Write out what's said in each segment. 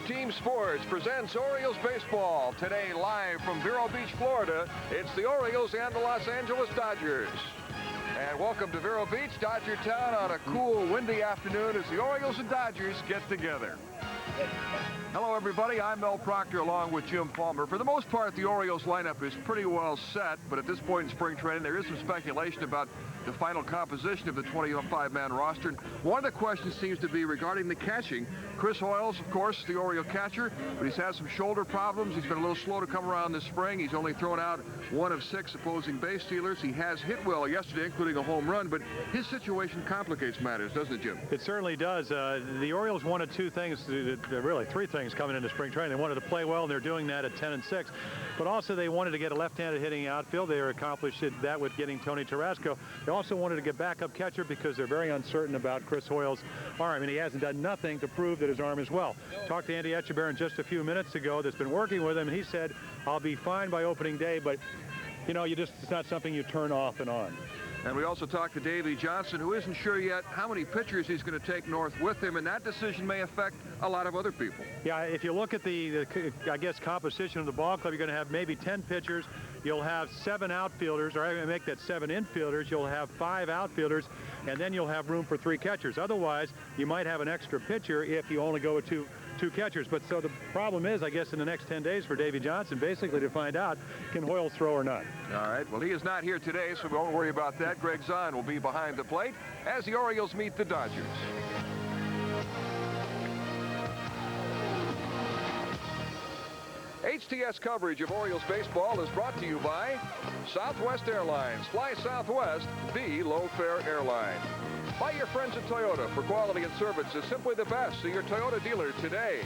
Team Sports presents Orioles baseball. Today, live from Vero Beach, Florida, it's the Orioles and the Los Angeles Dodgers. And welcome to Vero Beach, Dodger Town, on a cool, windy afternoon as the Orioles and Dodgers get together. Hello, everybody. I'm Mel Proctor along with Jim Palmer. For the most part, the Orioles lineup is pretty well set, but at this point in spring training, there is some speculation about the final composition of the 25-man roster. And one of the questions seems to be regarding the catching. Chris Hoiles, of course, the Oriole catcher, but he's had some shoulder problems. He's been a little slow to come around this spring. He's only thrown out 1 of 6 opposing base stealers. He has hit well yesterday, including a home run, but his situation complicates matters, doesn't it, Jim? It certainly does. The Orioles wanted 2 things, really 3 things coming into spring training. They wanted to play well, and they're doing that at 10-6. But also they wanted to get a left-handed hitting outfield. They accomplished that with getting Tony Tarasco. They also wanted to get backup catcher because they're very uncertain about Chris Hoiles' arm, and he hasn't done nothing to prove that his arm is well. Talked to Andy Etchebarren just a few minutes ago that's been working with him, and he said, I'll be fine by opening day, but you know, it's not something you turn off and on. And we also talked to Davey Johnson, who isn't sure yet how many pitchers he's going to take north with him, and that decision may affect a lot of other people. Yeah, if you look at the I guess, composition of the ball club, you're going to have maybe 10 pitchers. You'll have 7 outfielders, or I'm going to make that 7 infielders. You'll have 5 outfielders, and then you'll have room for 3 catchers. Otherwise, you might have an extra pitcher if you only go with two catchers. But so the problem is, I guess, in the next 10 days for Davey Johnson, basically to find out, can Hoiles throw or not? All right. Well, he is not here today, so we won't worry about that. Greg Zahn will be behind the plate as the Orioles meet the Dodgers. HTS coverage of Orioles baseball is brought to you by Southwest Airlines. Fly Southwest, the low-fare airline. By your friends at Toyota. For quality and service is simply the best. See your Toyota dealer today.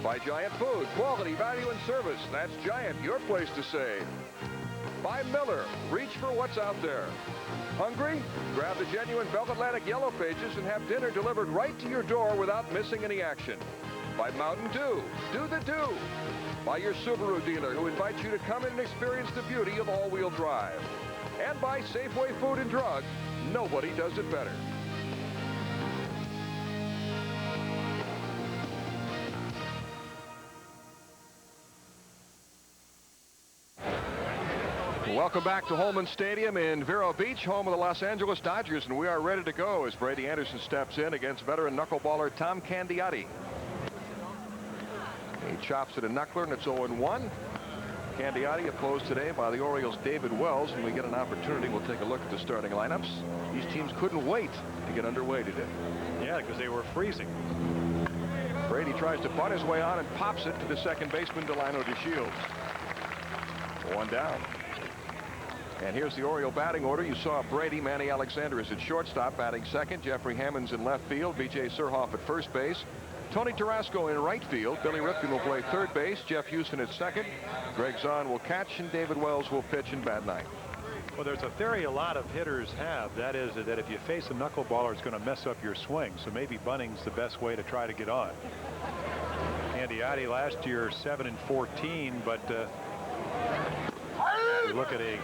By Giant Food. Quality, value, and service. That's Giant, your place to save. By Miller. Reach for what's out there. Hungry? Grab the genuine Bell Atlantic Yellow Pages and have dinner delivered right to your door without missing any action. By Mountain Dew. Do the do. By your Subaru dealer, who invites you to come in and experience the beauty of all-wheel drive. And by Safeway Food and Drug. Nobody does it better. Welcome back to Holman Stadium in Vero Beach, home of the Los Angeles Dodgers, and we are ready to go as Brady Anderson steps in against veteran knuckleballer Tom Candiotti. He chops at a knuckler, and it's 0-1. Candiotti opposed today by the Orioles' David Wells, and we get an opportunity. We'll take a look at the starting lineups. These teams couldn't wait to get underway today. Yeah, because they were freezing. Brady tries to butt his way on and pops it to the second baseman, Delino DeShields. 1 down. And here's the Oriole batting order. You saw Brady. Manny Alexander is at shortstop, batting second. Jeffrey Hammond's in left field. B.J. Surhoff at first base. Tony Tarasco in right field. Billy Ripken will play third base. Jeff Houston at second. Greg Zahn will catch, and David Wells will pitch and bat ninth. Well, there's a theory a lot of hitters have. That is that if you face a knuckleballer, it's going to mess up your swing. So maybe bunting's the best way to try to get on. Candiotti last year 7-14, but you look at a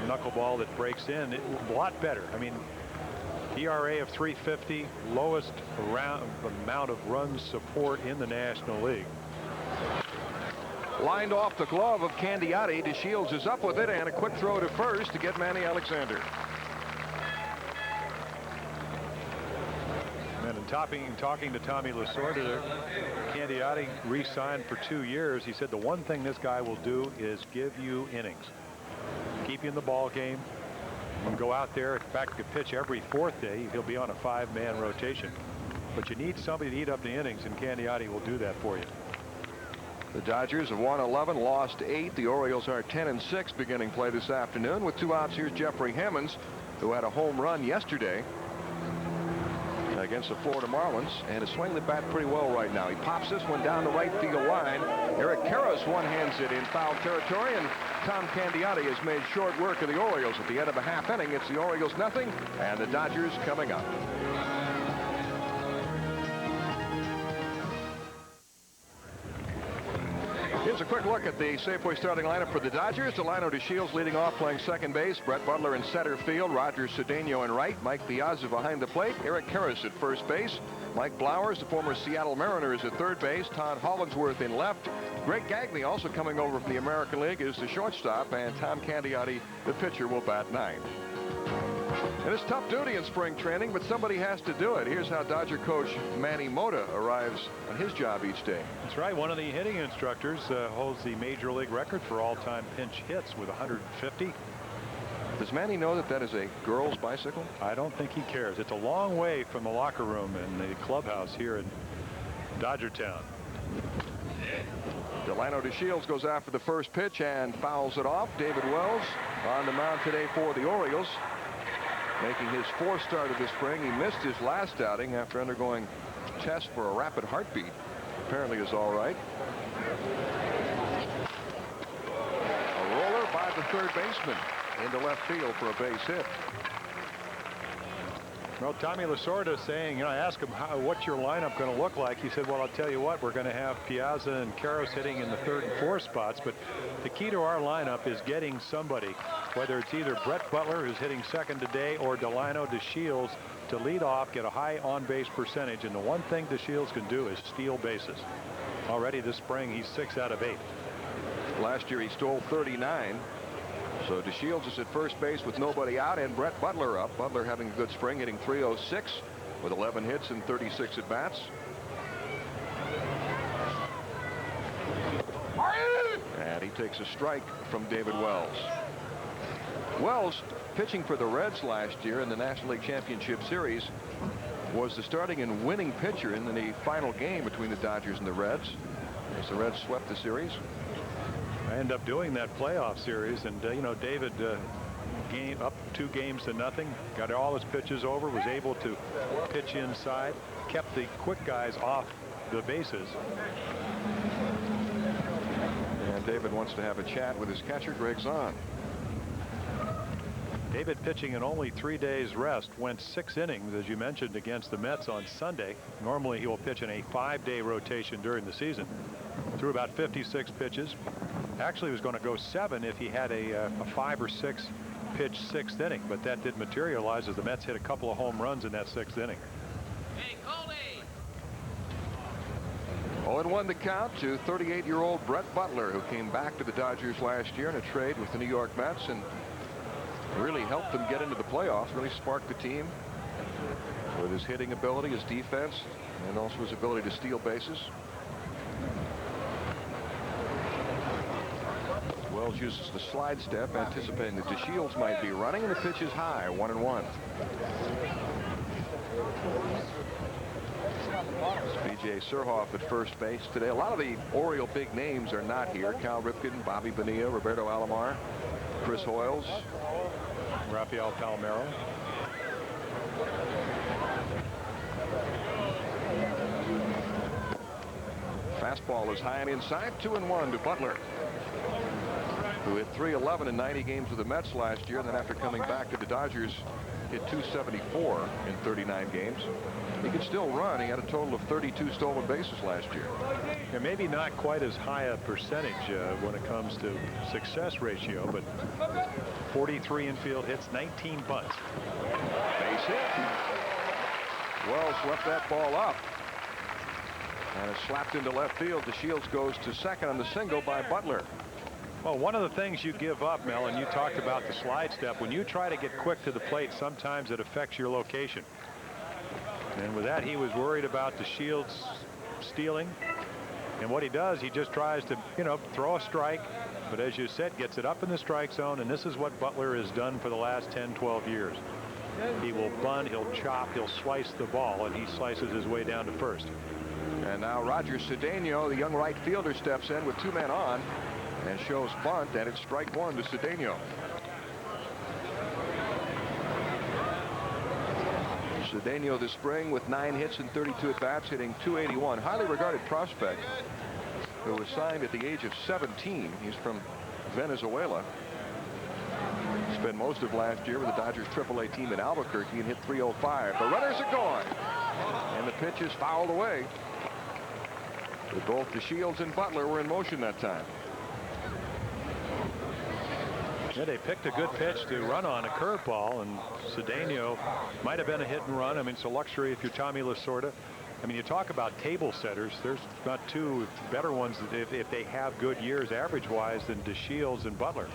knuckleball that breaks in, a lot better. I mean, ERA of 350, lowest amount of run support in the National League. Lined off the glove of Candiotti. DeShields is up with it, and a quick throw to first to get Manny Alexander. And in talking to Tommy Lasorda, Candiotti re-signed for 2 years. He said the one thing this guy will do is give you innings, keep you in the ball game. And go out there. In fact, could pitch every 4th day. He'll be on a 5-man rotation. But you need somebody to eat up the innings, and Candiotti will do that for you. The Dodgers have won 11, lost 8. The Orioles are 10-6 beginning play this afternoon. With 2 outs, here's Jeffrey Hammond, who had a home run yesterday against the Florida Marlins, and is swinging the bat pretty well right now. He pops this one down the right field line. Eric Karros one-hands it in foul territory, and Tom Candiotti has made short work of the Orioles. At the end of the half inning, it's the Orioles nothing, and the Dodgers coming up. Here's a quick look at the Safeway starting lineup for the Dodgers. Delino DeShields leading off, playing second base. Brett Butler in center field. Roger Cedeno in right. Mike Piazza behind the plate. Eric Karras at first base. Mike Blowers, the former Seattle Mariners, at third base. Todd Hollinsworth in left. Greg Gagne, also coming over from the American League, is the shortstop. And Tom Candiotti, the pitcher, will bat ninth. And it's tough duty in spring training, but somebody has to do it. Here's how Dodger coach Manny Mota arrives on his job each day. That's right. One of the hitting instructors holds the major league record for all-time pinch hits with 150. Does Manny know that that is a girl's bicycle? I don't think he cares. It's a long way from the locker room and the clubhouse here in Dodgertown. Delino DeShields goes after the first pitch and fouls it off. David Wells on the mound today for the Orioles, making his fourth start of the spring. He missed his last outing after undergoing tests for a rapid heartbeat. Apparently is all right. A roller by the third baseman into left field for a base hit. Well, Tommy Lasorda saying, I asked him, what's your lineup going to look like? He said, well, I'll tell you what, we're going to have Piazza and Karras hitting in the third and fourth spots, but the key to our lineup is getting somebody, whether it's either Brett Butler, who's hitting second today, or Delino DeShields, to lead off, get a high on-base percentage. And the one thing DeShields can do is steal bases. Already this spring, he's 6 out of 8. Last year, he stole 39. So DeShields is at first base with nobody out, and Brett Butler up. Butler having a good spring, hitting .306 with 11 hits and 36 at bats. And he takes a strike from David Wells. Wells, pitching for the Reds last year in the National League Championship Series, was the starting and winning pitcher in the final game between the Dodgers and the Reds, as the Reds swept the series. I end up doing that playoff series, and David up 2 games to nothing, got all his pitches over, was able to pitch inside, kept the quick guys off the bases. And David wants to have a chat with his catcher, Greg Zahn. David, pitching in only 3 days rest, went 6 innings, as you mentioned, against the Mets on Sunday. Normally he will pitch in a 5-day rotation during the season. Threw about 56 pitches. Actually was going to go 7 if he had a 5 or 6 pitch 6th inning, but that didn't materialize as the Mets hit a couple of home runs in that 6th inning. Hey, Coley! 0-1 the count to 38-year-old Brett Butler, who came back to the Dodgers last year in a trade with the New York Mets and really helped them get into the playoffs, really sparked the team with his hitting ability, his defense, and also his ability to steal bases. Wells uses the slide step, anticipating that DeShields might be running, and the pitch is high, 1-1. B.J. Surhoff at first base today. A lot of the Oriole big names are not here. Cal Ripken, Bobby Bonilla, Roberto Alomar, Chris Hoyles, Rafael Palmeiro. Fastball is high and inside, 2-1 to Butler, who hit .311 in 90 games with the Mets last year, and then after coming back to the Dodgers, hit .274 in 39 games. He could still run. He had a total of 32 stolen bases last year. Yeah, maybe not quite as high a percentage when it comes to success ratio, but 43 infield hits, 19 bunts. Base hit. Wells left that ball up, and it slapped into left field. DeShields goes to second on the single by Butler. Well, one of the things you give up, Mel, and you talked about the slide step, when you try to get quick to the plate, sometimes it affects your location. And with that, he was worried about DeShields stealing. And what he does, he just tries to, throw a strike. But as you said, gets it up in the strike zone. And this is what Butler has done for the last 10, 12 years. He will bunt, he'll chop, he'll slice the ball, and he slices his way down to first. And now Roger Cedeno, the young right fielder, steps in with 2 men on and shows bunt, and it's strike 1 to Cedeno. Cedeno this spring with 9 hits and 32 at-bats, hitting .281. Highly regarded prospect who was signed at the age of 17. He's from Venezuela. Spent most of last year with the Dodgers AAA team in Albuquerque and hit .305. The runners are gone, and the pitch is fouled away. But both DeShields and Butler were in motion that time. Yeah, they picked a good pitch to run on, a curveball, and Cedeno might have been a hit and run. I mean, it's a luxury if you're Tommy Lasorda. I mean, you talk about table setters. There's not two better ones if they have good years average-wise than DeShields and Butler.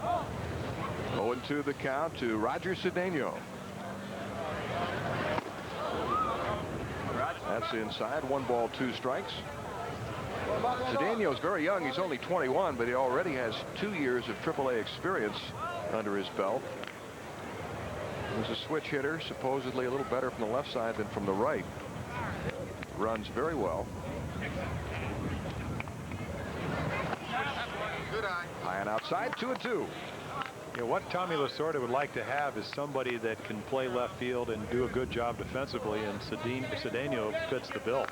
Oh, 0-2 the count to Roger Cedeno. That's inside. 1 ball, 2 strikes. Cedeno's very young. He's only 21, but he already has 2 years of AAA experience under his belt. He's a switch hitter, supposedly a little better from the left side than from the right. Runs very well. High and outside, 2-2. Yeah, what Tommy Lasorda would like to have is somebody that can play left field and do a good job defensively, and Cedeno fits the bill.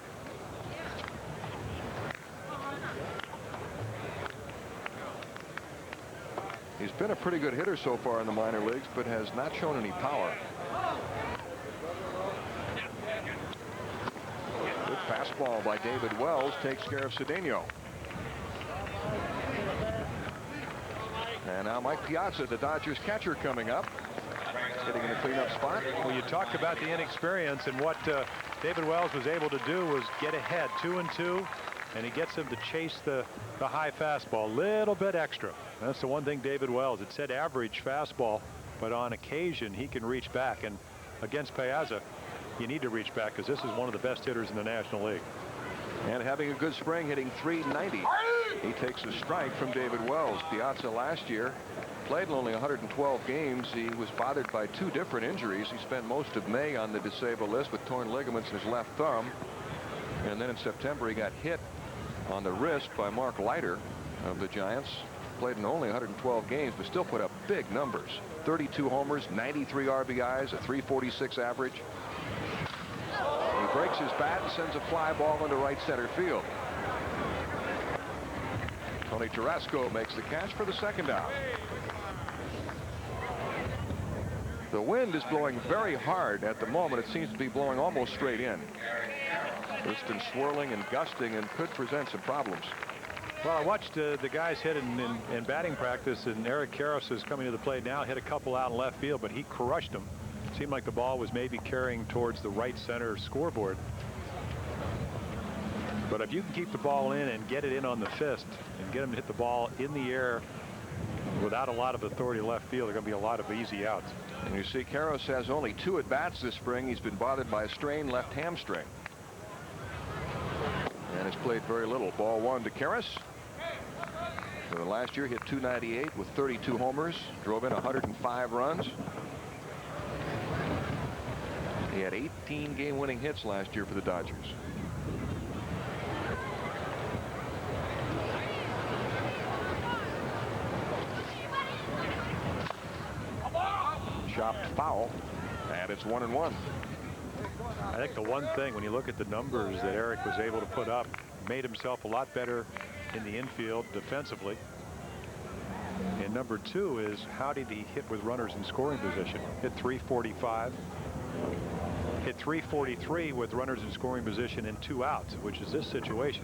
He's been a pretty good hitter so far in the minor leagues, but has not shown any power. Good fastball by David Wells takes care of Cedeno. And now Mike Piazza, the Dodgers catcher, coming up, hitting in the cleanup spot. Well, you talked about the inexperience, and what David Wells was able to do was get ahead 2-2, and he gets him to chase the high fastball a little bit extra. That's the one thing David Wells, it said average fastball, but on occasion he can reach back, and against Piazza you need to reach back because this is one of the best hitters in the National League. And having a good spring, hitting .390. He takes a strike from David Wells. Piazza last year played in only 112 games. He was bothered by 2 different injuries. He spent most of May on the disabled list with torn ligaments in his left thumb. And then in September he got hit on the wrist by Mark Leiter of the Giants. Played in only 112 games, but still put up big numbers. 32 homers, 93 RBIs, a .346 average. He breaks his bat and sends a fly ball into right center field. Tony Tarasco makes the catch for the second out. The wind is blowing very hard at the moment. It seems to be blowing almost straight in. It's been swirling and gusting and could present some problems. Well, I watched the guys hit in batting practice, and Eric Karros is coming to the plate now. Hit a couple out in left field, but he crushed them. Seemed like the ball was maybe carrying towards the right center scoreboard. But if you can keep the ball in and get it in on the fist and get him to hit the ball in the air without a lot of authority left field, there are going to be a lot of easy outs. And you see Karros has only 2 at-bats this spring. He's been bothered by a strained left hamstring. And has played very little. Ball 1 to Karros. So last year hit .298 with 32 homers, drove in 105 runs. He had 18 game-winning hits last year for the Dodgers. Chopped foul, and it's 1-1. I think the one thing, when you look at the numbers that Eric was able to put up, made himself a lot better in the infield defensively. And number 2 is, how did he hit with runners in scoring position? Hit .345. Hit .343 with runners in scoring position and 2 outs, which is this situation.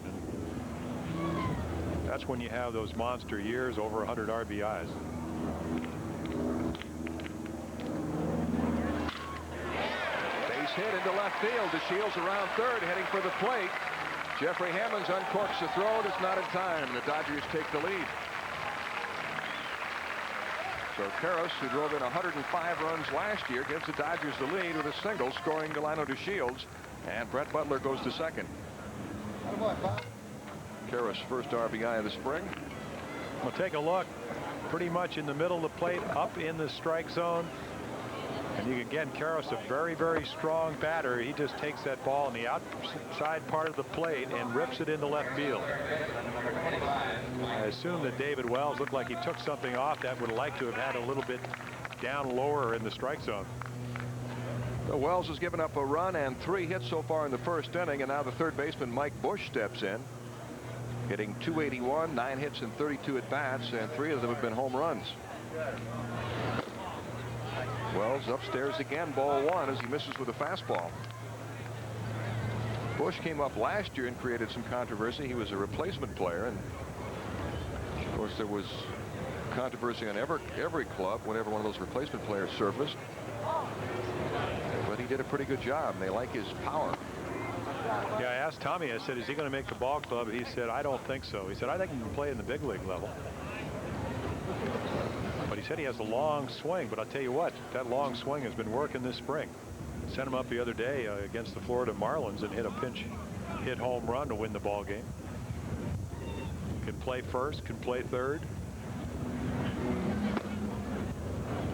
And that's when you have those monster years, over 100 RBIs. Base hit into left field. DeShields around third, heading for the plate. Jeffrey Hammonds uncorks the throw. It's not in time. The Dodgers take the lead. So Karros, who drove in 105 runs last year, gives the Dodgers the lead with a single, scoring Delino DeShields, and Brett Butler goes to second. Karros' first RBI of the spring. Well, take a look. Pretty much in the middle of the plate, up in the strike zone. And you again, Karros, a very, very strong batter. He just takes that ball in the outside part of the plate and rips it into left field. I assume that David Wells looked like he took something off that would like to have had a little bit down lower in the strike zone. So Wells has given up a run and 3 hits so far in the first inning, and now the third baseman Mike Bush steps in, hitting .281, 9 hits and 32 at bats, and 3 of them have been home runs. Wells upstairs again, ball one, as he misses with a fastball. Bush came up last year and created some controversy. He was a replacement player, and of course there was controversy on every club whenever one of those replacement players surfaced. But he did a pretty good job, and they like his power. Yeah, I asked Tommy, I said, is he going to make the ball club? He said, I don't think so. He said, I think he can play in the big league level. But he said he has a long swing. But I'll tell you what, that long swing has been working this spring. Sent him up the other day against the Florida Marlins and hit a pinch hit home run to win the ball game. Can play first, can play third.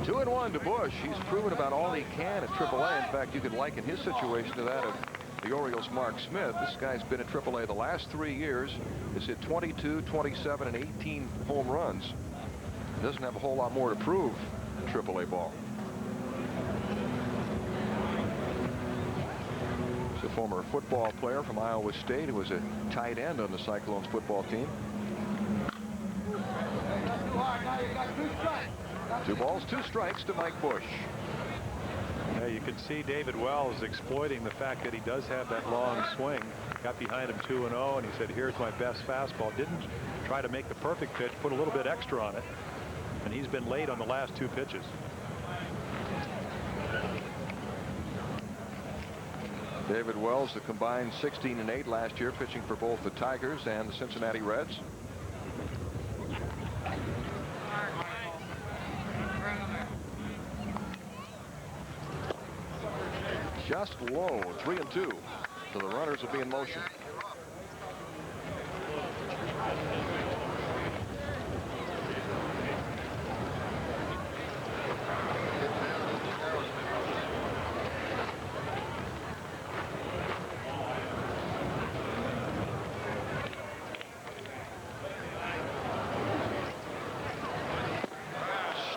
2-1 to Bush. He's proven about all he can at AAA. In fact, you could liken his situation to that of the Orioles' Mark Smith. This guy's been at AAA the last 3 years. He's hit 22, 27, and 18 home runs. He doesn't have a whole lot more to prove in AAA ball. He's a former football player from Iowa State who was a tight end on the Cyclones football team. 2 balls, 2 strikes to Mike Bush. Yeah, you can see David Wells exploiting the fact that he does have that long swing. Got behind him 2-0, and he said, here's my best fastball. Didn't try to make the perfect pitch, put a little bit extra on it. And he's been late on the last 2 pitches. David Wells, the combined 16 and 8 last year, pitching for both the Tigers and the Cincinnati Reds. Just low, 3-2. So the runners will be in motion.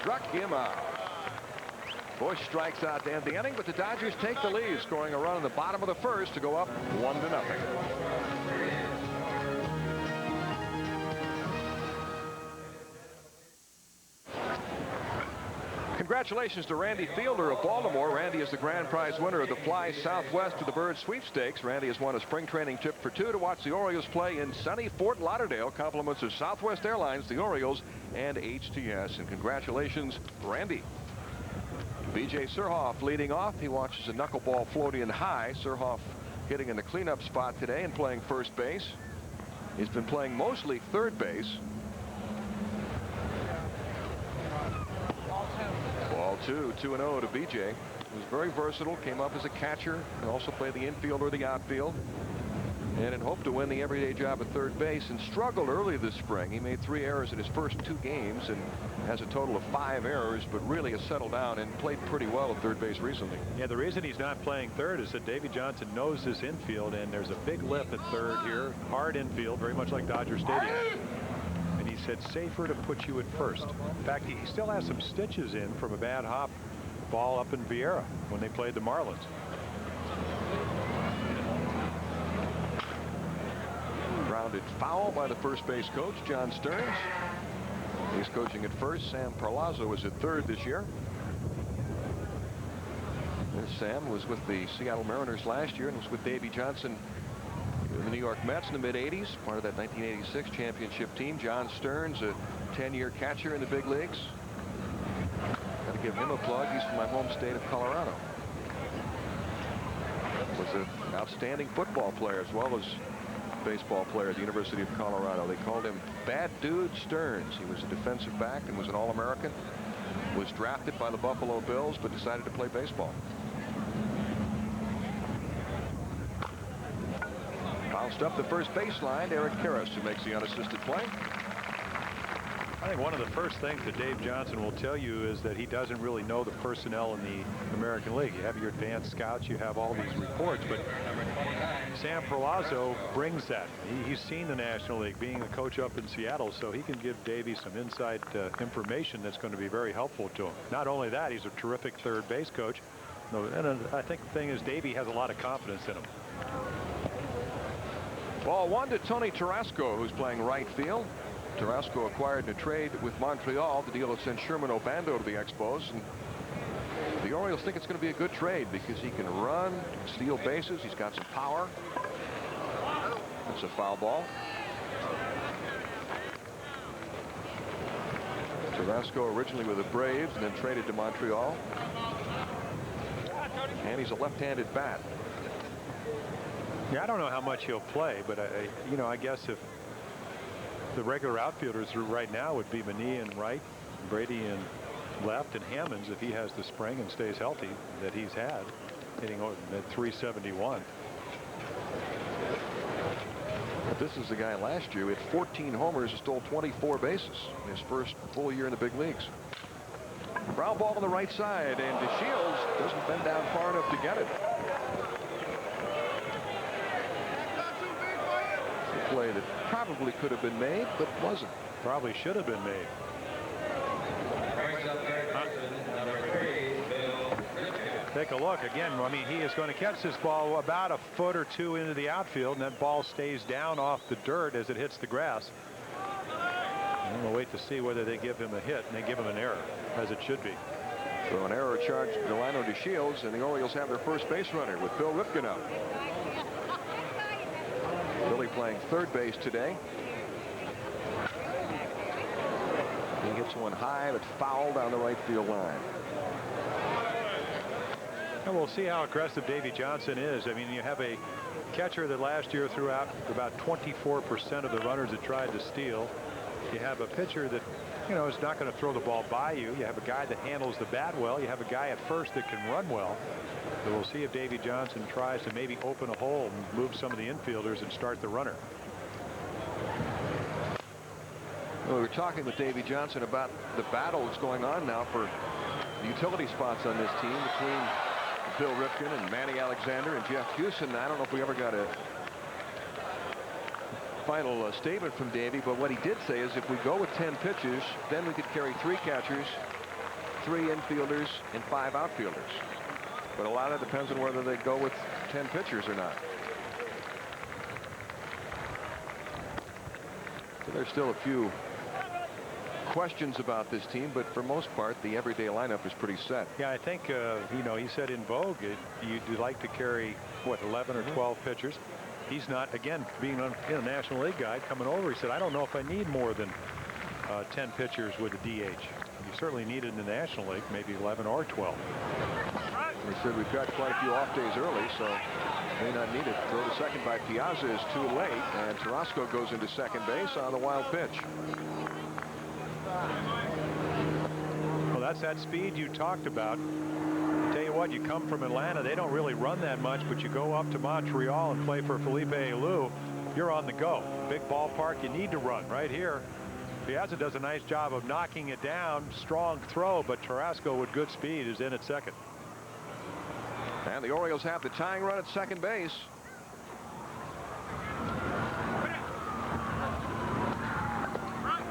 Struck him out. Bush strikes out to end the inning, but the Dodgers take the lead, scoring a run in the bottom of the first to go up 1-0. Congratulations to Randy Fielder of Baltimore. Randy is the grand prize winner of the Fly Southwest to the Birds sweepstakes. Randy has won a spring training trip for 2 to watch the Orioles play in sunny Fort Lauderdale. Compliments of Southwest Airlines, the Orioles, and HTS. And congratulations, Randy. B.J. Surhoff leading off. He watches a knuckleball float in high. Surhoff hitting in the cleanup spot today and playing first base. He's been playing mostly third base. Ball 2, 2-0 to B.J. He was very versatile. Came up as a catcher and also played the infield or the outfield. And had hoped to win the everyday job at third base and struggled early this spring. He made 3 errors in his first 2 games and has a total of 5 errors, but really has settled down and played pretty well at third base recently. Yeah, the reason he's not playing third is that Davey Johnson knows this infield, and there's a big lip at third here. Hard infield, very much like Dodger Stadium. And he said safer to put you at first. In fact, he still has some stitches in from a bad hop ball up in Vieira when they played the Marlins. Grounded foul by the first base coach, John Stearns. He's coaching at first. Sam Perlazzo is at third this year. Sam was with the Seattle Mariners last year and was with Davey Johnson in the New York Mets in the mid-'80s, part of that 1986 championship team. John Stearns, a 10-year catcher in the big leagues. Got to give him a plug. He's from my home state of Colorado. Was an outstanding football player as well as baseball player at the University of Colorado. They called him Bad Dude Stearns. He was a defensive back and was an All-American. Was drafted by the Buffalo Bills but decided to play baseball. Bounced up the first baseline. Eric Karras, who makes the unassisted play. I think one of the first things that Dave Johnson will tell you is that he doesn't really know the personnel in the American League. You have your advanced scouts, you have all these reports, but Sam Perlazzo brings that. He's seen the National League, being a coach up in Seattle, so he can give Davey some inside information that's going to be very helpful to him. Not only that, he's a terrific third base coach. And I think the thing is Davey has a lot of confidence in him. Ball 1 to Tony Tarasco, who's playing right field. Tarasco acquired in a trade with Montreal. The deal that sent Sherman Obando to the Expos. And The Orioles think it's going to be a good trade because he can run, steal bases. He's got some power. It's a foul ball. Carrasco originally with the Braves and then traded to Montreal. And he's a left-handed bat. Yeah, I don't know how much he'll play, but you know, I guess if the regular outfielders right now would be Manny in right, Brady in left, and Hammonds, if he has the spring and stays healthy that he's had, hitting at 371. But this is the guy last year with 14 homers and stole 24 bases in his first full year in the big leagues. Ground ball on the right side, and DeShields doesn't bend down far enough to get it. A play that probably could have been made, but wasn't. Probably should have been made. Take a look again. I mean, he is going to catch this ball about a foot or two into the outfield, and that ball stays down off the dirt as it hits the grass. And we'll wait to see whether they give him a hit, and they give him an error, as it should be. So an error charged Delano DeShields, and the Orioles have their first base runner with Bill Ripken out. Billy playing third base today. He hits one high but foul down the right field line. And we'll see how aggressive Davy Johnson is. I mean, you have a catcher that last year threw out about 24% of the runners that tried to steal. You have a pitcher that, you know, is not going to throw the ball by you. You have a guy that handles the bat well. You have a guy at first that can run well. So we'll see if Davy Johnson tries to maybe open a hole and move some of the infielders and start the runner. Well, we were talking with Davy Johnson about the battle that's going on now for the utility spots on this team between Bill Ripken and Manny Alexander and Jeff Houston. I don't know if we ever got a final statement from Davy, but what he did say is if we go with 10 pitchers, then we could carry 3 catchers, 3 infielders, and 5 outfielders. But a lot of it depends on whether they go with 10 pitchers or not. So there's still a few questions about this team, but for most part the everyday lineup is pretty set. Yeah, I think you know, he said in Vogue you'd like to carry what, 11 or 12 pitchers. He's not, again, being a National League guy coming over, he said I don't know if I need more than 10 pitchers with a DH. You certainly need it in the National League, maybe 11 or 12. He said we've got quite a few off days early, so may not need it. Throw to second by Piazza is too late, and Carrasco goes into second base on the wild pitch. Well, that's that speed you talked about. Tell you what, you come from Atlanta, they don't really run that much, but you go up to Montreal and play for Felipe Alou, you're on the go. Big ballpark, you need to run. Right here, Piazza does a nice job of knocking it down. Strong throw, but Carrasco with good speed is in at second. And the Orioles have the tying run at second base.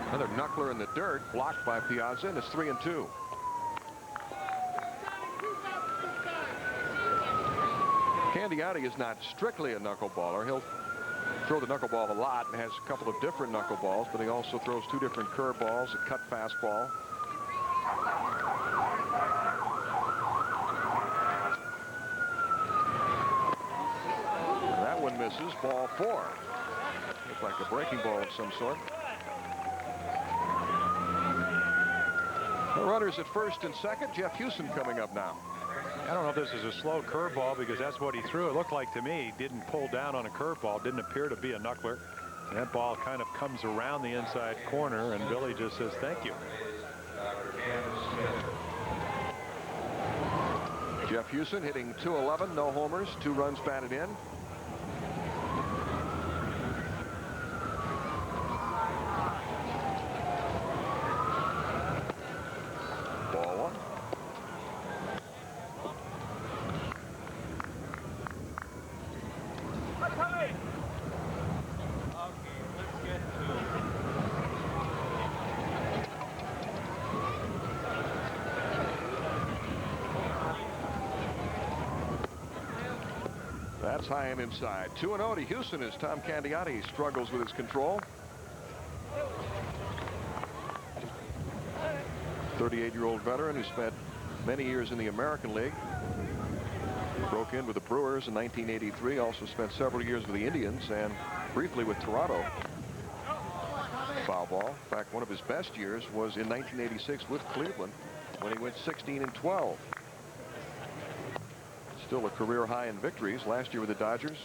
Another knuckler in the dirt, blocked by Piazza, and it's 3-2. Candiotti is not strictly a knuckleballer. He'll throw the knuckleball a lot and has a couple of different knuckleballs, but he also throws 2 different curveballs, a cut fastball. That one misses. Ball 4. Looks like a breaking ball of some sort. The runners at first and second. Jeff Houston coming up now. I don't know if this is a slow curveball because that's what he threw. It looked like to me he didn't pull down on a curveball. Didn't appear to be a knuckler. And that ball kind of comes around the inside corner, and Billy just says thank you. Jeff Houston hitting .211, no homers, 2 runs batted in. Ball 1. That's high and inside. 2-0 to Houston as Tom Candiotti struggles with his control. 38-year-old veteran who spent many years in the American League. Broke in with the Brewers in 1983. Also spent several years with the Indians and briefly with Toronto. Foul ball. In fact, one of his best years was in 1986 with Cleveland when he went 16-12. Still a career high in victories. Last year with the Dodgers,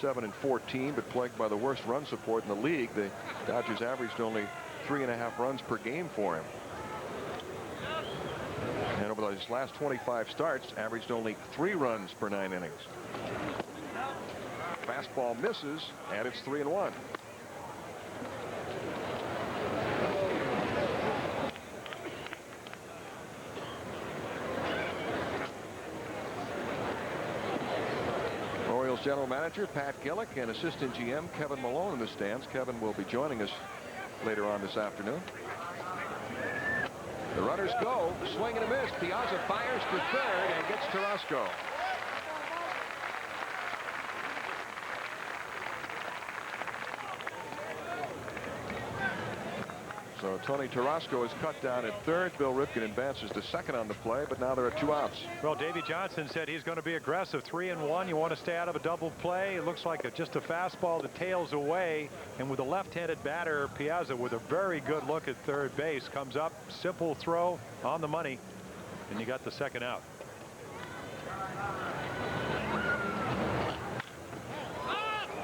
7-14, but plagued by the worst run support in the league. The Dodgers averaged only 3.5 runs per game for him. And over his last 25 starts, averaged only 3 runs per 9 innings. Fastball misses, and it's 3-1. Orioles general manager Pat Gillick and assistant GM Kevin Malone in the stands. Kevin will be joining us later on this afternoon. The runners go. Swing and a miss. Piazza fires for third and gets Tarasco. So Tony Tarasco is cut down at third. Bill Ripken advances to second on the play, but now there are 2 outs. Well, Davey Johnson said he's going to be aggressive. 3-1. You want to stay out of a double play. It looks like just a fastball that tails away. And with a left-handed batter, Piazza, with a very good look at third base, comes up, simple throw on the money, and you got the second out.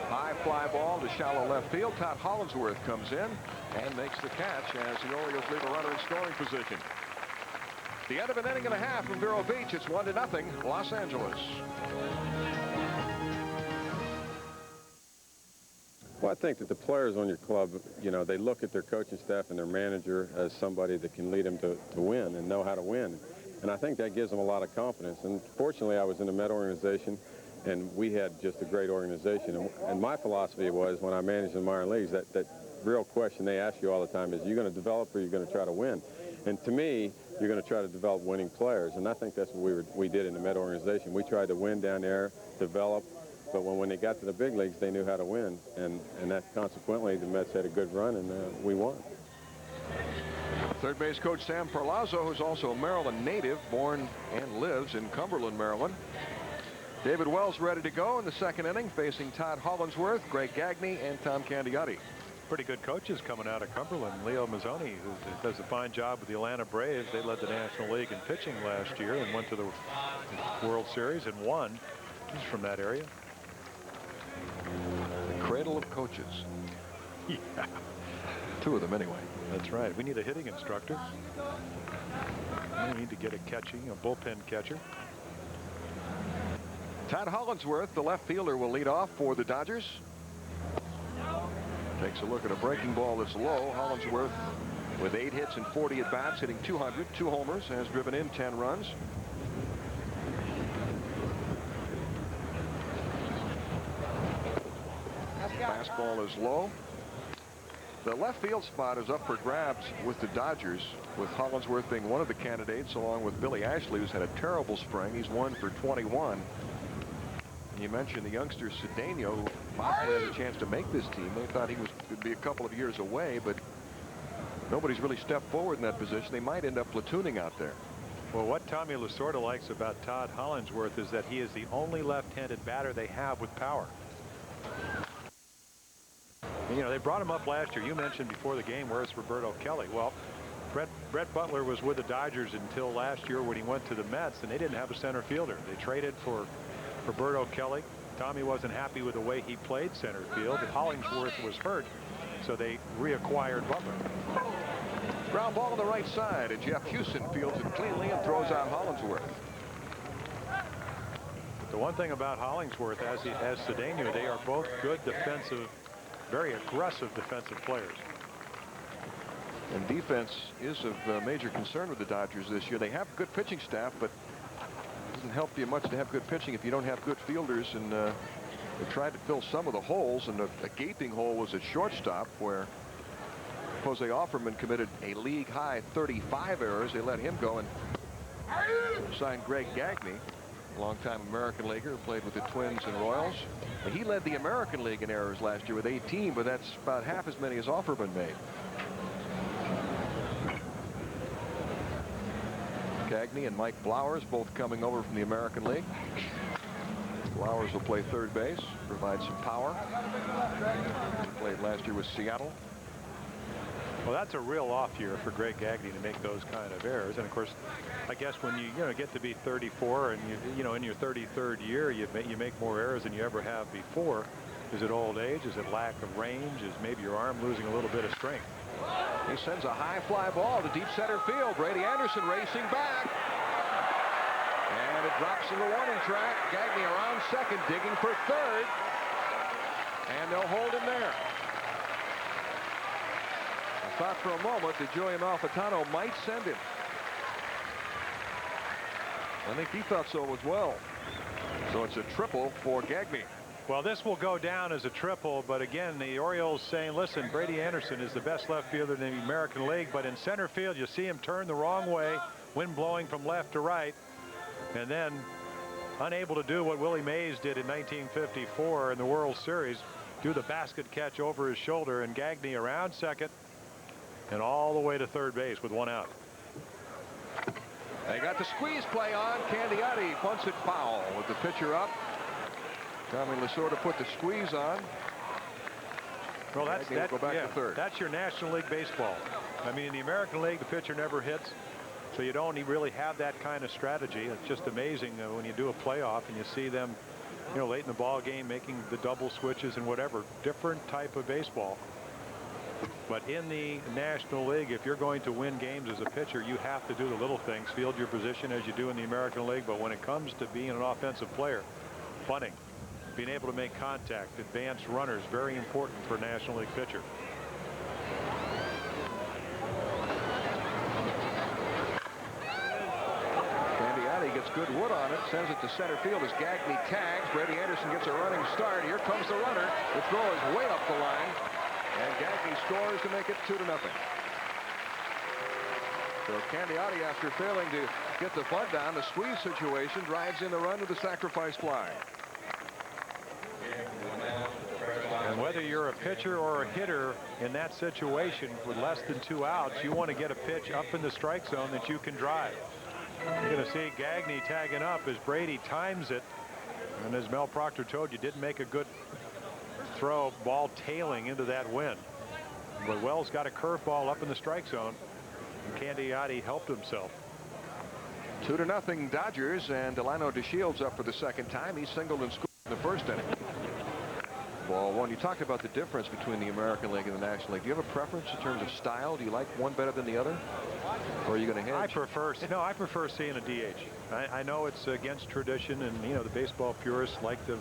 High fly ball to shallow left field. Todd Hollingsworth comes in and makes the catch as the Orioles leave a runner in scoring position. The end of an inning and a half from Vero Beach. It's 1-0 Los Angeles. Well, I think that the players on your club, you know, they look at their coaching staff and their manager as somebody that can lead them to win and know how to win. And I think that gives them a lot of confidence. And fortunately, I was in the Met organization, and we had just a great organization. And my philosophy was, when I managed the minor leagues, that real question they ask you all the time is, are you going to develop or are you going to try to win? And to me, you're going to try to develop winning players. And I think that's what we did in the Met organization. We tried to win down there, develop. But when they got to the big leagues, they knew how to win. And that consequently, the Mets had a good run, and we won. Third base coach Sam Perlazzo, who's also a Maryland native, born and lives in Cumberland, Maryland. David Wells ready to go in the second inning, facing Todd Hollingsworth, Greg Gagne, and Tom Candiotti. Pretty good coaches coming out of Cumberland. Leo Mazzoni, who does a fine job with the Atlanta Braves. They led the National League in pitching last year and went to the World Series and won. He's from that area. The cradle of coaches. Yeah. 2 of them anyway. That's right. We need a hitting instructor. We need to get a bullpen catcher. Todd Hollingsworth, the left fielder, will lead off for the Dodgers. Takes a look at a breaking ball that's low. Hollingsworth, with 8 hits and 40 at-bats, hitting 200, 2 homers, has driven in 10 runs. Fastball is low. The left field spot is up for grabs with the Dodgers, with Hollingsworth being one of the candidates, along with Billy Ashley, who's had a terrible spring. He's 1 for 21. And you mentioned the youngster Cedeno, who possibly has a chance to make this team. They thought he would be a couple of years away, but nobody's really stepped forward in that position. They might end up platooning out there. Well, what Tommy Lasorda likes about Todd Hollingsworth is that he is the only left-handed batter they have with power. You know, they brought him up last year. You mentioned before the game, where's Roberto Kelly? Well, Brett Butler was with the Dodgers until last year when he went to the Mets, and they didn't have a center fielder. They traded for Roberto Kelly. Tommy wasn't happy with the way he played center field. Hollingsworth was hurt, so they reacquired Butler. Ground ball on the right side, and Jeff Houston fields it cleanly and throws out Hollingsworth. The one thing about Hollingsworth, as Cedeno, they are both good defensive, very aggressive defensive players. And defense is of major concern with the Dodgers this year. They have good pitching staff, but it doesn't help you much to have good pitching if you don't have good fielders. And they tried to fill some of the holes, and a gaping hole was at shortstop, where Jose Offerman committed a league-high 35 errors. They let him go and signed Greg Gagne, a longtime American leaguer who played with the Twins and Royals. And he led the American League in errors last year with 18, but that's about half as many as Offerman made. Gagne and Mike Blowers both coming over from the American League. Blowers will play third base, provide some power. He played last year with Seattle. Well, that's a real off year for Greg Gagne to make those kind of errors. And of course, I guess when you get to be 34 and in your 33rd year, you make more errors than you ever have before. Is it old age? Is it lack of range? Is maybe your arm losing a little bit of strength? He sends a high fly ball to deep center field. Brady Anderson racing back. And it drops in the warning track. Gagne around second, digging for third. And they'll hold him there. I thought for a moment that Joey Amalfitano might send him. I think he thought so as well. So it's a triple for Gagne. Well, this will go down as a triple, but again, the Orioles saying, listen, Brady Anderson is the best left fielder in the American League, but in center field, you see him turn the wrong way, wind blowing from left to right, and then unable to do what Willie Mays did in 1954 in the World Series, do the basket catch over his shoulder, and Gagne around second and all the way to third base with one out. They got the squeeze play on. Candiotti punts it foul with the pitcher up. Tommy Lasorda put the squeeze on. Well, that's go back to third. That's your National League baseball. I mean, in the American League, the pitcher never hits, so you don't really have that kind of strategy. It's just amazing when you do a playoff and you see them, late in the ball game making the double switches and whatever. Different type of baseball. But in the National League, if you're going to win games as a pitcher, you have to do the little things, field your position as you do in the American League. But when it comes to being an offensive player, bunting, being able to make contact, advanced runners, very important for a National League pitcher. Candiotti gets good wood on it, sends it to center field as Gagne tags. Brady Anderson gets a running start. Here comes the runner. The throw is way up the line, and Gagne scores to make it 2-0. So Candiotti, after failing to get the bunt down, the squeeze situation, drives in the run with the sacrifice fly. And whether you're a pitcher or a hitter in that situation with less than 2 outs, you want to get a pitch up in the strike zone that you can drive. You're going to see Gagne tagging up as Brady times it. And as Mel Proctor told you, didn't make a good throw, ball tailing into that wind. But Wells got a curveball up in the strike zone. And Candiotti helped himself. 2-0 Dodgers, and Delano DeShields up for the second time. He singled and scored in the first inning. Ball one. You talked about the difference between the American League and the National League. Do you have a preference in terms of style? Do you like one better than the other? Or are you going to hedge? I prefer seeing a DH. I know it's against tradition, and the baseball purists like the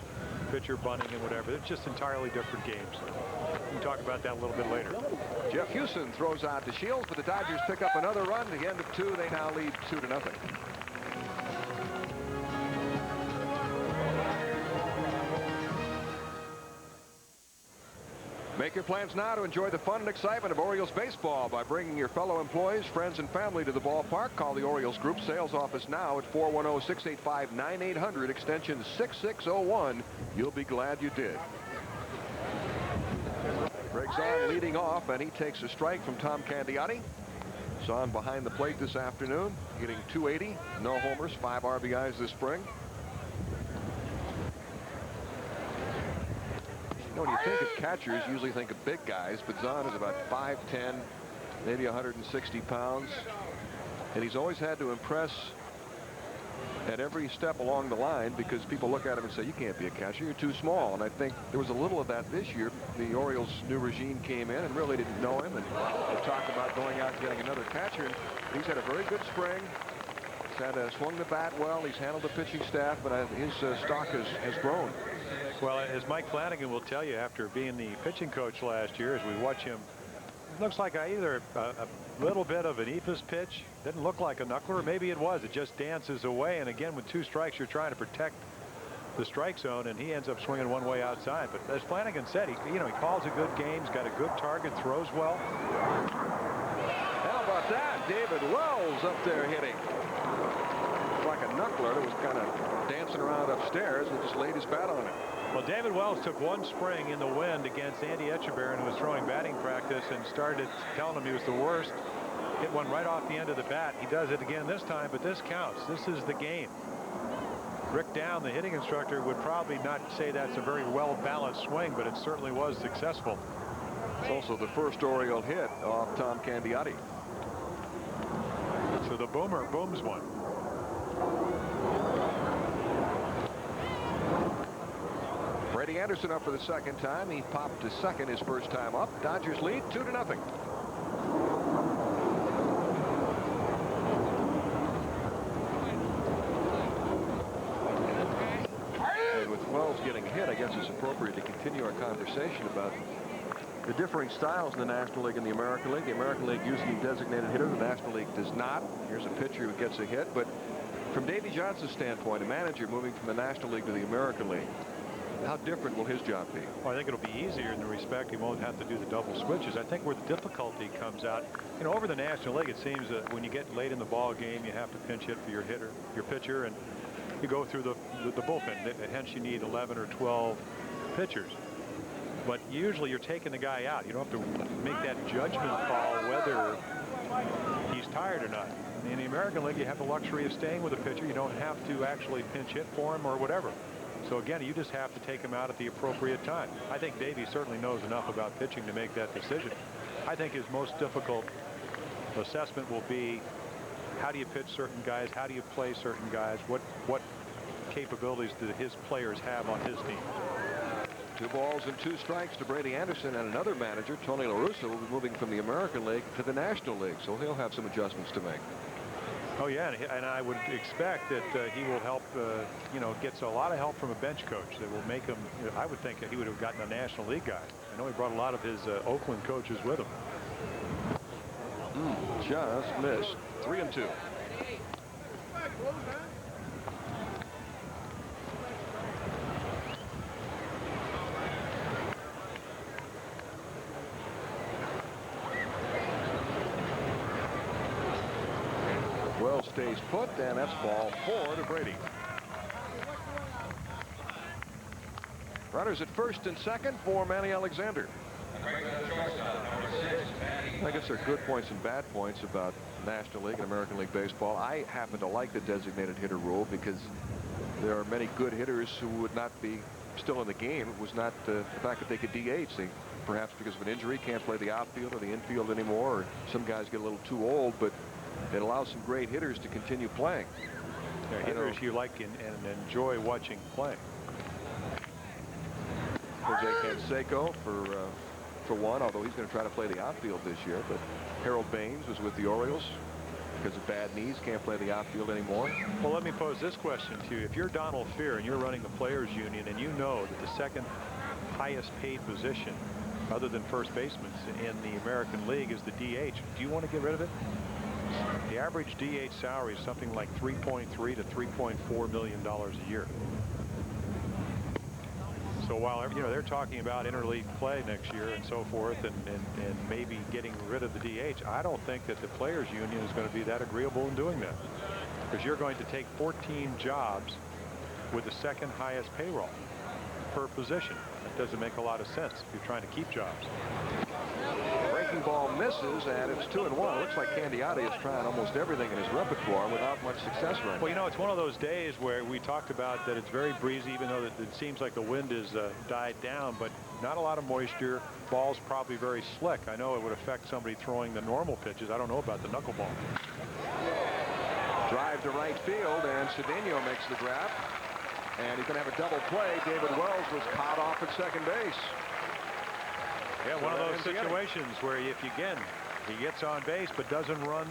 pitcher bunting and whatever. It's just entirely different games. We can talk about that a little bit later. Jeff Houston throws out to Shields, but the Dodgers pick up another run. At the end of 2, they now lead 2-0. Make your plans now to enjoy the fun and excitement of Orioles baseball by bringing your fellow employees, friends, and family to the ballpark. Call the Orioles Group sales office now at 410-685-9800, extension 6601. You'll be glad you did. Greg Zahn leading off, and he takes a strike from Tom Candiotti. Zahn behind the plate this afternoon, hitting .280, no homers, 5 RBIs this spring. When you think of catchers, you usually think of big guys, but Zahn is about 5'10", maybe 160 pounds. And he's always had to impress at every step along the line because people look at him and say, you can't be a catcher, you're too small. And I think there was a little of that this year. The Orioles' new regime came in and really didn't know him, and they talked about going out and getting another catcher. And he's had a very good spring. He's had swung the bat well. He's handled the pitching staff, but his stock has grown. Well, as Mike Flanagan will tell you after being the pitching coach last year, as we watch him, it looks like either a little bit of an eephus pitch. Didn't look like a knuckler. Maybe it was. It just dances away. And again, with 2 strikes, you're trying to protect the strike zone, and he ends up swinging one way outside. But as Flanagan said, he calls a good game. He's got a good target, throws well. How about that? David Wells up there hitting. Like a knuckler that was kind of dancing around upstairs and just laid his bat on it. Well, David Wells took one spring in the wind against Andy Etchebarren, who was throwing batting practice, and started telling him he was the worst hit one right off the end of the bat. He does it again this time, but this counts. This is the game. Rick Down, the hitting instructor, would probably not say that's a very well-balanced swing, but it certainly was successful. It's also the first Oriole hit off Tom Candiotti. So the boomer booms one. Brady Anderson up for the second time. He popped to second his first time up. Dodgers lead 2-0. And with Wells getting hit, I guess it's appropriate to continue our conversation about the differing styles in the National League and the American League. The American League using a designated hitter. The National League does not. Here's a pitcher who gets a hit. But from Davey Johnson's standpoint, a manager moving from the National League to the American League, how different will his job be? Well, I think it'll be easier in the respect he won't have to do the double switches. I think where the difficulty comes out, you know, over the National League, it seems that when you get late in the ball game, you have to pinch hit for your pitcher, and you go through the bullpen. Hence, you need 11 or 12 pitchers. But usually you're taking the guy out. You don't have to make that judgment call whether he's tired or not. In the American League, you have the luxury of staying with a pitcher. You don't have to actually pinch hit for him or whatever. So again, you just have to take him out at the appropriate time. I think Davey certainly knows enough about pitching to make that decision. I think his most difficult assessment will be, how do you pitch certain guys? How do you play certain guys? What capabilities do his players have on his team? 2 balls and 2 strikes to Brady Anderson, and another manager, Tony La Russa, will be moving from the American League to the National League, so he'll have some adjustments to make. Oh yeah, and I would expect that he will help, you know, gets a lot of help from a bench coach that will make him, you know, I would think that he would have gotten a National League guy. I know he brought a lot of his Oakland coaches with him. Just missed. 3-2. Wells stays put, and that's ball 4 to Brady. Runners at first and second for Manny Alexander. I guess there are good points and bad points about National League and American League baseball. I happen to like the designated hitter rule because there are many good hitters who would not be still in the game. It was not the fact that they could DH. They, perhaps because of an injury, can't play the outfield or the infield anymore, or some guys get a little too old, but it allows some great hitters to continue playing. They're hitters you like and enjoy watching play. Jose Canseco for one, although he's going to try to play the outfield this year. But Harold Baines was with the Orioles because of bad knees, can't play the outfield anymore. Well, let me pose this question to you. If you're Donald Fehr and you're running the Players Union and you know that the second highest paid position other than first baseman in the American League is the DH, do you want to get rid of it? The average DH salary is something like $3.3 to $3.4 million a year. So while, you know, they're talking about interleague play next year and so forth, and maybe getting rid of the DH, I don't think that the Players Union is going to be that agreeable in doing that, because you're going to take 14 jobs with the second highest payroll per position. That doesn't make a lot of sense if you're trying to keep jobs. Breaking ball misses, and it's 2-1. It looks like Candiotti is trying almost everything in his repertoire without much success right now. Well, you know, it's one of those days where we talked about that it's very breezy, even though it seems like the wind has died down, but not a lot of moisture. Ball's probably very slick. I know it would affect somebody throwing the normal pitches. I don't know about the knuckleball. Drive to right field, and Cedeno makes the grab. And he's going to have a double play. David Wells was caught off at second base. Yeah, one of those situations where if he gets on base but doesn't run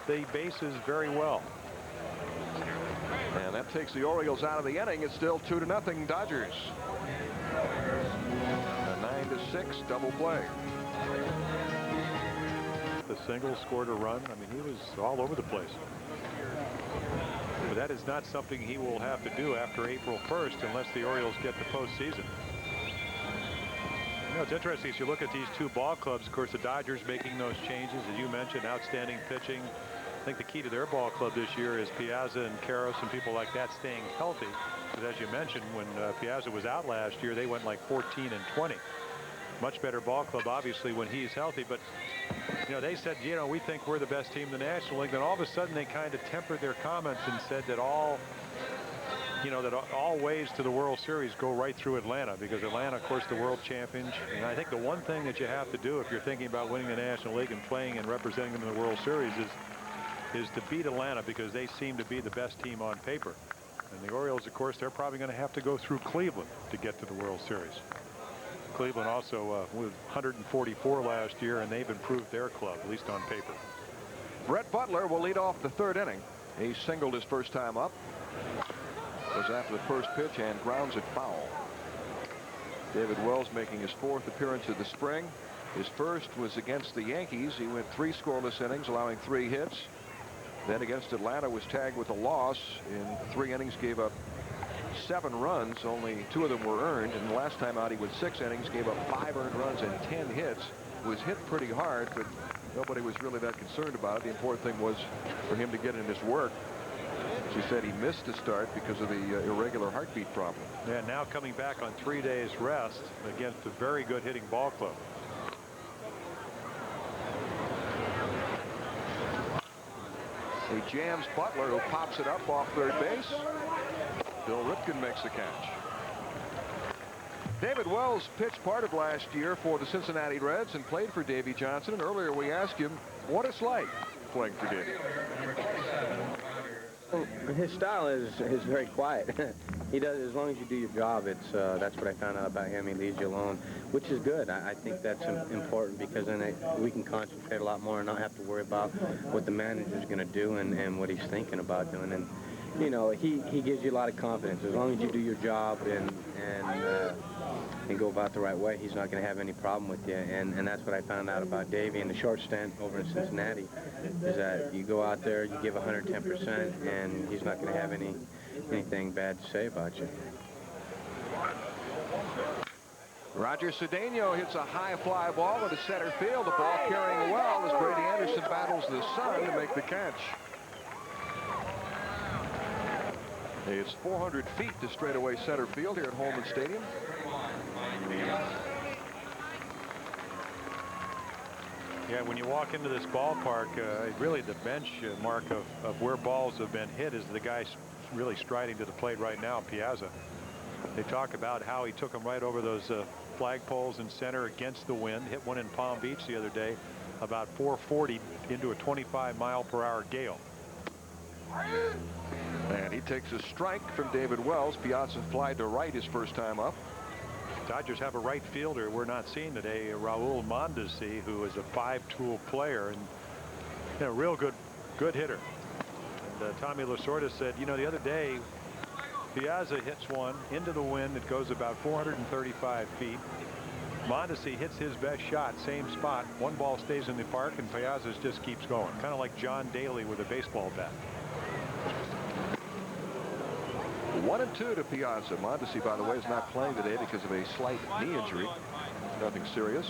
the bases very well. And that takes the Orioles out of the inning. It's still 2-0 Dodgers. A 9-6 double play. The single scored a run. I mean, he was all over the place. But that is not something he will have to do after April 1st unless the Orioles get the postseason. You know, it's interesting as you look at these two ball clubs. Of course, the Dodgers making those changes, as you mentioned, outstanding pitching. I think the key to their ball club this year is Piazza and Karros and people like that staying healthy. Because as you mentioned, when Piazza was out last year, they went like 14-20. much better ball club, obviously, when he's healthy. But, you know, they said, you know, we think we're the best team in the National League. Then all of a sudden they kind of tempered their comments and said that all ways to the World Series go right through Atlanta, because Atlanta, of course, the world champions. And I think the one thing that you have to do if you're thinking about winning the National League and playing and representing them in the World Series is to beat Atlanta, because they seem to be the best team on paper. And the Orioles, of course, they're probably going to have to go through Cleveland to get to the World Series. Cleveland also was 144 last year, and they've improved their club, at least on paper. Brett Butler will lead off the third inning. He singled his first time up. Was after the first pitch and grounds it foul. David Wells making his fourth appearance of the spring. His first was against the Yankees. He went 3 scoreless innings, allowing 3 hits. Then against Atlanta was tagged with a loss. In 3 innings, gave up 7 runs. Only 2 of them were earned. And the last time out, he went 6 innings, gave up 5 earned runs and 10 hits. Was hit pretty hard, but nobody was really that concerned about it. The important thing was for him to get in his work. She said he missed the start because of the irregular heartbeat problem. Yeah, now coming back on 3 days rest against a very good hitting ball club. He jams Butler, who pops it up off third base. Bill Ripken makes the catch. David Wells pitched part of last year for the Cincinnati Reds and played for Davey Johnson. And earlier we asked him what it's like playing for Davey. His style is very quiet. He does, as long as you do your job. That's what I found out about him. He leaves you alone, which is good. I think that's important, because then we can concentrate a lot more and not have to worry about what the manager's going to do and what he's thinking about doing. And you know, he gives you a lot of confidence. As long as you do your job and go about the right way, he's not going to have any problem with you. And that's what I found out about Davey in the short stint over in Cincinnati, is that you go out there, you give 110%, and he's not going to have anything bad to say about you. Roger Cedeno hits a high fly ball into center field. The ball carrying well as Brady Anderson battles the sun to make the catch. It's 400 feet to straightaway center field here at Holman Stadium. Yeah, when you walk into this ballpark, really the bench mark of where balls have been hit is the guy really striding to the plate right now, Piazza. They talk about how he took him right over those flagpoles in center against the wind. Hit one in Palm Beach the other day, about 440 into a 25-mile-per-hour gale. And he takes a strike from David Wells. Piazza fly to right his first time up. Dodgers have a right fielder we're not seeing today, Raul Mondesi, who is a 5-tool player and, you know, real good hitter. And Tommy Lasorda said, you know, the other day Piazza hits one into the wind. It goes about 435 feet. Mondesi hits his best shot, same spot. One ball stays in the park, and Piazza just keeps going, kind of like John Daly with a baseball bat. 1-2 to Piazza. Mondesi, by the way, is not playing today because of a slight knee injury. Nothing serious.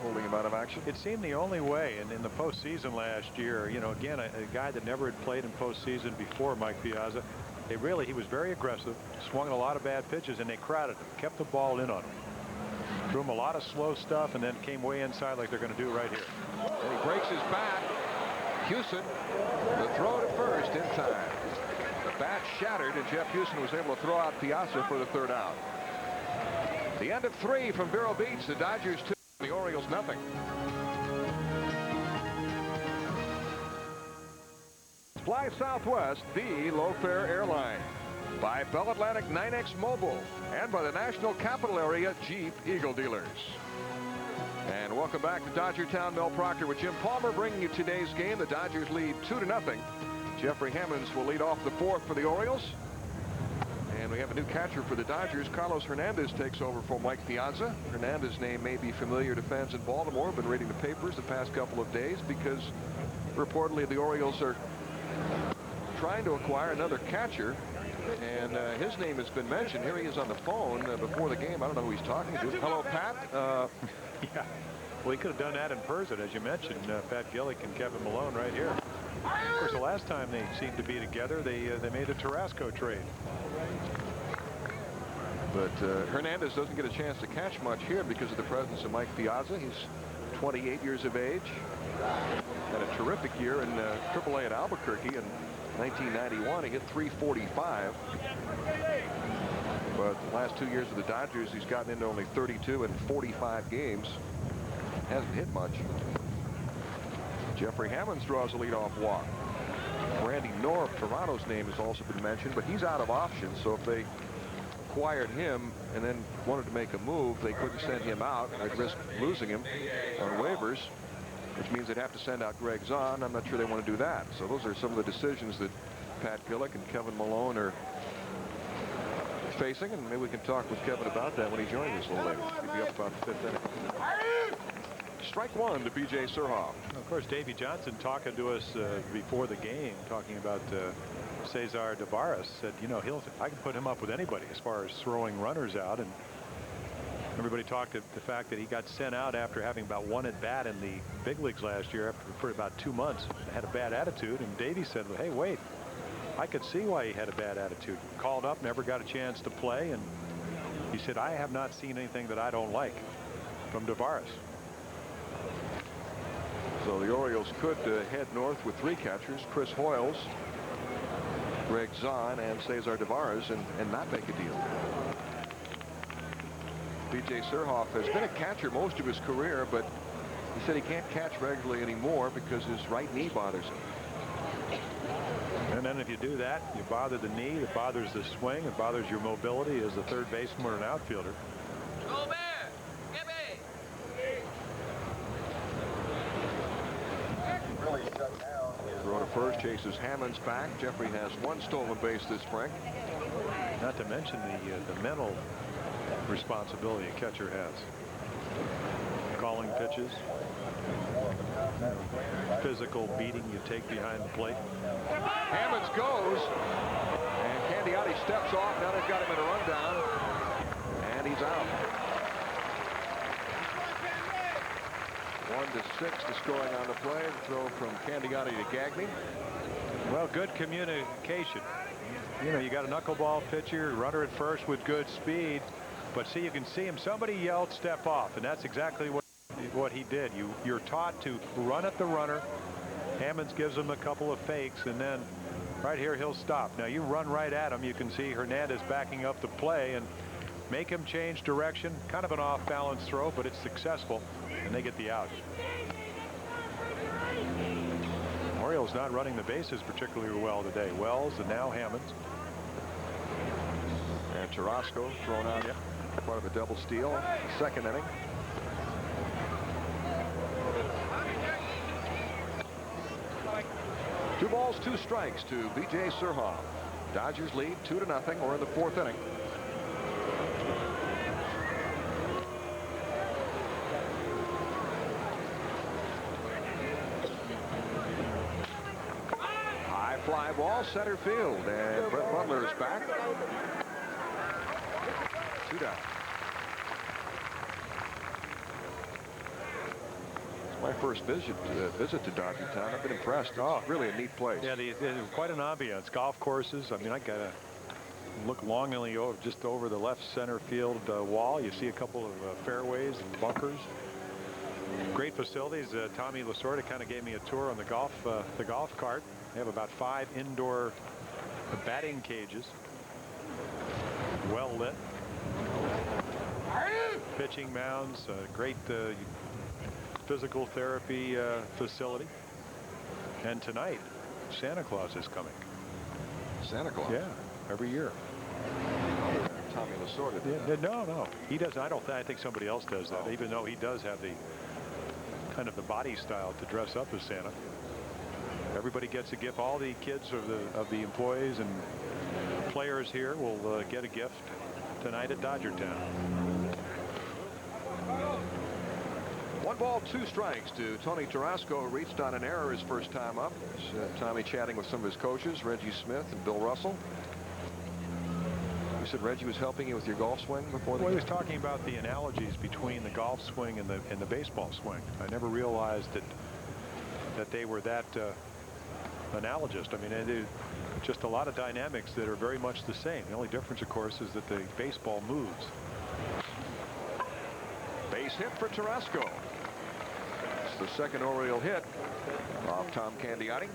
Holding him out of action. It seemed the only way, and in the postseason last year, you know, again, a guy that never had played in postseason before, Mike Piazza, he was very aggressive, swung a lot of bad pitches, and they crowded him, kept the ball in on him. Threw him a lot of slow stuff, and then came way inside like they're going to do right here. And he breaks his bat. Houston, the throw to first in time. The bat shattered, and Jeff Houston was able to throw out Piazza for the third out. The end of 3 from Vero Beach. The Dodgers 2, the Orioles nothing. Fly Southwest, the low-fare airline. By Bell Atlantic 9X Mobile and by the National Capital Area Jeep Eagle Dealers. And welcome back to Dodger Town. Mel Proctor with Jim Palmer bringing you today's game. The Dodgers lead 2-0. Jeffrey Hammonds will lead off the 4th for the Orioles. And we have a new catcher for the Dodgers. Carlos Hernandez takes over for Mike Piazza. Hernandez's name may be familiar to fans in Baltimore. Been reading the papers the past couple of days because reportedly the Orioles are trying to acquire another catcher. And his name has been mentioned. Here he is on the phone before the game. I don't know who he's talking to. Hello, Pat. Yeah. Well, he could have done that in person, as you mentioned. Pat Gillick and Kevin Malone right here. Of course, the last time they seemed to be together, they made a Tarasco trade. But Hernandez doesn't get a chance to catch much here because of the presence of Mike Piazza. He's 28 years of age. Had a terrific year in AAA at Albuquerque in 1991. He hit .345. But the last 2 years with the Dodgers, he's gotten into only 32 in 45 games. Hasn't hit much. Jeffrey Hammonds draws a leadoff walk. Randy Knorr of Toronto's name has also been mentioned, but he's out of options. So if they acquired him and then wanted to make a move, they couldn't send him out. They'd risk losing him on waivers, which means they'd have to send out Greg Zahn. I'm not sure they want to do that. So those are some of the decisions that Pat Gillick and Kevin Malone are facing, and maybe we can talk with Kevin about that when he joins us a little later. He'll be up about the 5th inning. Strike one to B.J. Surhoff. Of course, Davey Johnson talking to us before the game, talking about Cesar Devaris, said, you know, I can put him up with anybody as far as throwing runners out. And everybody talked about the fact that he got sent out after having about 1 at bat in the big leagues last year for about 2 months. Had a bad attitude, and Davey said, well, hey, wait, I could see why he had a bad attitude. Called up, never got a chance to play, and he said, I have not seen anything that I don't like from Devaris. So the Orioles could head north with 3 catchers, Chris Hoyles, Greg Zahn, and Cesar Devaris, and not make a deal. B.J. Surhoff has been a catcher most of his career, but he said he can't catch regularly anymore because his right knee bothers him. And then if you do that, you bother the knee, it bothers the swing, it bothers your mobility as a third baseman or an outfielder. Go Bear! Gibby! Throw to first, chases Hammonds back. Jeffrey has 1 stolen base this spring. Not to mention the mental responsibility a catcher has. Calling pitches, physical beating you take behind the plate. Hammonds goes, and Candiotti steps off. Now they've got him in a rundown, and he's out. 1-6 the scoring on the play. The throw from Candiotti to Gagne. Well, good communication. You know, you got a knuckleball pitcher, runner at first with good speed, but see, you can see him. Somebody yelled step off, and that's exactly what he did. You're taught to run at the runner. Hammonds gives him a couple of fakes, and then right here he'll stop. Now you run right at him. You can see Hernandez backing up the play and make him change direction. Kind of an off-balance throw, but it's successful, and they get the out. Orioles not running the bases particularly well today. Wells and now Hammonds. And Tarasco thrown out, part of a double steal, 2nd inning. Two balls, 2 strikes to B.J. Surhoff. Dodgers lead 2-0. We're in the 4th inning. High fly ball, center field, and Brett Butler is back. 2 down. My first visit to Dodger Town. I've been impressed. Oh, really a neat place. Yeah, quite an ambiance. Golf courses. I mean, I gotta look longingly just over the left center field wall. You see a couple of fairways and bunkers. Great facilities. Tommy Lasorda kind of gave me a tour on the golf cart. They have about 5 indoor batting cages, well lit. Pitching mounds, great physical therapy facility. And tonight, Santa Claus is coming. Santa Claus? Yeah, every year. Tommy Lasorda. Yeah, no, he doesn't. I think somebody else does that. Even though he does have the kind of the body style to dress up as Santa. Everybody gets a gift. All the kids of the employees and players here will get a gift tonight at Dodger Town. 1 ball, 2 strikes to Tony Tarasco, who reached on an error his first time up. Tommy chatting with some of his coaches, Reggie Smith and Bill Russell. You said Reggie was helping you with your golf swing before the game? He was talking about the analogies between the golf swing and the baseball swing. I never realized that they were that analogous. I mean, Just a lot of dynamics that are very much the same. The only difference, of course, is that the baseball moves. Base hit for Tarasco. It's the second Oriole hit off Tom Candiotti.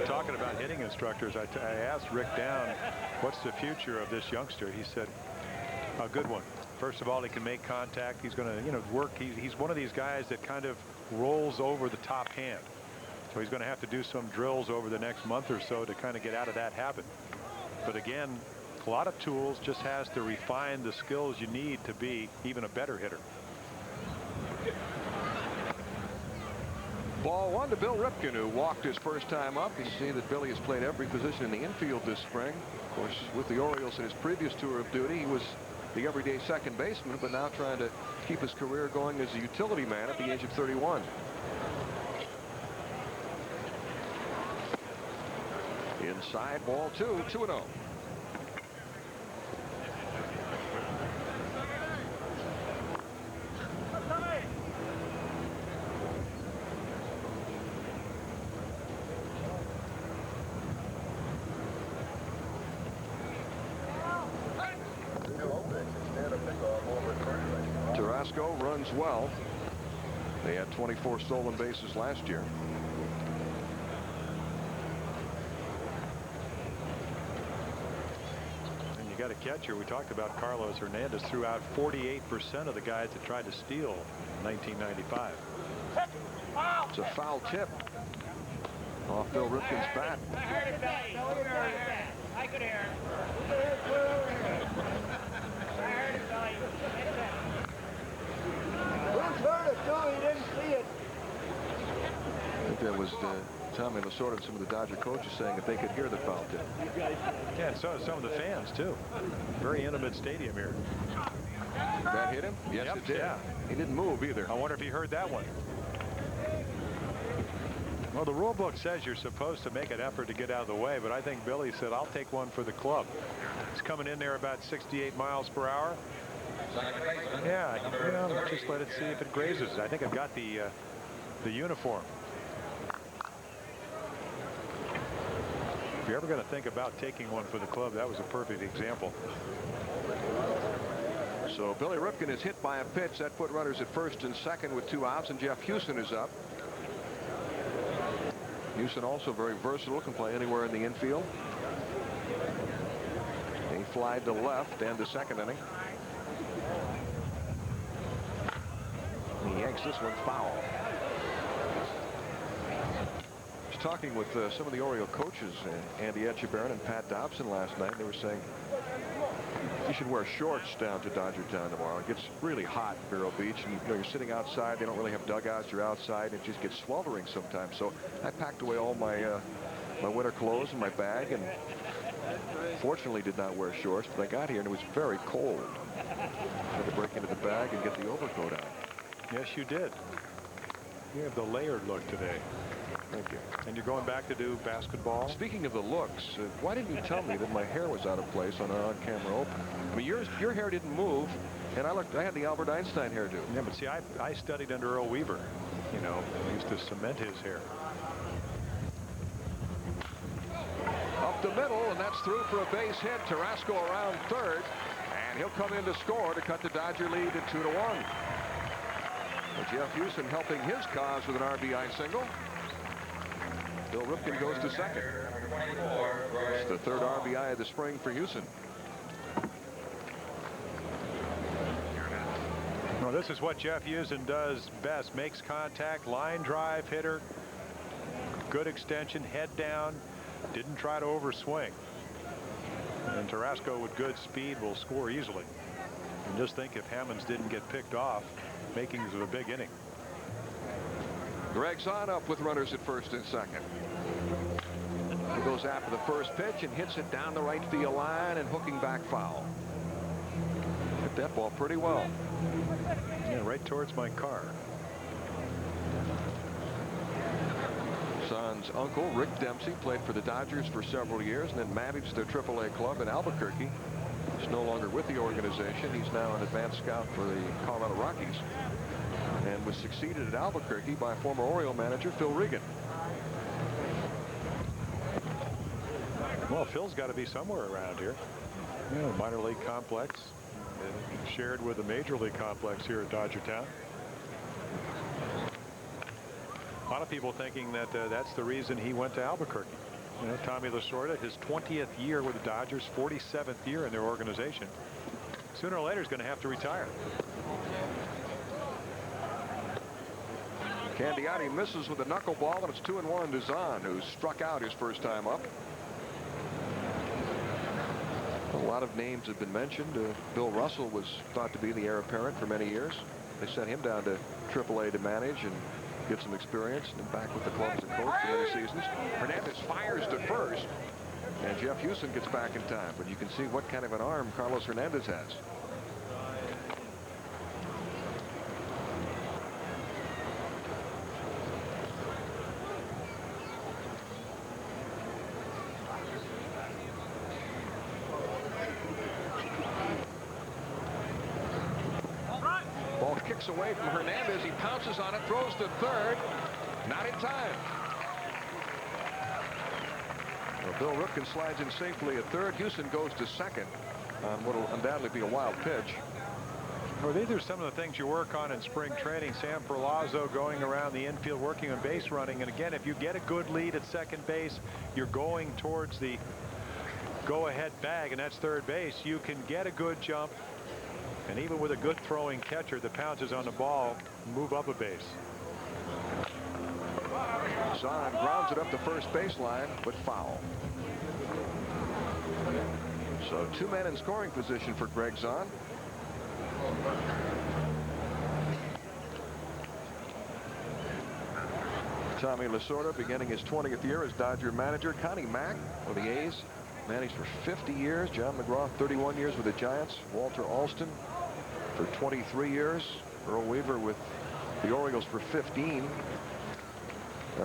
Talking about hitting instructors, I asked Rick Down, what's the future of this youngster? He said, a good one. First of all, he can make contact. He's going to, work. He's one of these guys that kind of rolls over the top hand. So he's going to have to do some drills over the next month or so to kind of get out of that habit. But again, a lot of tools, just has to refine the skills you need to be even a better hitter. Ball one to Bill Ripken, who walked his first time up. You see that Billy has played every position in the infield this spring. Of course, with the Orioles in his previous tour of duty, he was the everyday second baseman, but now trying to keep his career going as a utility man at the age of 31. Inside, ball two, 2-0. Tarasco runs well. They had 24 stolen bases last year. And you got a catcher. We talked about Carlos Hernandez threw out 48% of the guys that tried to steal in 1995. It's a foul tip off Bill Ripken's bat. I heard it, Billy. I could hear it. I heard it, Billy. Who's heard it, too? He didn't see it. I think that was Tommy Lasorda and some of the Dodger coaches saying that they could hear the foul tip. Yeah, and so some of the fans, too. Very intimate stadium here. That hit him? Yes, Yep, it did. yeah. He didn't move either. I wonder if he heard that one. Well, the rule book says you're supposed to make an effort to get out of the way, but I think Billy said, I'll take one for the club. He's coming in there about 68 miles per hour. Yeah, just let it see if it grazes. I think I've got the uniform. If you're ever going to think about taking one for the club, that was a perfect example. So Billy Ripken is hit by a pitch that put runners at first and second with 2 outs, and Jeff Houston is up. Houston also very versatile, can play anywhere in the infield. He flied to left and to second inning. He yanks this one foul. I was talking with some of the Oriole coaches, Andy Etchebarren and Pat Dobson last night. They were saying you should wear shorts down to Dodger Town tomorrow. It gets really hot in Vero Beach, and you're sitting outside. They don't really have dugouts. You're outside, and it just gets sweltering sometimes. So I packed away all my my winter clothes in my bag, and fortunately did not wear shorts. But I got here and it was very cold. I had to break into the bag and get the overcoat out. Yes, you did. You have the layered look today. Thank you. And you're going back to do basketball? Speaking of the looks, why didn't you tell me that my hair was out of place on our on-camera open? I mean, your hair didn't move, and I had the Albert Einstein hairdo. Yeah, but see, I studied under Earl Weaver. You know, I used to cement his hair. Up the middle, and that's through for a base hit. Tarasco around third, and he'll come in to score to cut the Dodger lead to 2-1. Well, Jeff Houston helping his cause with an RBI single. Bill Ripken goes to second. It's the third RBI of the spring for Houston. Well, this is what Jeff Houston does best. Makes contact, line drive hitter, good extension, head down, didn't try to overswing. And Tarasco with good speed will score easily. And just think if Hammonds didn't get picked off, makings of a big inning. Greg's on up with runners at first and second. He goes after the first pitch and hits it down the right field line and hooking back foul. Hit that ball pretty well. Yeah, right towards my car. Son's uncle, Rick Dempsey, played for the Dodgers for several years and then managed their AAA club in Albuquerque. He's no longer with the organization. He's now an advanced scout for the Colorado Rockies. and was succeeded at Albuquerque by former Oriole manager Phil Regan. Well, Phil's got to be somewhere around here. Minor league complex shared with the major league complex here at Dodgertown. A lot of people thinking that that's the reason he went to Albuquerque. Tommy Lasorda, his 20th year with the Dodgers, 47th year in their organization. Sooner or later, he's going to have to retire. Candiotti misses with a knuckleball, and it's 2-1 to Zahn, who struck out his first time up. A lot of names have been mentioned. Bill Russell was thought to be the heir apparent for many years. They sent him down to AAA to manage and get some experience, and back with the club as a coach for many seasons. Hernandez fires to first, and Jeff Houston gets back in time. But you can see what kind of an arm Carlos Hernandez has. Away from Hernandez. He pounces on it, throws to third. Not in time. Well, Bill Ripken slides in safely at third. Houston goes to second on what will undoubtedly be a wild pitch. Well, these are some of the things you work on in spring training. Sam Perlazzo going around the infield, working on base running. And again, if you get a good lead at second base, you're going towards the go-ahead bag, and that's third base. You can get a good jump. And even with a good throwing catcher that pounces on the ball, move up a base. Zahn grounds it up the first baseline, but foul. So 2 men in scoring position for Greg Zahn. Tommy Lasorda beginning his 20th year as Dodger manager. Connie Mack for the A's managed for 50 years. John McGraw 31 years with the Giants. Walter Alston for 23 years. Earl Weaver with the Orioles for 15.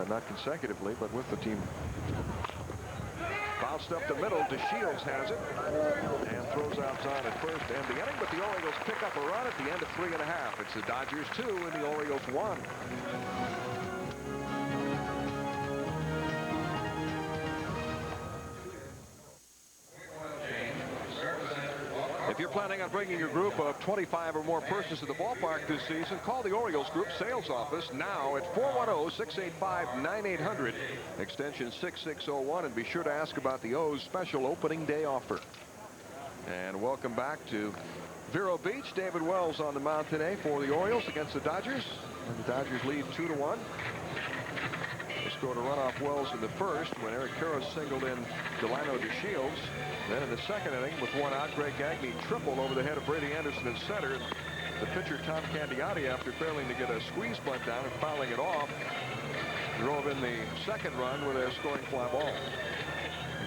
Not consecutively, but with the team. Bounced up the middle. DeShields has it and throws out Zahn at first to end the inning, but the Orioles pick up a run at the end of 3.5. It's the Dodgers 2 and the Orioles 1. If you're planning on bringing your group of 25 or more persons to the ballpark this season, call the Orioles Group sales office now at 410-685-9800, extension 6601, and be sure to ask about the O's special opening day offer. And welcome back to Vero Beach. David Wells on the mound today for the Orioles against the Dodgers. And the Dodgers lead 2-1. They scored a run off Wells in the first when Eric Karros singled in Delino DeShields. Then in the second inning, with one out, Greg Gagne tripled over the head of Brady Anderson in center. The pitcher, Tom Candiotti, after failing to get a squeeze bunt down and fouling it off, drove in the second run with a scoring fly ball.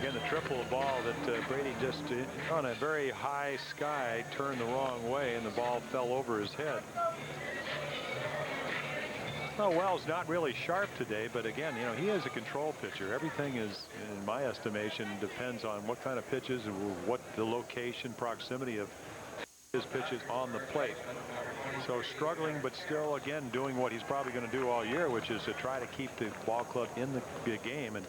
Again, the triple ball that Brady just on a very high sky turned the wrong way, and the ball fell over his head. Well, Wells not really sharp today, but again, he is a control pitcher. Everything is, in my estimation, depends on what kind of pitches, what the location, proximity of his pitches on the plate. So struggling, but still, again, doing what he's probably going to do all year, which is to try to keep the ball club in the game, and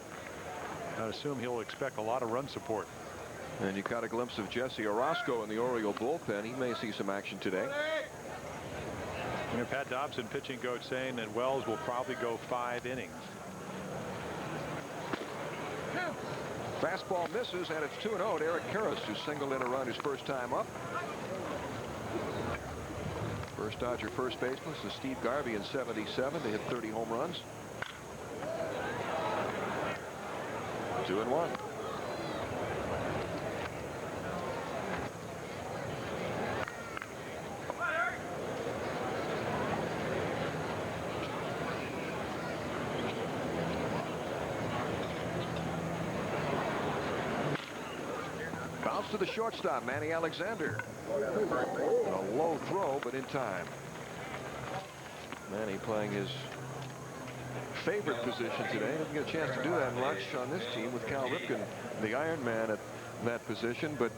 I assume he'll expect a lot of run support. And you got a glimpse of Jesse Orozco in the Oriole bullpen. He may see some action today. Pat Dobson, pitching coach, saying that Wells will probably go 5 innings. Fastball misses, and it's 2-0 to Eric Karros, who singled in a run his first time up. First Dodger first baseman is Steve Garvey in '77 to hit 30 home runs. 2-1. To the shortstop, Manny Alexander. A low throw, but in time. Manny playing his favorite position today. Doesn't get a chance to do that much on this team with Cal Ripken, the Iron Man, at that position, but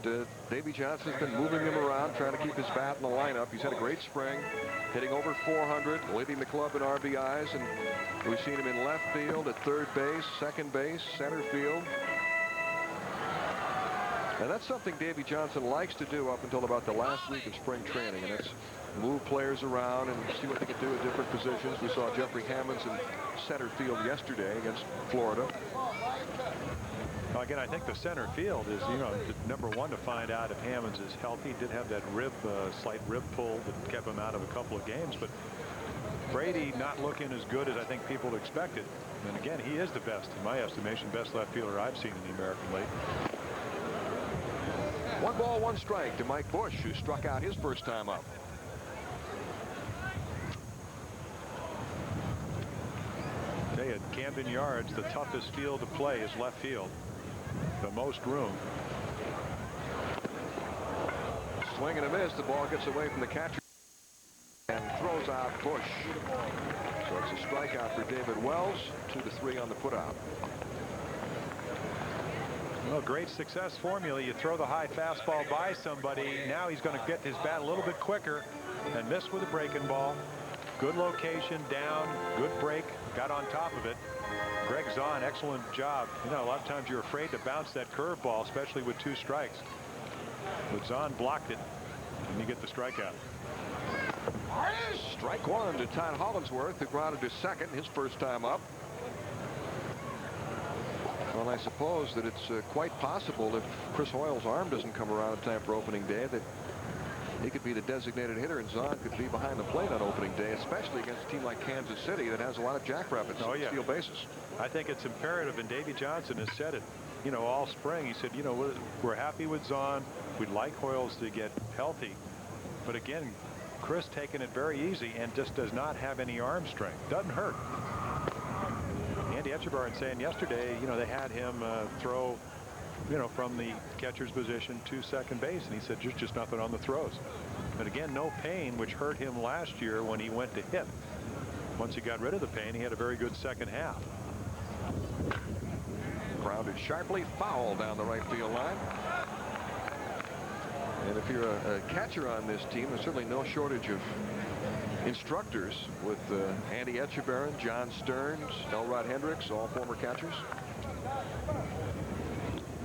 Davy Johnson's been moving him around, trying to keep his bat in the lineup. He's had a great spring, hitting over 400, leading the club in RBIs, and we've seen him in left field, at third base, second base, center field. And that's something Davy Johnson likes to do up until about the last week of spring training, and that's move players around and see what they can do at different positions. We saw Jeffrey Hammonds in center field yesterday against Florida. Well, again, I think the center field is, number one to find out if Hammonds is healthy. He did have that slight rib pull that kept him out of a couple of games, but Brady not looking as good as I think people expected. And again, he is the best, in my estimation, best left fielder I've seen in the American League. 1 ball, 1 strike to Mike Bush, who struck out his first time up. I tell you, at Camden Yards, the toughest field to play is left field. The most room. Swing and a miss. The ball gets away from the catcher and throws out Bush. So it's a strikeout for David Wells. 2-3 on the putout. Well, great success formula. You throw the high fastball by somebody. Now he's going to get his bat a little bit quicker and miss with a breaking ball. Good location, down, good break, got on top of it. Greg Zahn, excellent job. A lot of times you're afraid to bounce that curveball, especially with 2 strikes. But Zahn blocked it, and you get the strikeout. Strike 1 to Todd Hollinsworth, who grounded to second his first time up. Well, I suppose that it's quite possible if Chris Hoyle's arm doesn't come around in time for opening day that he could be the designated hitter and Zahn could be behind the plate on opening day, especially against a team like Kansas City that has a lot of jackrabbits and steal bases. I think it's imperative, and Davy Johnson has said it, all spring. He said, we're happy with Zahn. We'd like Hoyles to get healthy. But again, Chris taking it very easy and just does not have any arm strength. Doesn't hurt. Andy Etchebarren saying yesterday, they had him throw, from the catcher's position to second base, and he said there's just nothing on the throws. But again, no pain, which hurt him last year when he went to hit. Once he got rid of the pain, he had a very good second half. Grounded sharply, foul down the right field line. And if you're a catcher on this team, there's certainly no shortage of instructors with Andy Etchebarren, John Stearns, Elrod Hendricks, all former catchers.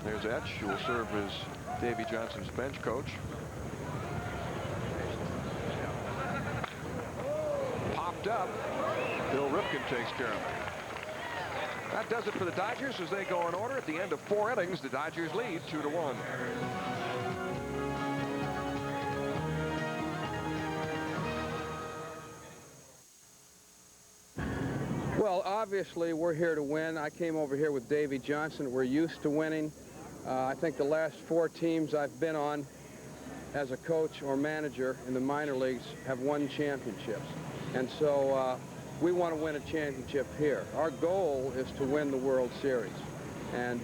There's Etch, who will serve as Davy Johnson's bench coach. Popped up. Bill Ripken takes care of it. That does it for the Dodgers as they go in order. At the end of 4 innings, the Dodgers lead 2-1. Well, obviously, we're here to win. I came over here with Davy Johnson. We're used to winning. I think the last 4 teams I've been on as a coach or manager in the minor leagues have won championships. And so we want to win a championship here. Our goal is to win the World Series. And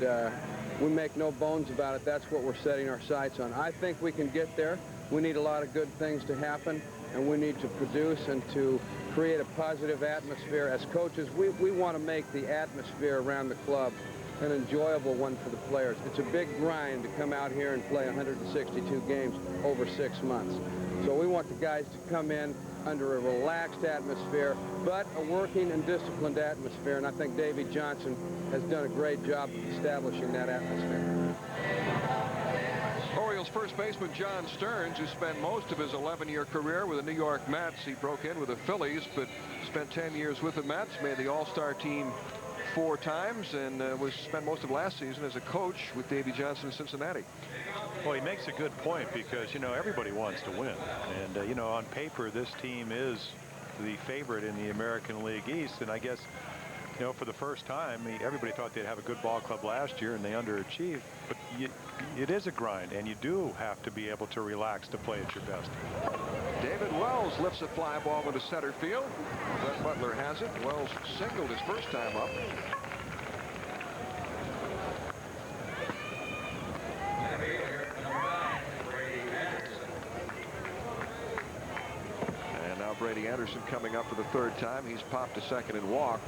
we make no bones about it. That's what we're setting our sights on. I think we can get there. We need a lot of good things to happen, and we need to produce and to create a positive atmosphere. As coaches, we want to make the atmosphere around the club an enjoyable one for the players. It's a big grind to come out here and play 162 games over 6 months. So we want the guys to come in under a relaxed atmosphere, but a working and disciplined atmosphere, and I think Davy Johnson has done a great job of establishing that atmosphere. Orioles first baseman John Stearns, who spent most of his 11-year career with the New York Mets. He broke in with the Phillies, but spent 10 years with the Mets, made the All-Star team 4 times, and spent most of last season as a coach with Davy Johnson in Cincinnati. Well, he makes a good point because, everybody wants to win. And, on paper, this team is the favorite in the American League East. And I guess, for the first time, everybody thought they'd have a good ball club last year, and they underachieved. But it is a grind, and you do have to be able to relax to play at your best. David Wells lifts a fly ball into center field. Brett Butler has it. Wells singled his first time up. And now Brady Anderson coming up for the 3rd time. He's popped to second and walked.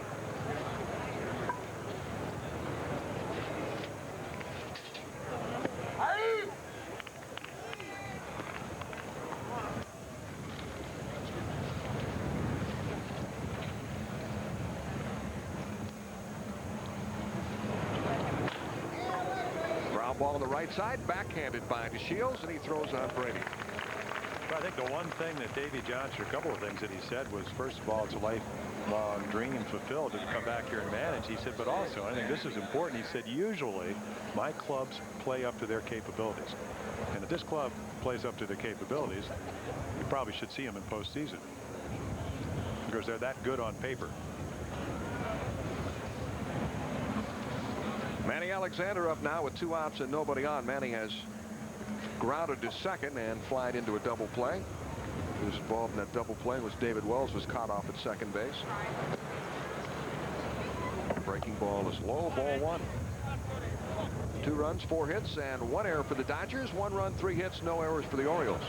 ball on the right side, backhanded by DeShields, and he throws on Brady. Well, I think the one thing that Davy Johnson, a couple of things that he said was, first of all, it's a lifelong dream fulfilled to come back here and manage. He said, but also, I think this is important. He said, usually my clubs play up to their capabilities. And if this club plays up to their capabilities, you probably should see them in postseason because they're that good on paper. Manny Alexander up now with 2 outs and nobody on. Manny has grounded to second and flied into a double play. He was involved in that double play was David Wells was caught off at second base. Breaking ball is low, ball 1. 2 runs, 4 hits, and 1 error for the Dodgers. 1 run, 3 hits, no errors for the Orioles.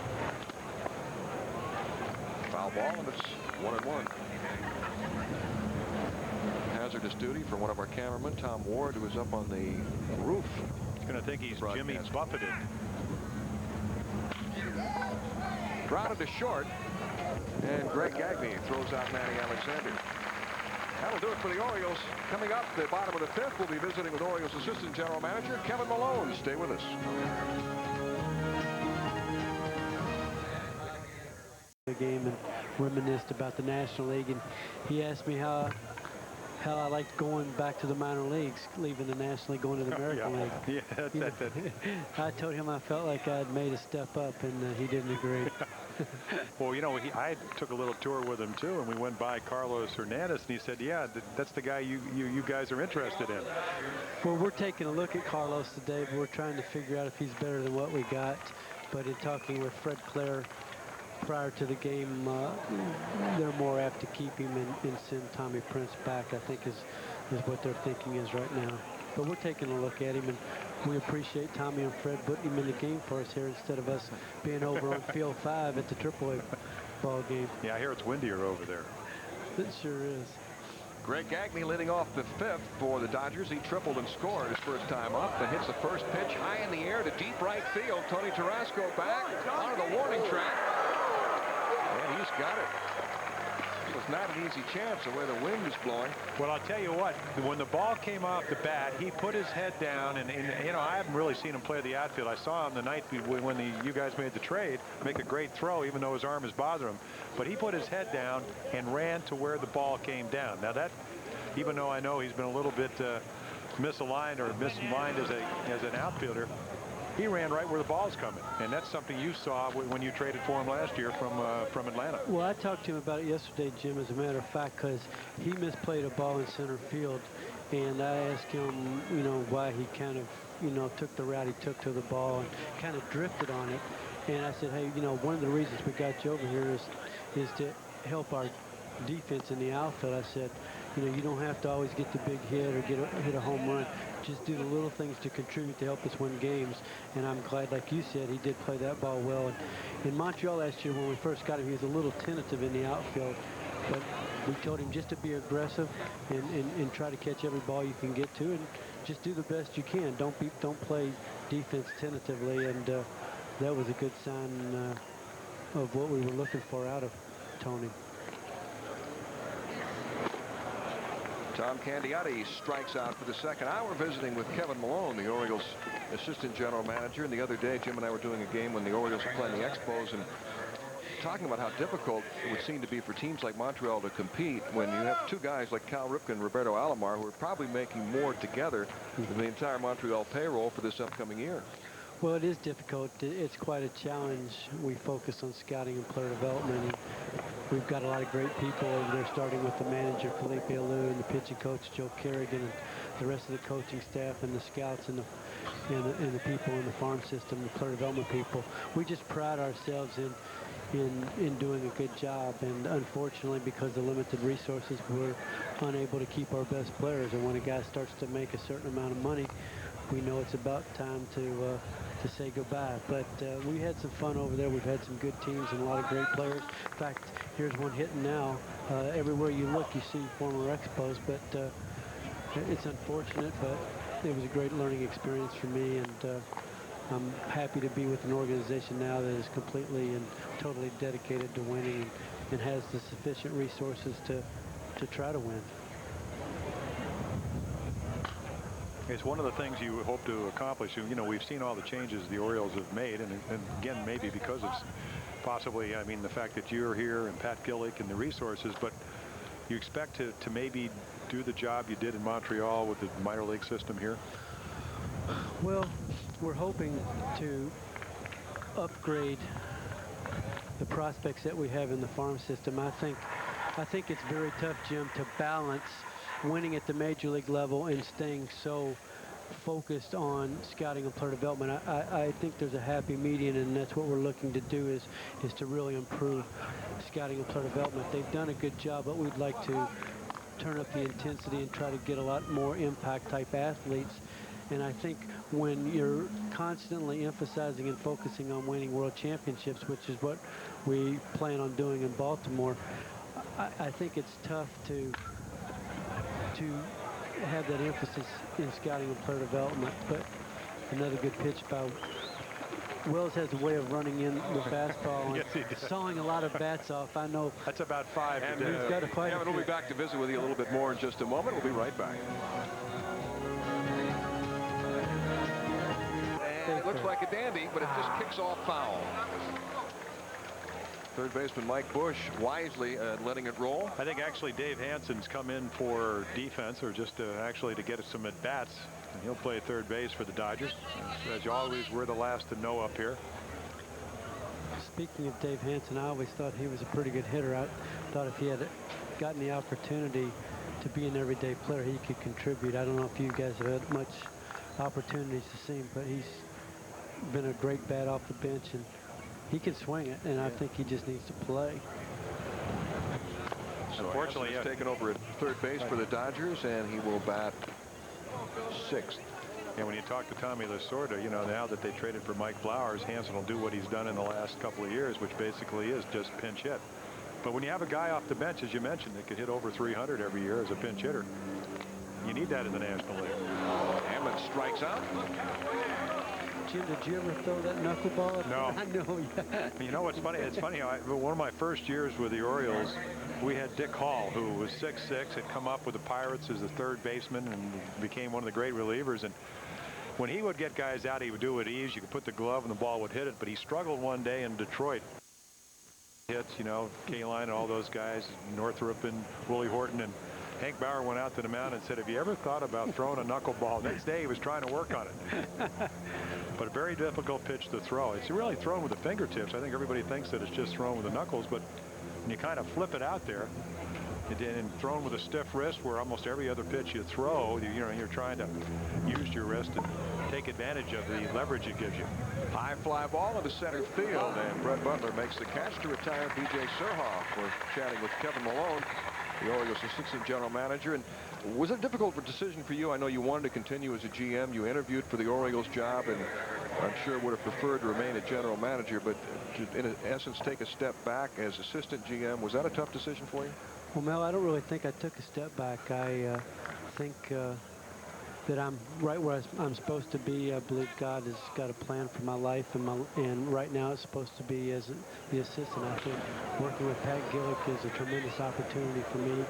Foul ball, and it's 1-1. Hazardous duty for one of our cameramen, Tom Ward, who is up on the roof. He's going to think he's Jimmy buffeted. Grounded to short, and Greg Gagne throws out Manny Alexander. That'll do it for the Orioles. Coming up, the bottom of the 5th, we'll be visiting with Orioles Assistant General Manager Kevin Malone. Stay with us. The game and reminisced about the National League, and he asked me how I liked going back to the minor leagues, leaving the National League, going to the American League. Yeah, that. I told him I felt like I'd made a step up, and he didn't agree. Well, you know, I took a little tour with him too, and we went by Carlos Hernandez, and he said, yeah, that's the guy you guys are interested in. Well, we're taking a look at Carlos today, but we're trying to figure out if he's better than what we got. But in talking with Fred Clare prior to the game, they're more apt to keep him and send Tommy Prince back, I think is what their thinking is right now. But we're taking a look at him, and we appreciate Tommy and Fred putting him in the game for us here instead of us being over on field 5 at the AAA ball game. Yeah, I hear it's windier over there. It sure is. Greg Gagne leading off the 5th for the Dodgers. He tripled and scored his first time up and hits the first pitch high in the air to deep right field. Tony Tarasco back onto the warning track. And he's got it. It was not an easy chance the way the wind is blowing. Well, I'll tell you what, when the ball came off the bat, he put his head down, and you know, I haven't really seen him play the outfield. I saw him the night when you guys made the trade make a great throw, even though his arm is bothering him. But he put his head down and ran to where the ball came down. Now that, even though I know he's been a little bit misaligned or misaligned as an outfielder, he ran right where the ball's coming, and that's something you saw when you traded for him last year from Atlanta. Well, I talked to him about it yesterday, Jim, as a matter of fact, because he misplayed a ball in center field, and I asked him, you know, why he kind of, you know, took the route he took to the ball and kind of drifted on it. And I said, hey, you know, one of the reasons we got you over here is to help our defense in the outfield. I said, you know, you don't have to always get the big hit or hit a home run. Just do the little things to contribute to help us win games. And I'm glad, like you said, he did play that ball well. And in Montreal last year, when we first got him, he was a little tentative in the outfield. But we told him just to be aggressive and try to catch every ball you can get to, and just do the best you can. Don't play defense tentatively. And that was a good sign of what we were looking for out of Tony. Tom Candiotti strikes out for the second hour, visiting with Kevin Malone, the Orioles assistant general manager. And the other day, Jim and I were doing a game when the Orioles were playing the Expos and talking about how difficult it would seem to be for teams like Montreal to compete when you have 2 guys like Cal Ripken and Roberto Alomar who are probably making more together than the entire Montreal payroll for this upcoming year. Well, it is difficult. It's quite a challenge. We focus on scouting and player development. And we've got a lot of great people over there, starting with the manager, Felipe Alou, and the pitching coach, Joe Kerrigan, and the rest of the coaching staff, and the scouts, and the people in the farm system, the player development people. We just pride ourselves in doing a good job. And unfortunately, because of limited resources, we're unable to keep our best players. And when a guy starts to make a certain amount of money, we know it's about time to say goodbye. But we had some fun over there. We've had some good teams and a lot of great players. In fact, here's one hitting now. Everywhere you look, you see former Expos, but it's unfortunate, but it was a great learning experience for me, and I'm happy to be with an organization now that is completely and totally dedicated to winning and has the sufficient resources to try to win. It's one of the things you hope to accomplish. You know, we've seen all the changes the Orioles have made, and again, maybe because of possibly, I mean, the fact that you're here and Pat Gillick and the resources, but you expect to maybe do the job you did in Montreal with the minor league system here? Well, we're hoping to upgrade the prospects that we have in the farm system. I think it's very tough, Jim, to balance winning at the major league level and staying so focused on scouting and player development. I think there's a happy median, and that's what we're looking to do is to really improve scouting and player development. They've done a good job, but we'd like to turn up the intensity and try to get a lot more impact type athletes. And I think when you're constantly emphasizing and focusing on winning world championships, which is what we plan on doing in Baltimore, I think it's tough to have that emphasis in scouting and player development. But another good pitch by Wells has a way of running in the fastball Yes, he and does. sawing a lot of bats off. I know. That's about 5 And today. He's got to fight. Kevin, we'll be back to visit with you a little bit more in just a moment. We'll be right back. And it looks like a dandy, but it just kicks off foul. Third baseman Mike Bush wisely letting it roll. I think actually Dave Hansen's come in for defense, or just actually to get some at-bats. And he'll play third base for the Dodgers. As you always, we're the last to know up here. Speaking of Dave Hansen, I always thought he was a pretty good hitter. I thought if he had gotten the opportunity to be an everyday player, he could contribute. I don't know if you guys have had much opportunities to see him, but he's been a great bat off the bench, and he can swing it, and I think he just needs to play. So Unfortunately, he's taken over at third base for the Dodgers, and he will bat sixth. And when you talk to Tommy Lasorda, you know, now that they traded for Mike Flowers, Hansen will do what he's done in the last couple of years, which basically is just pinch hit. But when you have a guy off the bench, as you mentioned, that could hit over 300 every year as a pinch hitter, you need that in the National League. Hammond strikes out. Jim, did you ever throw that knuckleball? No. I know. Yeah. You know what's funny? It's funny. One of my first years with the Orioles, we had Dick Hall, who was 6'6", had come up with the Pirates as the third baseman and became one of the great relievers. And when he would get guys out, he would do it ease. You could put the glove and the ball would hit it. But he struggled one day in Detroit. Hits, you know, Kaline and all those guys, Northrup and Willie Horton, and Hank Bauer went out to the mound and said, have you ever thought about throwing a knuckleball? Next day he was trying to work on it. But a very difficult pitch to throw. It's really thrown with the fingertips. I think everybody thinks that it's just thrown with the knuckles, but when you kind of flip it out there and thrown with a stiff wrist, where almost every other pitch you throw, you know, you're trying to use your wrist and take advantage of the leverage it gives you. High fly ball into center field, and Brett Butler makes the catch to retire B.J. Surhoff. We're chatting with Kevin Malone, the Orioles assistant general manager. And was it a difficult decision for you? I know you wanted to continue as a GM. You interviewed for the Orioles job, and I'm sure would have preferred to remain a general manager, but to, in essence, take a step back as assistant GM. Was that a tough decision for you? Well, Mel, I don't really think I took a step back. I think that I'm right where I'm supposed to be. I believe God has got a plan for my life, and right now it's supposed to be as the assistant. I think working with Pat Gillick is a tremendous opportunity for me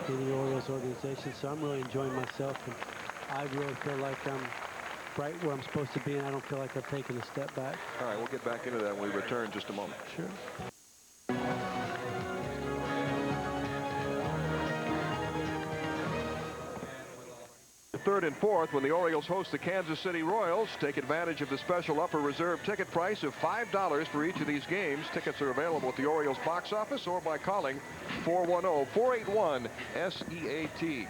in the Orioles organization, so I'm really enjoying myself, and I really feel like I'm right where I'm supposed to be, and I don't feel like I've taken a step back. All right, we'll get back into that when we return in just a moment. Sure. Third and fourth, when the Orioles host the Kansas City Royals, take advantage of the special upper reserve ticket price of $5 for each of these games. Tickets are available at the Orioles box office or by calling 410-481-SEAT.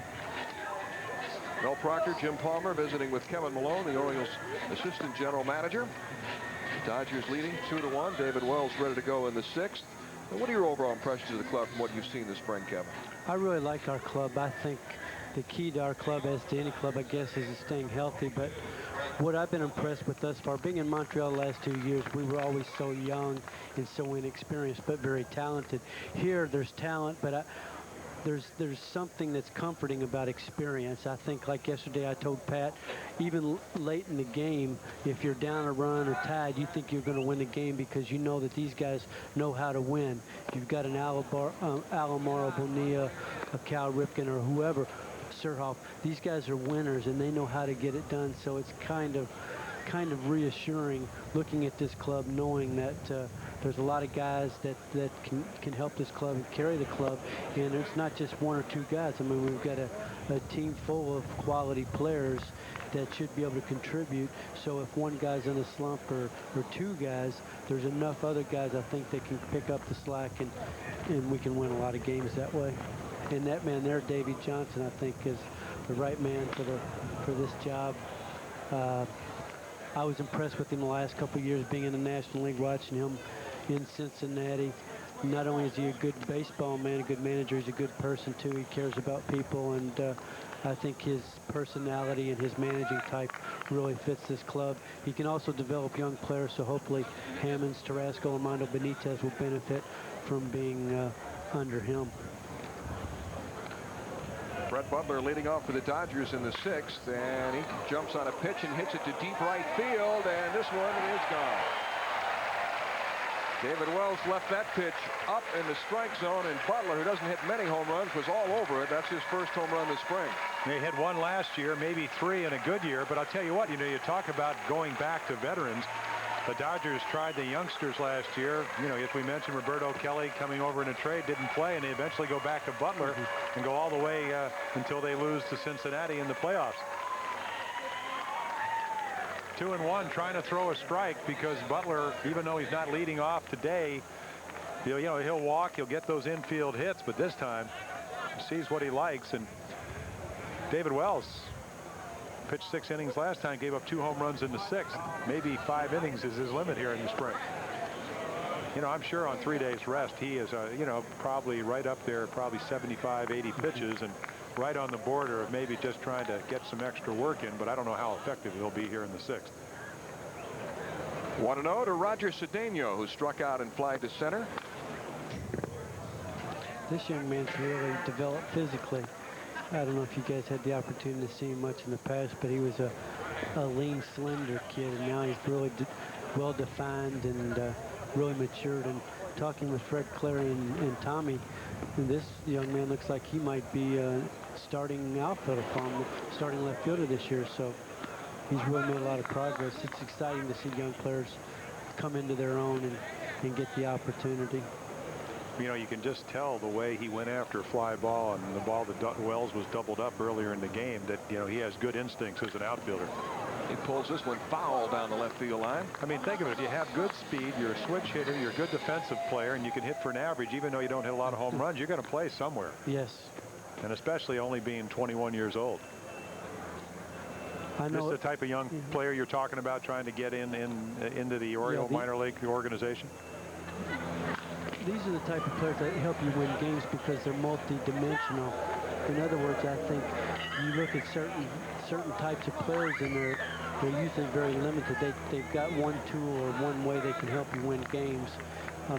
Mel Proctor, Jim Palmer visiting with Kevin Malone, the Orioles assistant general manager. Dodgers leading 2-1. David Wells ready to go in the sixth. And what are your overall impressions of the club from what you've seen this spring, Kevin? I really like our club. I think the key to our club, as to any club, I guess, is staying healthy. But what I've been impressed with thus far, being in Montreal the last 2 years, we were always so young and so inexperienced, but very talented. Here, there's talent, but there's something that's comforting about experience. I think, like yesterday, I told Pat, even late in the game, if you're down a run or tied, you think you're going to win the game because you know that these guys know how to win. You've got an Alomar Bonilla, a Cal Ripken, or whoever. Surhoff. These guys are winners, and they know how to get it done. So it's kind of reassuring looking at this club, knowing that there's a lot of guys that can help this club and carry the club. And it's not just one or two guys. I mean, we've got a team full of quality players that should be able to contribute. So if one guy's in a slump or two guys, there's enough other guys, I think, that can pick up the slack, and we can win a lot of games that way. And that man there, Davy Johnson, I think, is the right man for this job. I was impressed with him the last couple of years being in the National League, watching him in Cincinnati. Not only is he a good baseball man, a good manager, he's a good person too. He cares about people, and I think his personality and his managing type really fits this club. He can also develop young players, so hopefully Hammonds, Tarasco, Armando Benitez will benefit from being under him. Brett Butler leading off for the Dodgers in the 6th, and he jumps on a pitch and hits it to deep right field, and this one is gone. David Wells left that pitch up in the strike zone, and Butler, who doesn't hit many home runs, was all over it. That's his first home run this spring. They hit one last year, maybe 3 in a good year, but I'll tell you what, you talk about going back to veterans. The Dodgers tried the youngsters last year. As we mentioned, Roberto Kelly coming over in a trade, didn't play, and they eventually go back to Butler and go all the way until they lose to Cincinnati in the playoffs. 2-1, trying to throw a strike, because Butler, even though he's not leading off today, he'll walk, he'll get those infield hits, but this time he sees what he likes. And David Wells pitched 6 innings last time, gave up 2 home runs in the 6th. Maybe 5 innings is his limit here in the spring. I'm sure on 3 days rest, he is, probably right up there, probably 75, 80 pitches, and right on the border of maybe just trying to get some extra work in, but I don't know how effective he'll be here in the 6th. 1-0 to Roger Cedeno, who struck out and flied to center. This young man's really developed physically. I don't know if you guys had the opportunity to see him much in the past, but he was a lean, slender kid, and now he's really well defined and really matured. And talking with Fred Clary and Tommy, this young man looks like he might be starting outfielder for him, starting left fielder this year. So he's really made a lot of progress. It's exciting to see young players come into their own and get the opportunity. You can just tell the way he went after a fly ball, and the ball that Wells was doubled up earlier in the game, that he has good instincts as an outfielder. He pulls this one foul down the left field line. I mean, think of it. If you have good speed, you're a switch hitter, you're a good defensive player, and you can hit for an average, even though you don't hit a lot of home runs, you're going to play somewhere. Yes. And especially only being 21 years old. I know this is the type of young player you're talking about, trying to get into the Oriole minor league organization. These are the type of players that help you win games because they're multi-dimensional. In other words, I think you look at certain types of players, and they're usually very limited. They've got one tool or one way they can help you win games.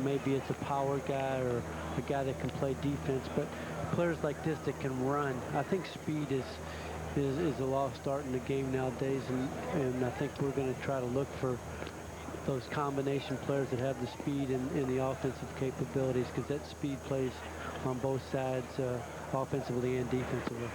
Maybe it's a power guy or a guy that can play defense, but players like this that can run. I think speed is a lost art in the game nowadays, and I think we're going to try to look for those combination players that have the speed and the offensive capabilities, because that speed plays on both sides, offensively and defensively.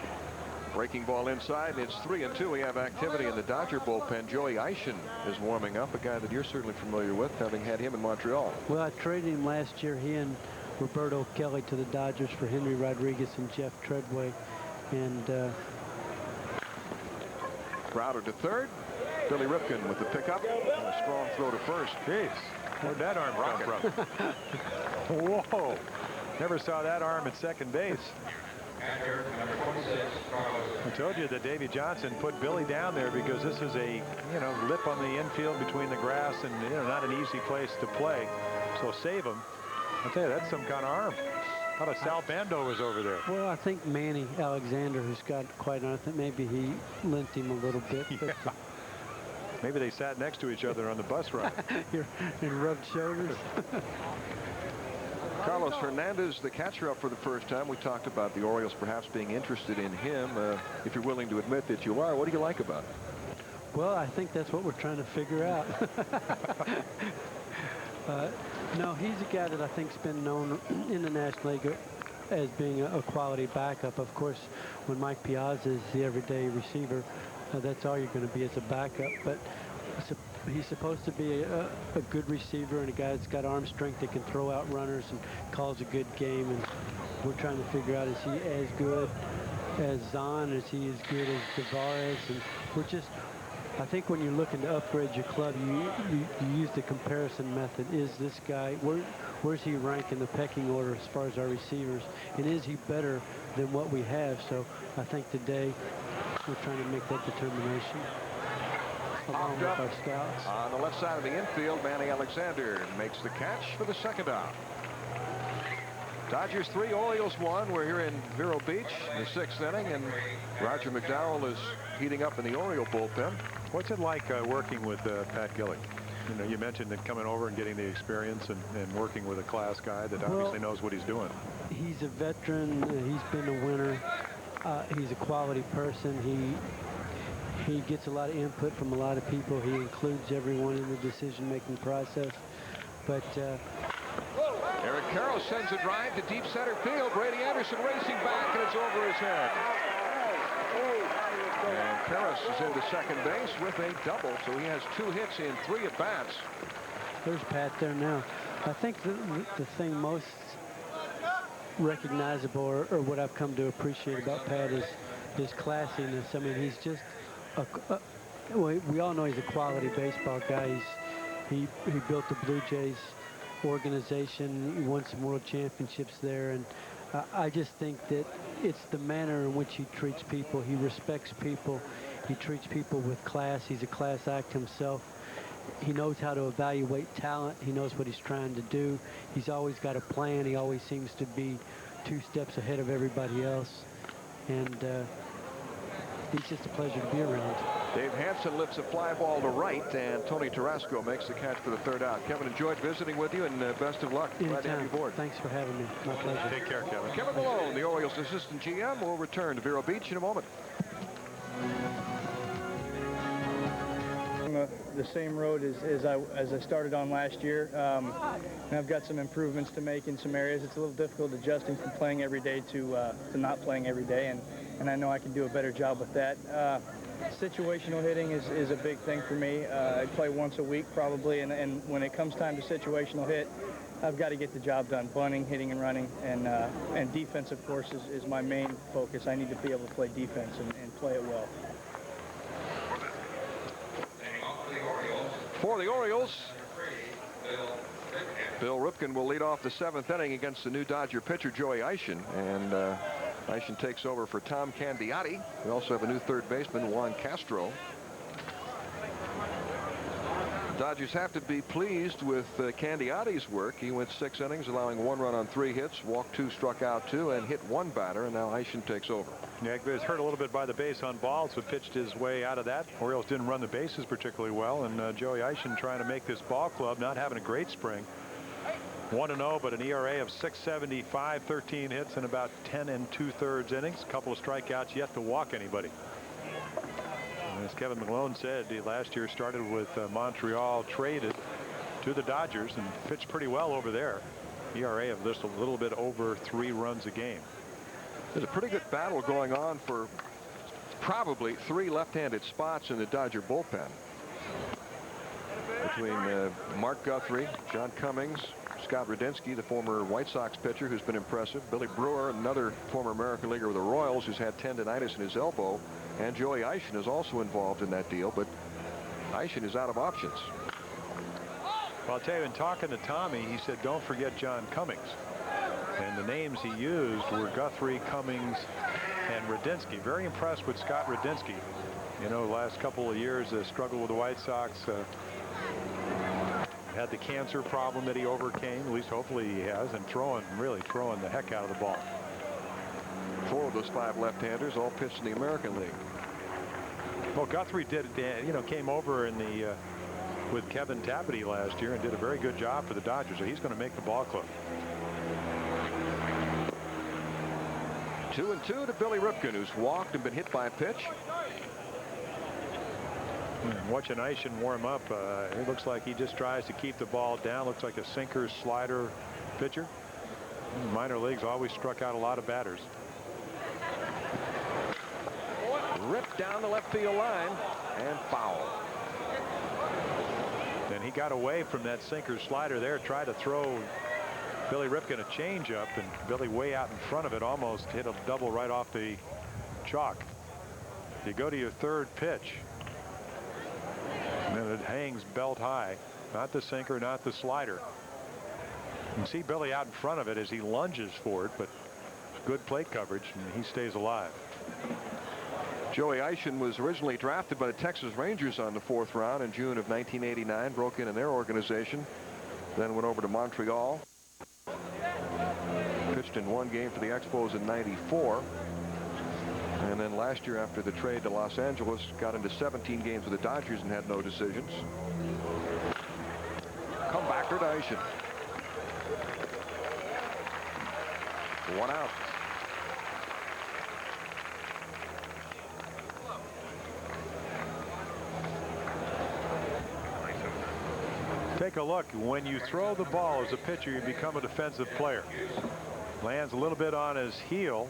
Breaking ball inside, and it's 3-2. We have activity in the Dodger bullpen. Joey Eishen is warming up, a guy that you're certainly familiar with, having had him in Montreal. Well, I traded him last year, he and Roberto Kelly, to the Dodgers for Henry Rodriguez and Jeff Treadway. And Crowder to third. Billy Ripken with the pickup and a strong throw to first. Jeez, where'd that arm come from? Whoa, never saw that arm at second base. I told you that Davy Johnson put Billy down there because this is a lip on the infield between the grass, and not an easy place to play. So save him. I tell you, that's some kind of arm. I thought Sal Bando was over there. Well, I think Manny Alexander, who's got quite an, I think maybe he limped him a little bit. Yeah. But, maybe they sat next to each other on the bus ride. and rubbed shoulders. Carlos Hernandez, the catcher, up for the first time. We talked about the Orioles perhaps being interested in him. If you're willing to admit that you are, what do you like about it? Well, I think that's what we're trying to figure out. No, he's a guy that I think's been known in the National League as being a quality backup. Of course, when Mike Piazza is the everyday receiver, that's all you're going to be as a backup. But he's supposed to be a good receiver and a guy that's got arm strength that can throw out runners and calls a good game. And we're trying to figure out, is he as good as Zahn? Is he as good as Tavares? And we're just, I think when you're looking to upgrade your club, you use the comparison method. Is this guy, where's he rank in the pecking order as far as our receivers? And is he better than what we have? So I think today we're trying to make that determination along with our scouts. On the left side of the infield, Manny Alexander makes the catch for the second out. Dodgers 3, Orioles 1. We're here in Vero Beach in the 6th inning, and Roger McDowell is heating up in the Oriole bullpen. What's it like working with Pat Gillick? You know, you mentioned that coming over and getting the experience and working with a class guy that obviously knows what he's doing. He's a veteran. He's been a winner. He's a quality person. He gets a lot of input from a lot of people. He includes everyone in the decision-making process. But Eric Carroll sends a drive to deep center field. Brady Anderson racing back, and it's over his head. And Karras is into second base with a double, so he has 2 hits in 3 at-bats. There's Pat there now. I think the thing most recognizable, or what I've come to appreciate about Pat, is his classiness. I mean, he's just we all know he's a quality baseball guy. He built the Blue Jays organization. He won some world championships there, and I just think that it's the manner in which he treats people. He respects people. He treats people with class. He's a class act himself. He knows how to evaluate talent. He knows what he's trying to do. He's always got a plan. He always seems to be 2 steps ahead of everybody else. And he's just a pleasure to be around. Dave Hansen lifts a fly ball to right, and Tony Tarasco makes the catch for the 3rd out. Kevin, enjoyed visiting with you, and best of luck. Glad to have you aboard. Thanks for having me. My pleasure. Take care, Kevin. Kevin Malone, the Orioles assistant GM, will return to Vero Beach in a moment. The same road as I started on last year. And I've got some improvements to make in some areas. It's a little difficult adjusting from playing every day to not playing every day, and I know I can do a better job with that. Situational hitting is a big thing for me. I play once a week probably, and when it comes time to situational hit, I've got to get the job done, bunting, hitting, and running, and defense, of course, is my main focus. I need to be able to play defense and play it well. For the Orioles, Bill Ripken will lead off the 7th inning against the new Dodger pitcher, Joey Eischen, and Eischen takes over for Tom Candiotti. We also have a new 3rd baseman, Juan Castro. Dodgers have to be pleased with Candiotti's work. He went 6 innings, allowing 1 run on 3 hits, walked 2, struck out 2, and hit 1 batter, and now Eischen takes over. Yeah, he was hurt a little bit by the base on balls, but pitched his way out of that. Orioles didn't run the bases particularly well, and Joey Eischen trying to make this ball club, not having a great spring. 1-0, but an ERA of 6.75, 13 hits in about 10 2/3 innings. A couple of strikeouts, yet to walk anybody. And as Kevin Malone said, he last year started with Montreal, traded to the Dodgers, and pitched pretty well over there. ERA of just a little bit over 3 runs a game. There's a pretty good battle going on for probably 3 left-handed spots in the Dodger bullpen. Between Mark Guthrie, John Cummings, Scott Radinsky, the former White Sox pitcher who's been impressive, Billy Brewer, another former American leaguer with the Royals who's had tendonitis in his elbow, and Joey Eischen is also involved in that deal, but Eischen is out of options. Well, I'll tell you, in talking to Tommy, he said don't forget John Cummings, and the names he used were Guthrie, Cummings, and Radinsky. Very impressed with Scott Radinsky. You know, last couple of years struggled with the White Sox. Had the cancer problem that he overcame, at least hopefully he has, and really throwing the heck out of the ball. 4 of those 5 left-handers all pitched in the American League. Well, Guthrie did, you know, came over in the with Kevin Tapity last year and did a very good job for the Dodgers, so he's going to make the ball club. 2-2 to Billy Ripken, who's walked and been hit by a pitch. Watching Eischen warm up, it looks like he just tries to keep the ball down. Looks like a sinker slider pitcher. In the minor leagues always struck out a lot of batters. Ripped down the left field line and foul. And he got away from that sinker slider there, tried to throw Billy Ripken a changeup, and Billy way out in front of it almost hit a double right off the chalk. You go to your third pitch, and then it hangs belt high. Not the sinker, not the slider. You can see Billy out in front of it as he lunges for it, but good plate coverage, and he stays alive. Joey Eischen was originally drafted by the Texas Rangers on the 4th round in June of 1989, broke in their organization, then went over to Montreal. Pitched in 1 game for the Expos in '94. And then last year, after the trade to Los Angeles, got into 17 games with the Dodgers and had no decisions. Comebacker to Eischen. 1 out. Take a look. When you throw the ball as a pitcher, you become a defensive player. Lands a little bit on his heel,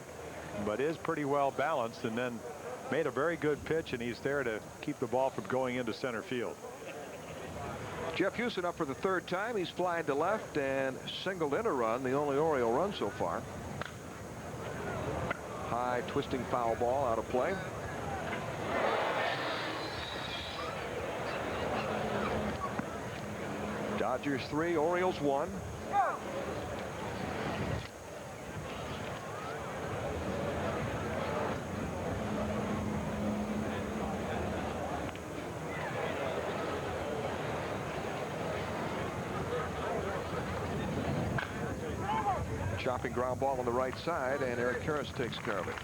but is pretty well balanced, and then made a very good pitch, and he's there to keep the ball from going into center field. Jeff Houston up for the 3rd time. He's flying to left and singled in a run, the only Oriole run so far. High twisting foul ball out of play. Dodgers 3, Orioles 1. Chopping ground ball on the right side, and Eric Karras takes care of it.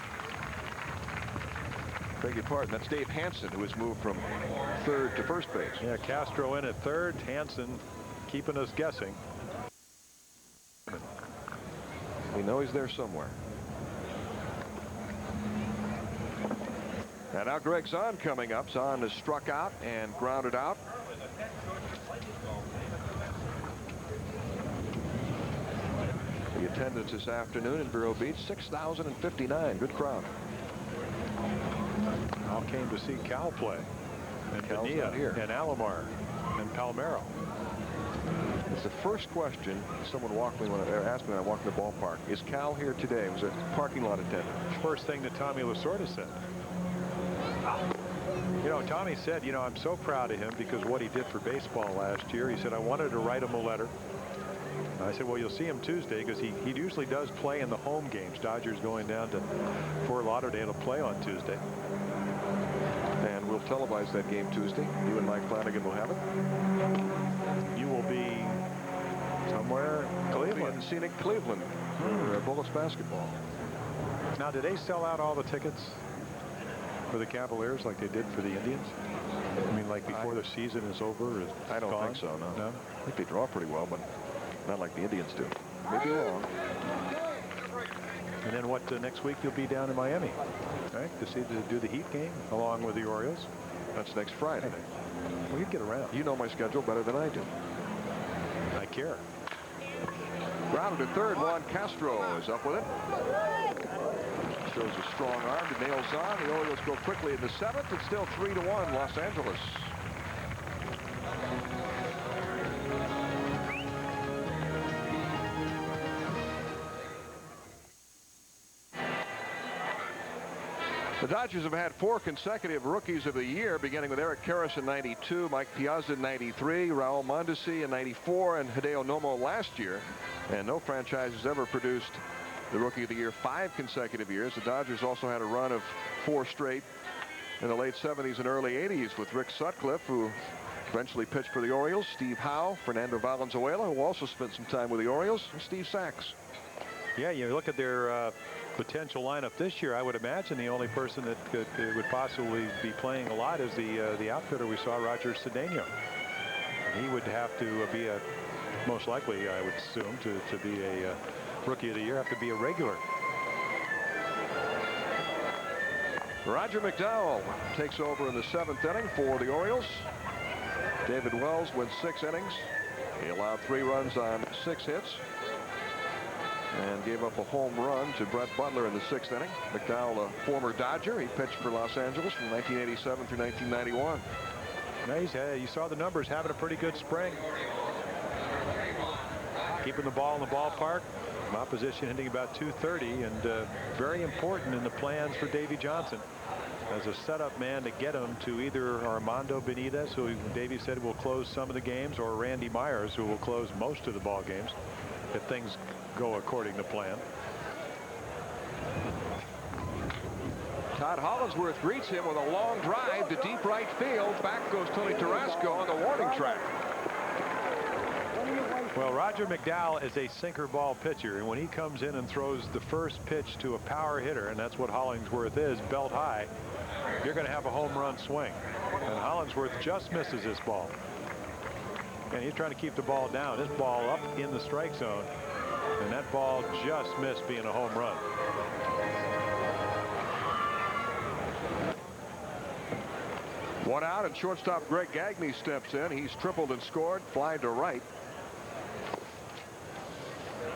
Beg your pardon, that's Dave Hansen, who has moved from 3rd to 1st base. Yeah, Castro in at 3rd, Hansen keeping us guessing. We know he's there somewhere. And now Greg Zahn coming up. Zahn has struck out and grounded out. The attendance this afternoon in Vero Beach, 6,059. Good crowd. All came to see Cal play, and Cal's Bonilla, not here. and Alomar, and Palmeiro. It's the first question someone asked me when I walked in the ballpark. Is Cal here today? It was a parking lot attendant. First thing that Tommy Lasorda said. You know, Tommy said, you know, I'm so proud of him because what he did for baseball last year. He said, I wanted to write him a letter. I said, well, you'll see him Tuesday because he usually does play in the home games. Dodgers going down to Fort Lauderdale to play on Tuesday. And we'll televise that game Tuesday. You and Mike Flanagan will have it. You will be somewhere in Cleveland. In scenic Cleveland for Bullets basketball. Now, did they sell out all the tickets for the Cavaliers like they did for the Indians? I mean, like before the season is over? I don't think so, no. No? I think they draw pretty well, but not like the Indians do. Maybe wrong. And then what, next week you'll be down in Miami, right? To do the Heat game along with the Orioles. That's next Friday. Well, you get around. You know my schedule better than I do. I care. Grounded to 3rd, Juan Castro is up with it. Shows a strong arm to nail on. The Orioles go quickly in the 7th. It's still 3-1 Los Angeles. The Dodgers have had 4 consecutive Rookies of the Year, beginning with Eric Karras in '92, Mike Piazza in '93, Raul Mondesi in '94, and Hideo Nomo last year. And no franchise has ever produced the Rookie of the Year 5 consecutive years. The Dodgers also had a run of 4 straight in the late 70s and early 80s with Rick Sutcliffe, who eventually pitched for the Orioles, Steve Howe, Fernando Valenzuela, who also spent some time with the Orioles, and Steve Sachs. Yeah, you look at their potential lineup this year. I would imagine the only person that would possibly be playing a lot is the outfitter we saw, Roger Cedeno. He would have to be most likely, I would assume, to be a Rookie of the Year, have to be a regular. Roger McDowell takes over in the 7th inning for the Orioles. David Wells went 6 innings. He allowed 3 runs on 6 hits. and gave up a home run to Brett Butler in the 6th inning. McDowell, a former Dodger, he pitched for Los Angeles from 1987 through 1991. Now you saw the numbers, having a pretty good spring. Keeping the ball in the ballpark. Opposition hitting about .230, and very important in the plans for Davy Johnson as a setup man to get him to either Armando Benitez, who Davy said will close some of the games, or Randy Myers, who will close most of the ball games if things go according to plan. Todd Hollinsworth greets him with a long drive to deep right field. Back goes Tony Tarasco on the warning track. Well, Roger McDowell is a sinker ball pitcher, and when he comes in and throws the first pitch to a power hitter, and that's what Hollingsworth is, belt high, you're going to have a home run swing. And Hollingsworth just misses this ball. And he's trying to keep the ball down. This ball up in the strike zone, and that ball just missed being a home run. One out, and shortstop Greg Gagne steps in. He's tripled and scored, fly to right.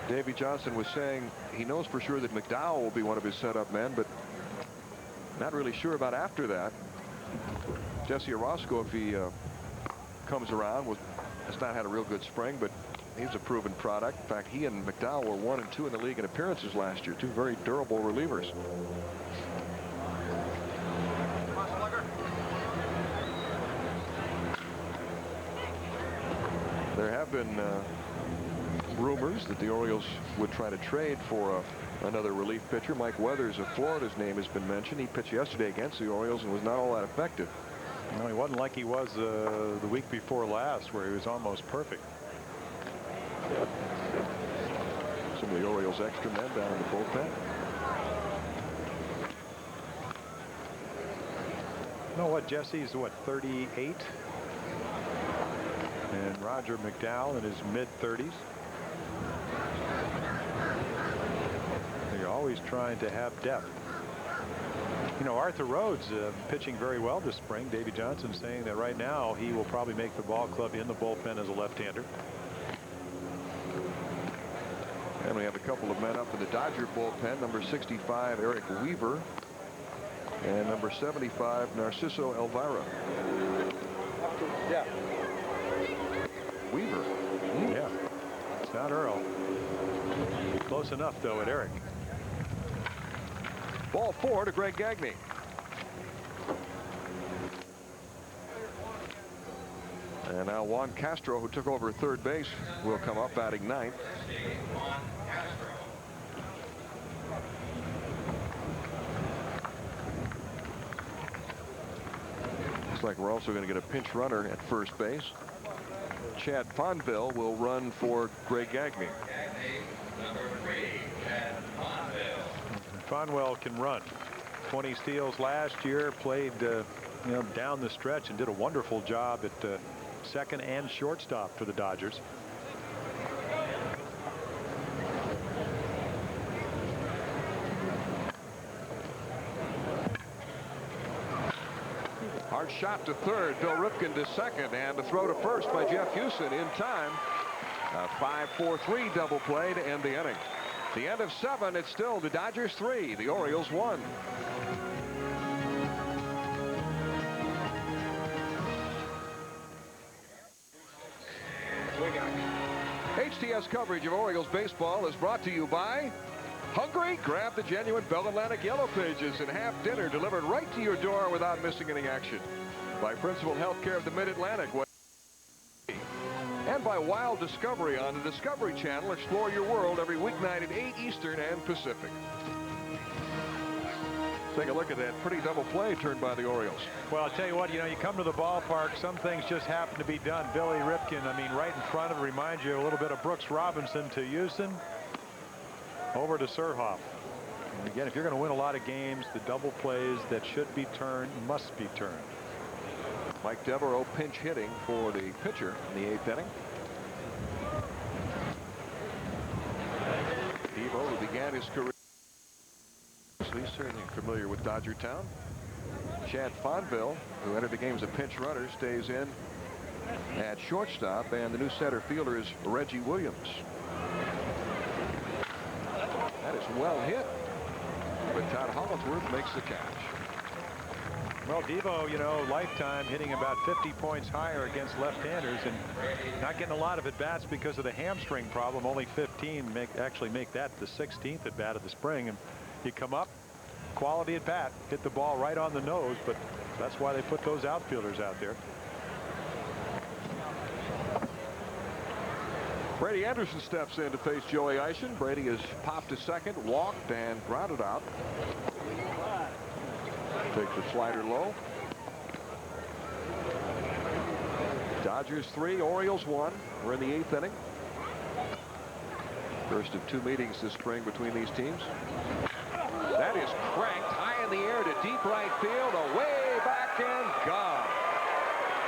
Davy Johnson was saying he knows for sure that McDowell will be one of his setup men, but not really sure about after that. Jesse Orozco, if he comes around, has not had a real good spring, but he's a proven product. In fact, he and McDowell were 1 and 2 in the league in appearances last year. Two very durable relievers. There have been rumors that the Orioles would try to trade for another relief pitcher. Mike Weathers of Florida's name has been mentioned. He pitched yesterday against the Orioles and was not all that effective. No, he wasn't like he was the week before last, where he was almost perfect. Some of the Orioles extra men down in the bullpen. You know what, Jesse's what, 38? And Roger McDowell in his mid-30s. They're always trying to have depth. You know, Arthur Rhodes pitching very well this spring. Davy Johnson saying that right now he will probably make the ball club in the bullpen as a left-hander. And we have a couple of men up in the Dodger bullpen. Number 65, Eric Weaver. And number 75, Narciso Elvira. Yeah. Weaver. Yeah. It's not Earl. Close enough, though, at Eric. Ball 4 to Greg Gagne. And now Juan Castro, who took over third base, will come up batting 9th. Looks like we're also going to get a pinch runner at first base. Chad Fonville will run for Greg Gagne. Fonwell can run. 20 steals last year, played down the stretch and did a wonderful job at second and shortstop for the Dodgers. Hard shot to third. Bill Ripken to second, and the throw to first by Jeff Houston in time. A 5-4-3 double play to end the inning. The end of 7. It's still the Dodgers 3, the Orioles 1. HTS coverage of Orioles baseball is brought to you by Hungry? Grab the genuine Bell Atlantic Yellow Pages and have dinner delivered right to your door without missing any action. By Principal Healthcare of the Mid-Atlantic. And by Wild Discovery on the Discovery Channel. Explore your world every weeknight at 8 Eastern and Pacific. Take a look at that pretty double play turned by the Orioles. Well, I'll tell you what, you come to the ballpark, some things just happen to be done. Billy Ripken, I mean, right in front of him, reminds you a little bit of Brooks Robinson to Houston. Over to Surhoff. And again, if you're going to win a lot of games, the double plays that should be turned must be turned. Mike Devereaux pinch hitting for the pitcher in the 8th inning. Devo, who began his career, he's certainly familiar with Dodger Town. Chad Fonville, who entered the game as a pinch runner, stays in at shortstop, and the new center fielder is Reggie Williams. That is well hit. But Todd Hollingsworth makes the catch. Well, Devo, you know, lifetime hitting about 50 points higher against left-handers and not getting a lot of at-bats because of the hamstring problem. Only 15 actually make that the 16th at-bat of the spring. And you come up, quality at-bat, hit the ball right on the nose, but that's why they put those outfielders out there. Brady Anderson steps in to face Joey Eisen. Brady has popped to second, walked, and grounded out. Takes a slider low. Dodgers 3, Orioles 1. We're in the 8th inning. First of 2 meetings this spring between these teams. That is cranked high in the air to deep right field, away back and gone.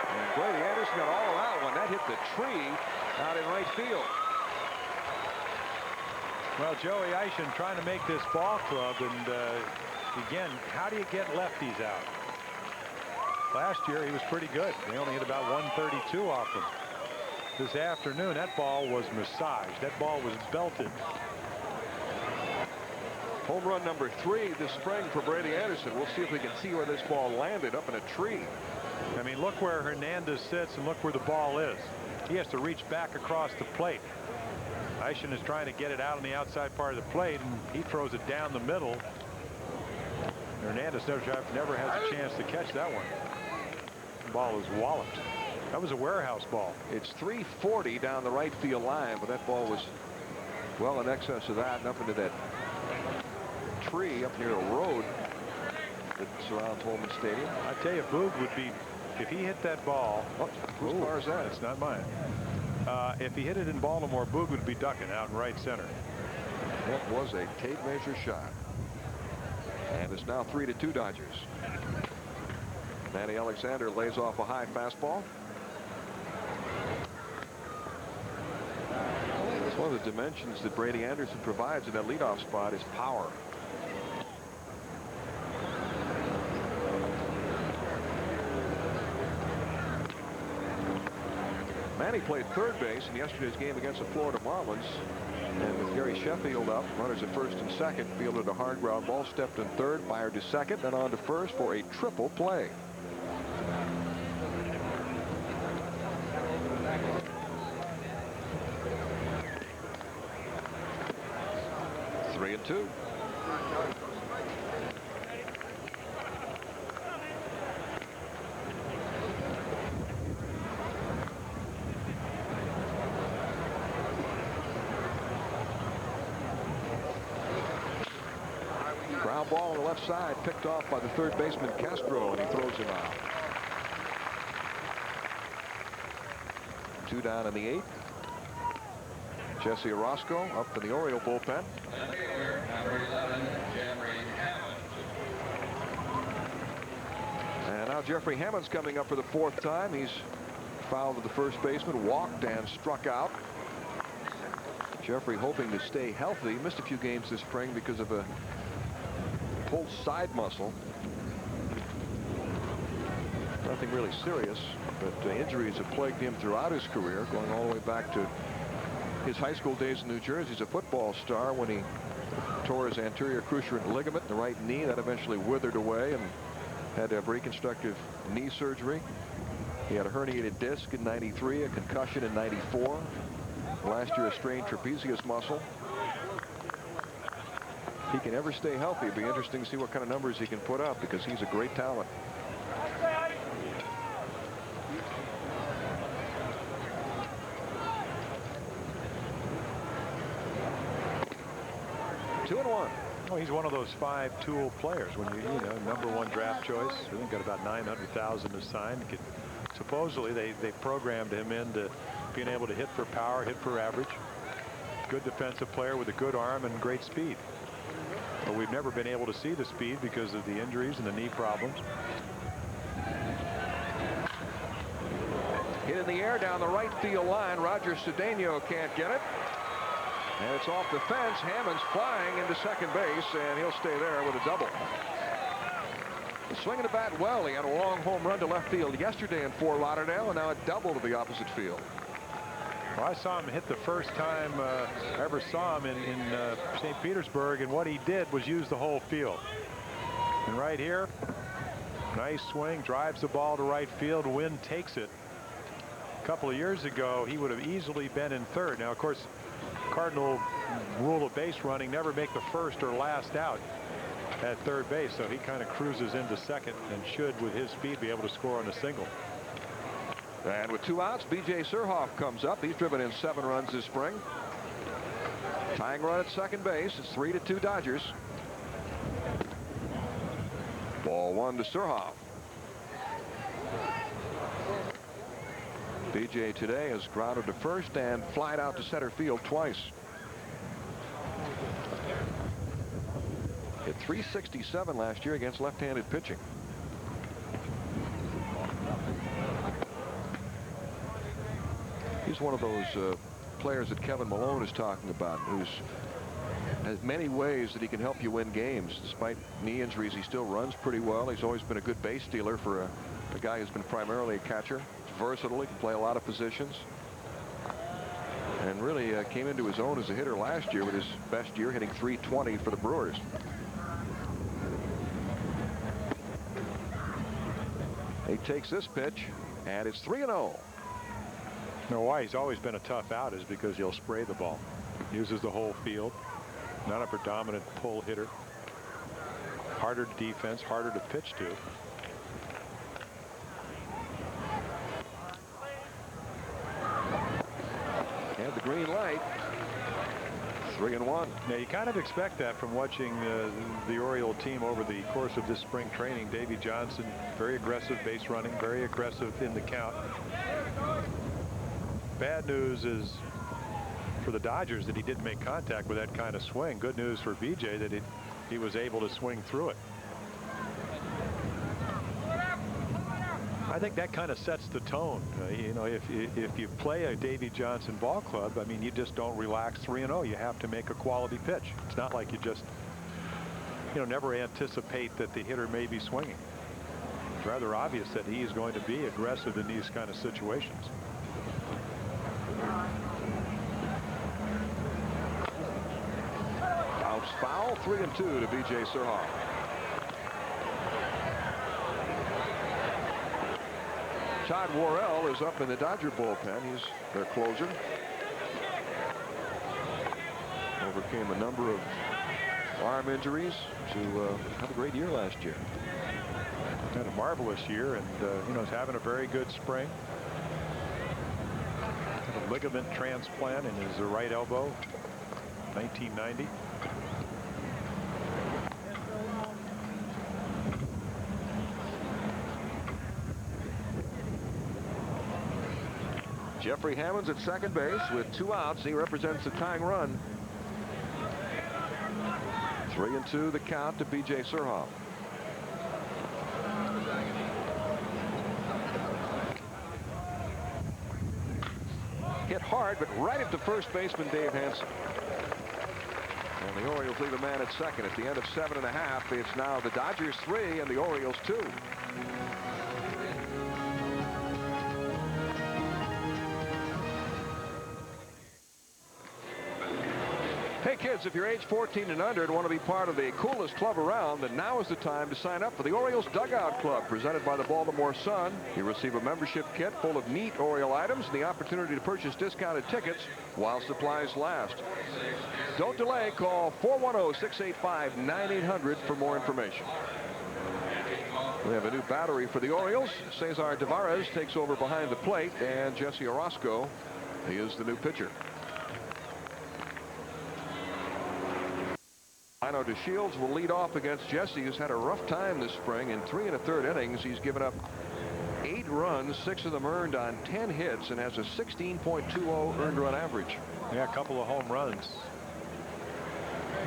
And Brady Anderson got all around when that hit the tree out in right field. Well, Joey Eisen trying to make this ball club, and again, how do you get lefties out? Last year he was pretty good. They only hit about 132 off him. This afternoon that ball was massaged. That ball was belted. Home run number 3 this spring for Brady Anderson. We'll see if we can see where this ball landed, up in a tree. I mean, look where Hernandez sits and look where the ball is. He has to reach back across the plate. Eisen is trying to get it out on the outside part of the plate, and he throws it down the middle. Hernandez never has a chance to catch that one. The ball is walloped. That was a warehouse ball. It's 340 down the right field line, but that ball was well in excess of that and up into that tree up near a road that surrounds Holman Stadium. I tell you, Boog would be, if he hit that ball. Whose car is that? It's not mine. If he hit it in Baltimore, Boog would be ducking out in right center. That was a tape measure shot. And it's now 3-2 Dodgers. Manny Alexander lays off a high fastball. It's one of the dimensions that Brady Anderson provides in that leadoff spot is power. Manny played third base in yesterday's game against the Florida Marlins. And with Gary Sheffield up, runners at first and second, fielded a hard ground ball, stepped in third, fired to second, then on to first for a triple play. Three and two. Ground ball on the left side, picked off by the third baseman Castro, and he throws him out. 2 down in the 8th. Jesse Orozco up in the Oriole bullpen. And now Jeffrey Hammond's coming up for the 4th time. He's fouled to the first baseman, walked and struck out. Jeffrey hoping to stay healthy. Missed a few games this spring because of a pulled side muscle. Nothing really serious, but injuries have plagued him throughout his career, going all the way back to his high school days in New Jersey as a football star when he tore his anterior cruciate ligament in the right knee. That eventually withered away and had to have reconstructive knee surgery. He had a herniated disc in '93, a concussion in '94. Last year, a strained trapezius muscle. If he can ever stay healthy, it'd be interesting to see what kind of numbers he can put up, because he's a great talent. Two and one. Well, he's one of those 5-tool players. When you know, #1 draft choice. I think got about 900,000 to sign. Supposedly they programmed him into being able to hit for power, hit for average. Good defensive player with a good arm and great speed. But we've never been able to see the speed because of the injuries and the knee problems. Hit in the air down the right field line. Roger Cedeno can't get it. And it's off the fence. Hammond's flying into second base, and he'll stay there with a double. Swinging the bat well. He had a long home run to left field yesterday in Fort Lauderdale, and now a double to the opposite field. Well, I saw him hit the first time I ever saw him in St. Petersburg, and what he did was use the whole field. And right here, nice swing, drives the ball to right field. Wynn takes it. A couple of years ago, he would have easily been in third. Now, of course, Cardinal rule of base running, never make the first or last out at third base, so he kind of cruises into second and should, with his speed, be able to score on a single. And with 2 outs, B.J. Surhoff comes up. He's driven in 7 runs this spring. Tying run at second base. It's 3-2 Dodgers. Ball 1 to Surhoff. B.J. today has grounded to first and flied out to center field twice. Hit .367 last year against left-handed pitching. He's one of those players that Kevin Malone is talking about, who's has many ways that he can help you win games. Despite knee injuries, he still runs pretty well. He's always been a good base stealer for a guy who's been primarily a catcher. He's versatile. He can play a lot of positions. And really came into his own as a hitter last year with his best year, hitting .320 for the Brewers. He takes this pitch, and it's 3-0. You know why he's always been a tough out is because he'll spray the ball. Uses the whole field. Not a predominant pull hitter. Harder defense, harder to pitch to. And the green light. 3-1. Now you kind of expect that from watching the Oriole team over the course of this spring training. Davey Johnson, very aggressive base running, very aggressive in the count. Bad news is for the Dodgers that he didn't make contact with that kind of swing. Good news for BJ that he was able to swing through it. I think that kind of sets the tone. You know, if you play a Davey Johnson ball club, I mean, you just don't relax 3-0. You have to make a quality pitch. It's not like you just, you know, never anticipate that the hitter may be swinging. It's rather obvious that he is going to be aggressive in these kind of situations. Bounce foul. 3-2 to B.J. Surhoff. Todd Worrell is up in the Dodger bullpen. He's their closer. Overcame a number of arm injuries to have a great year last year. Had a marvelous year, and you know, is having a very good spring. Had a ligament transplant in his right elbow, 1990. Jeffrey Hammonds at second base with 2 outs. He represents the tying run. 3-2 the count to B.J. Surhoff. Hit hard, but right at the first baseman, Dave Hansen. And the Orioles leave a man at second. At the end of 7.5, it's now the Dodgers 3 and the Orioles 2. Hey kids, if you're age 14 and under and want to be part of the coolest club around, then now is the time to sign up for the Orioles Dugout Club, presented by the Baltimore Sun. You receive a membership kit full of neat Oriole items and the opportunity to purchase discounted tickets while supplies last. Don't delay. Call 410-685-9800 for more information. We have a new battery for the Orioles. Cesar Tavares takes over behind the plate, and Jesse Orozco, he is the new pitcher. Lino DeShields will lead off against Jesse, who's had a rough time this spring. In 3 1/3 innings, he's given up 8 runs, 6 of them earned on 10 hits, and has a 16.20 earned run average. Yeah, a couple of home runs.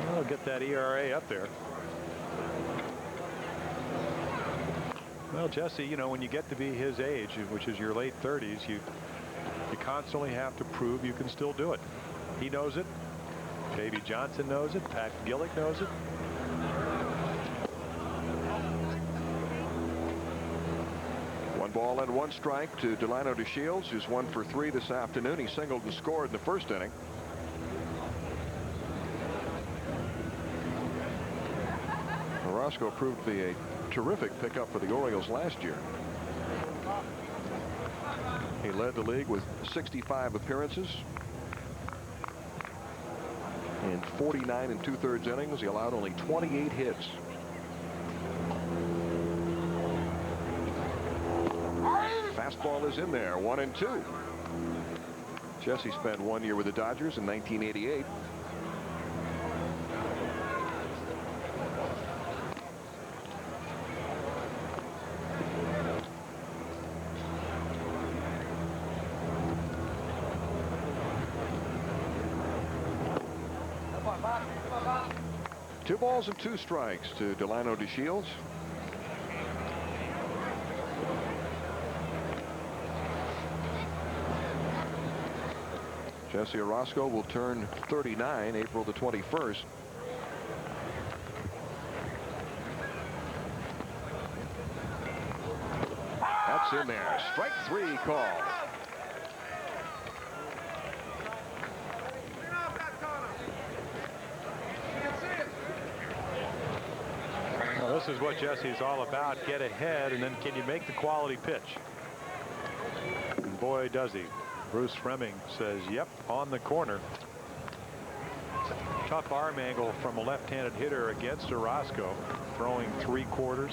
Well, get that ERA up there. Well, Jesse, you know, when you get to be his age, which is your late 30s, you constantly have to prove you can still do it. He knows it. Davey Johnson knows it. Pat Gillick knows it. Ball and 1 strike to Delano DeShields, who's 1 for 3 this afternoon. He singled and scored in the first inning. Roscoe proved to be a terrific pickup for the Orioles last year. He led the league with 65 appearances. In 49 2/3 innings, he allowed only 28 hits. Fastball is in there, 1-2. Jesse spent 1 year with the Dodgers in 1988. Two balls and 2 strikes to Delano DeShields. Jesse Orosco will turn 39 April the 21st. That's in there. Strike 3 call. Well, this is what Jesse's all about. Get ahead, and then can you make the quality pitch? And boy, does he. Bruce Fremming says, yep, on the corner. Tough arm angle from a left-handed hitter against Orosco, throwing 3/4.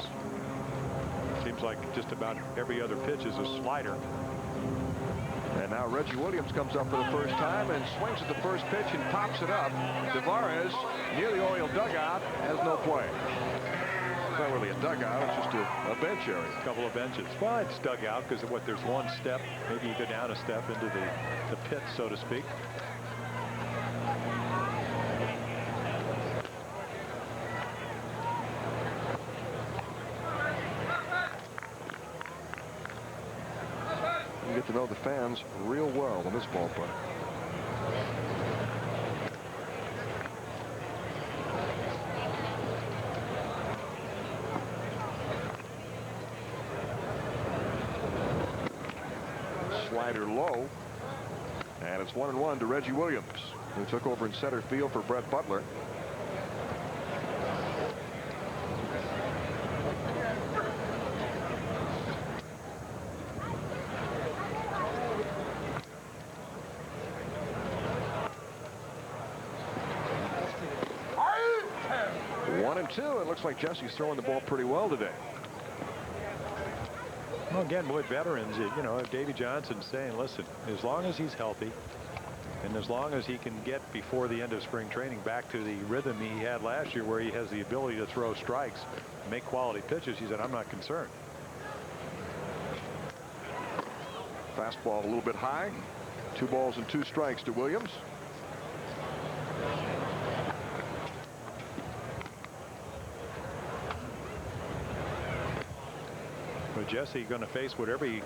Seems like just about every other pitch is a slider. And now Reggie Williams comes up for the first time and swings at the first pitch and pops it up. Tavares near the Oriole dugout has no play. It's not really a dugout, it's just a bench area. A couple of benches. Well, it's dugout because of what, there's 1 step. Maybe you go down a step into the pit, so to speak. You get to know the fans real well in this ballpark. Slider low, and it's 1-1 to Reggie Williams, who took over in center field for Brett Butler. One and two. It looks like Jesse's throwing the ball pretty well today. Well, again, with veterans, you know, Davey Johnson's saying, listen, as long as he's healthy and as long as he can get before the end of spring training back to the rhythm he had last year where he has the ability to throw strikes, make quality pitches, he said, I'm not concerned. Fastball a little bit high. 2 balls and 2 strikes to Williams. But Jesse going to face what every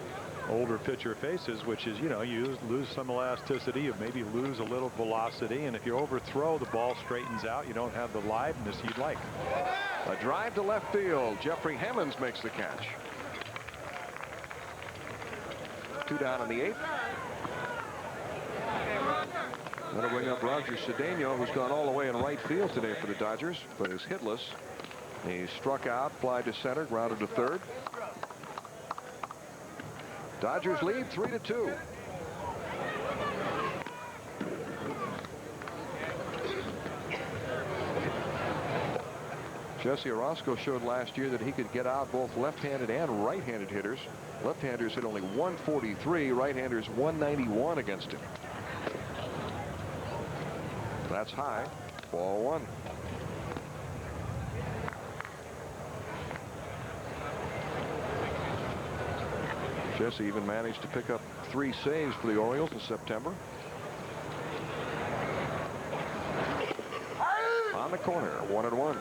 older pitcher faces, which is, you know, you lose some elasticity, you maybe lose a little velocity, and if you overthrow, the ball straightens out. You don't have the liveness you'd like. A drive to left field. Jeffrey Hammonds makes the catch. 2 down in the 8th. That'll bring up Roger Cedeno, who's gone all the way in right field today for the Dodgers, but is hitless. He struck out, flied to center, grounded to third. Dodgers lead 3-2. Jesse Orosco showed last year that he could get out both left-handed and right-handed hitters. Left-handers hit only 143, right-handers 191 against him. That's high. Ball 1. Jesse even managed to pick up 3 saves for the Orioles in September. On the corner, 1-1.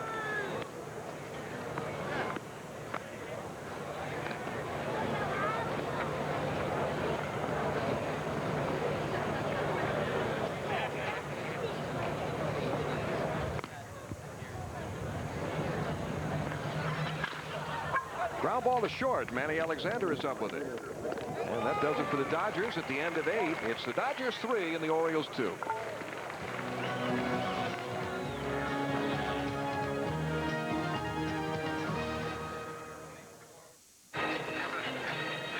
Ground ball to short. Manny Alexander is up with it. And that does it for the Dodgers at the end of 8. It's the Dodgers 3 and the Orioles 2.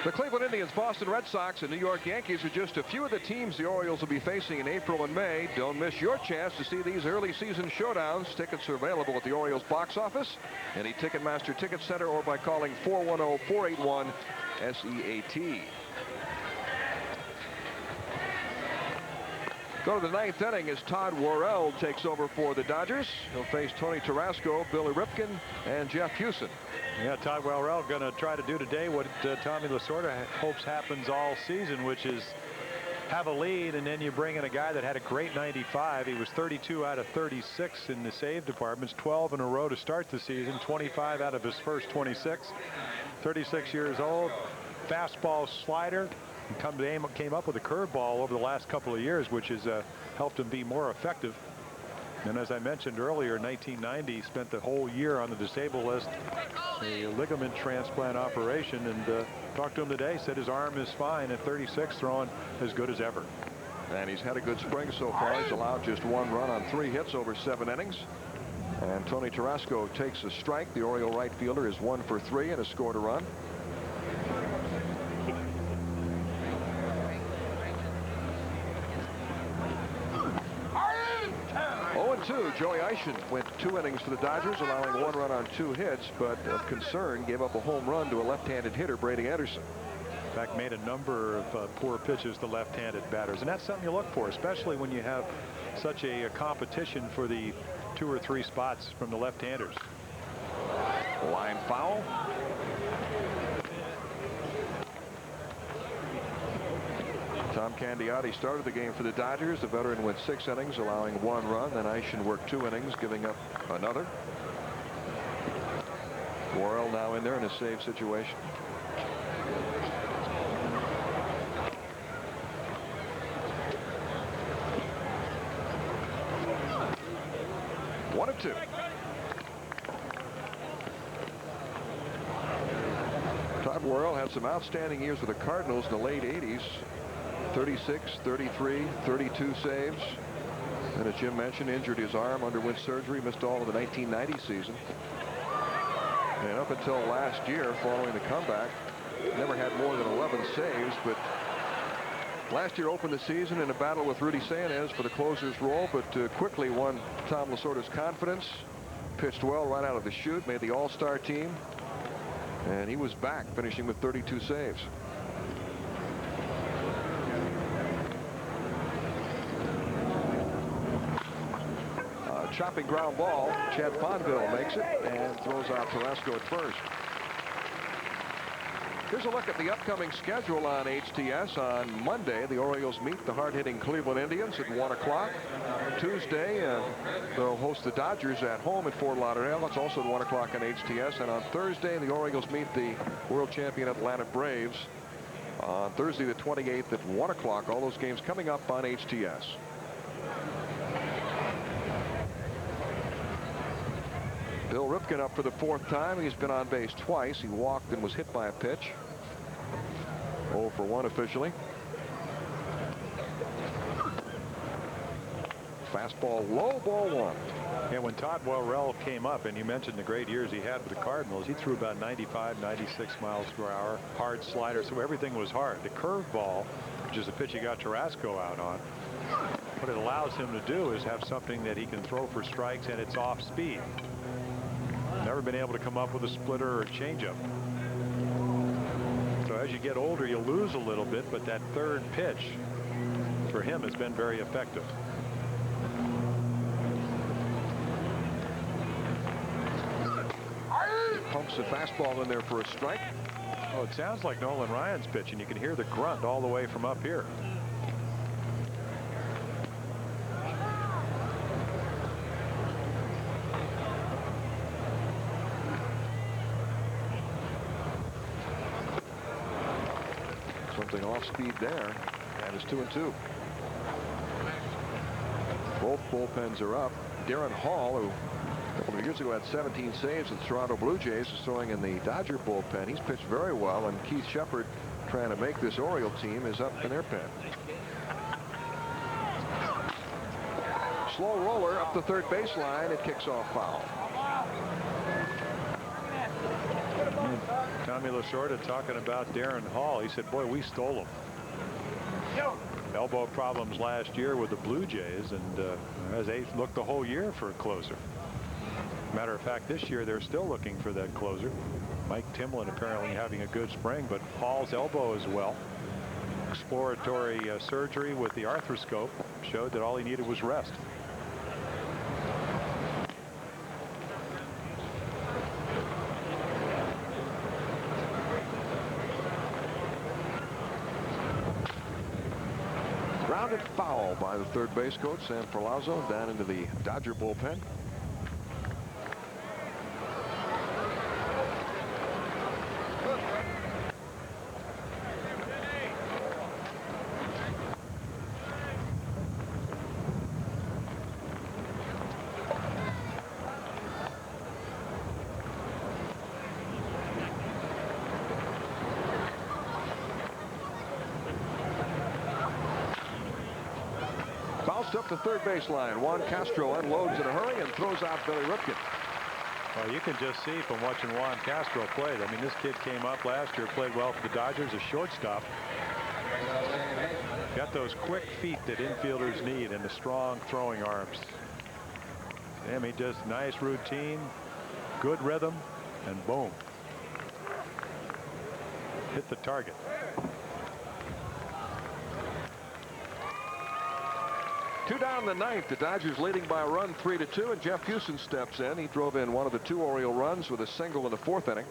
The Cleveland Indians, Boston Red Sox, and New York Yankees are just a few of the teams the Orioles will be facing in April and May. Don't miss your chance to see these early season showdowns. Tickets are available at the Orioles box office, any Ticketmaster Ticket Center, or by calling 410-481-SEAT. Go to the 9th inning as Todd Worrell takes over for the Dodgers. He'll face Tony Tarasco, Billy Ripken, and Jeff Hewson. Yeah, Todd Worrell going to try to do today what Tommy Lasorda hopes happens all season, which is have a lead, and then you bring in a guy that had a great 95. He was 32 out of 36 in the save departments, 12 in a row to start the season, 25 out of his first 26. 36 years old, fastball, slider. He came up with a curveball over the last couple of years, which has helped him be more effective. And as I mentioned earlier, 1990, spent the whole year on the disabled list, a ligament transplant operation, and talked to him today, said his arm is fine at 36, throwing as good as ever. And he's had a good spring so far. He's allowed just 1 run on 3 hits over 7 innings. And Tony Tarasco takes a strike. The Oriole right fielder is 1 for 3 and has scored a run. 0-2. Joey Eischen went 2 innings for the Dodgers, allowing 1 run on 2 hits, but of concern, gave up a home run to a left-handed hitter, Brady Anderson. In fact, made a number of poor pitches to left-handed batters, and that's something you look for, especially when you have such a competition for the 2 or 3 spots from the left-handers. Line foul. Tom Candiotti started the game for the Dodgers. The veteran went 6 innings, allowing 1 run. Then Eischen worked 2 innings, giving up another. Worrell now in there in a save situation. One and 2. Todd Worrell had some outstanding years with the Cardinals in the late 80s. 36, 33, 32 saves. And as Jim mentioned, injured his arm, underwent surgery, missed all of the 1990 season. And up until last year, following the comeback, never had more than 11 saves. But last year opened the season in a battle with Rudy Sanchez for the closer's role, but quickly won Tom Lasorda's confidence. Pitched well right out of the chute, made the All-Star team. And he was back, finishing with 32 saves. Chopping ground ball. Chad Fonville makes it and throws out Tarasco at first. Here's a look at the upcoming schedule on HTS. On Monday, the Orioles meet the hard-hitting Cleveland Indians at 1 o'clock. Tuesday, they'll host the Dodgers at home at Fort Lauderdale. That's also at 1 o'clock on HTS. And on Thursday, the Orioles meet the world champion Atlanta Braves. On Thursday, the 28th at 1 o'clock. All those games coming up on HTS. Bill Ripken up for the 4th time. He's been on base twice. He walked and was hit by a pitch. 0 for 1 officially. Fastball low, ball 1. Yeah, when Todd Worrell came up, and you mentioned the great years he had with the Cardinals, he threw about 95, 96 miles per hour, hard slider, so everything was hard. The curveball, which is a pitch he got Tarasco out on, what it allows him to do is have something that he can throw for strikes, and it's off speed. Never been able to come up with a splitter or a changeup. So as you get older, you lose a little bit, but that 3rd pitch for him has been very effective. He pumps the fastball in there for a strike. Oh, it sounds like Nolan Ryan's pitch, and you can hear the grunt all the way from up here. Something off speed there, and it's 2-2. Both bullpens are up. Darren Hall, who couple of years ago had 17 saves with the Toronto Blue Jays. Is throwing in the Dodger bullpen. He's pitched very well, and Keith Shepard, trying to make this Oriole team, is up in their pen. Slow roller up the third baseline. It kicks off foul. Tommy Lasorda talking about Darren Hall. He said, boy, we stole him. Elbow problems last year with the Blue Jays, and as they looked the whole year for a closer. Matter of fact, this year they're still looking for that closer. Mike Timlin apparently having a good spring, but Hall's elbow as well. Exploratory surgery with the arthroscope showed that all he needed was rest. Grounded foul by the third base coach, Sam Perlazzo, down into the Dodger bullpen. Up the third baseline. Juan Castro unloads in a hurry and throws out Billy Ripken. Well, you can just see from watching Juan Castro play. I mean, this kid came up last year, played well for the Dodgers, a shortstop. Got those quick feet that infielders need and the strong throwing arms. I mean, just nice routine, good rhythm, and boom. Hit the target. Two down the ninth. The Dodgers leading by a run, 3-2, and Jeff Houston steps in. He drove in one of the two Oriole runs with a single in the fourth inning.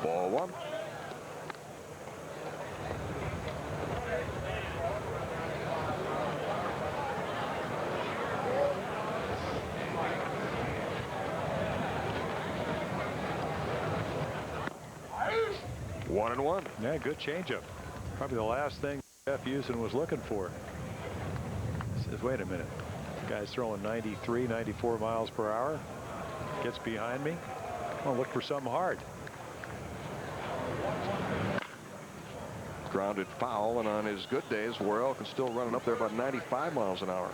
Ball one. One and one. Yeah, good changeup. Probably the last thing Jeff Houston was looking for. Says, wait a minute. This guy's throwing 93, 94 miles per hour. Gets behind me. I'll look for something hard. Grounded foul, and on his good days, Worrell can still run it up there about 95 miles an hour.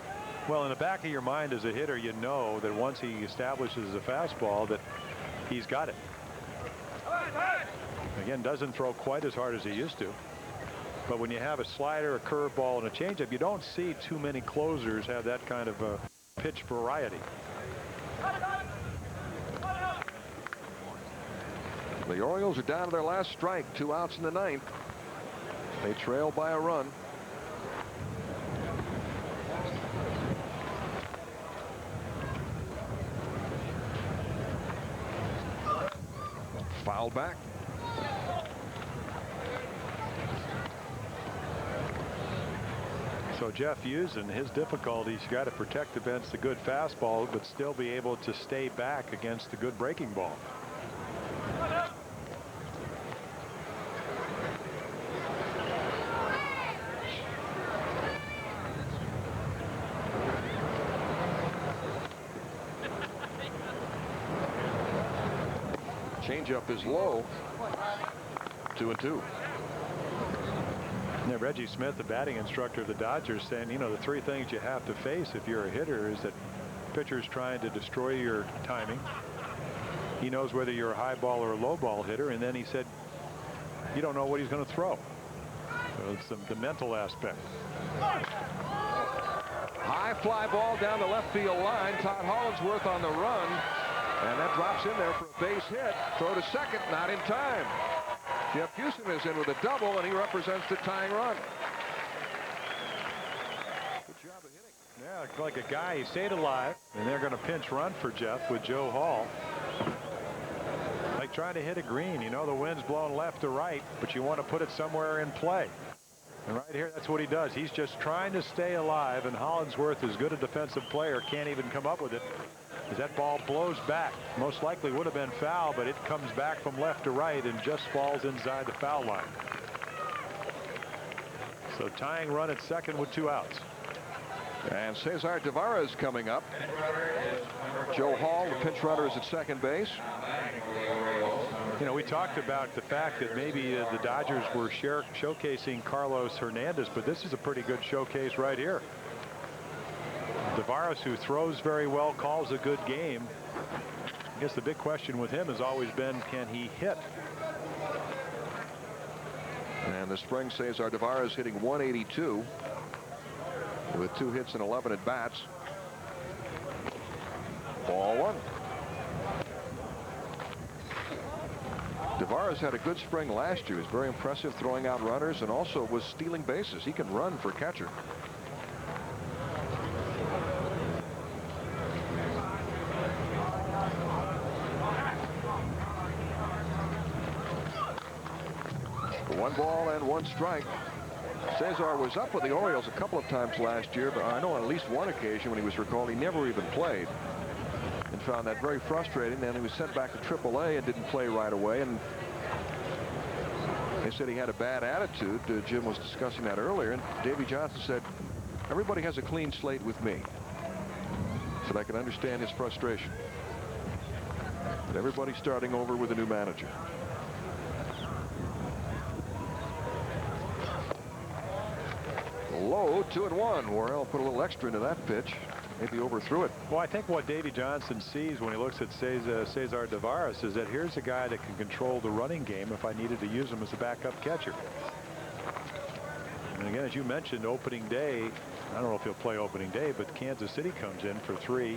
Well, in the back of your mind as a hitter, you know that once he establishes a fastball that he's got it. Again, doesn't throw quite as hard as he used to. But when you have a slider, a curveball, and a changeup, you don't see too many closers have that kind of pitch variety. The Orioles are down to their last strike, 2 outs in the ninth. They trail by a run. Foul back. So Jeff Houston, his difficulty, he's got to protect against the good fastball, but still be able to stay back against the good breaking ball. Changeup is low. 2-2. Yeah, Reggie Smith, the batting instructor of the Dodgers, saying, you know, the three things you have to face if you're a hitter is that pitcher's trying to destroy your timing. He knows whether you're a high ball or a low ball hitter, and then he said you don't know what he's going to throw. So it's the mental aspect. High fly ball down the left field line. Todd Hollinsworth on the run, and that drops in there for a base hit. Throw to second, not in time. Jeff Houston is in with a double, and he represents the tying run. Good job of hitting. Yeah, like a guy, he stayed alive, and they're going to pinch run for Jeff with Joe Hall. Like trying to hit a green. You know the wind's blowing left to right, but you want to put it somewhere in play. And right here, that's what he does. He's just trying to stay alive, and Hollinsworth, as good a defensive player, can't even come up with it. As that ball blows back, most likely would have been foul, but it comes back from left to right and just falls inside the foul line. So tying run at second with 2 outs. And Cesar Tavares coming up. Joe Hall, the pinch runner, is at second base. You know, we talked about the fact that maybe the Dodgers were showcasing Carlos Hernandez, but this is a pretty good showcase right here. Tavares, who throws very well, calls a good game. I guess the big question with him has always been, can he hit? And the spring, Cesar Tavares hitting 182 with 2 hits and 11 at bats. Ball 1. Tavares had a good spring last year. He was very impressive throwing out runners and also was stealing bases. He can run for catcher. For 1 ball and 1 strike. Cesar was up with the Orioles a couple of times last year, but I know on at least one occasion when he was recalled, he never even played. And found that very frustrating. Then he was sent back to AAA and didn't play right away. And they said he had a bad attitude. Jim was discussing that earlier. And Davey Johnson said, everybody has a clean slate with me. So I can understand his frustration. But everybody's starting over with a new manager. Low, 2-1. Worrell put a little extra into that pitch. Maybe overthrew it. Well, I think what Davey Johnson sees when he looks at Cesar Tavares is that here's a guy that can control the running game if I needed to use him as a backup catcher. And again, as you mentioned, opening day, I don't know if he'll play opening day, but Kansas City comes in for three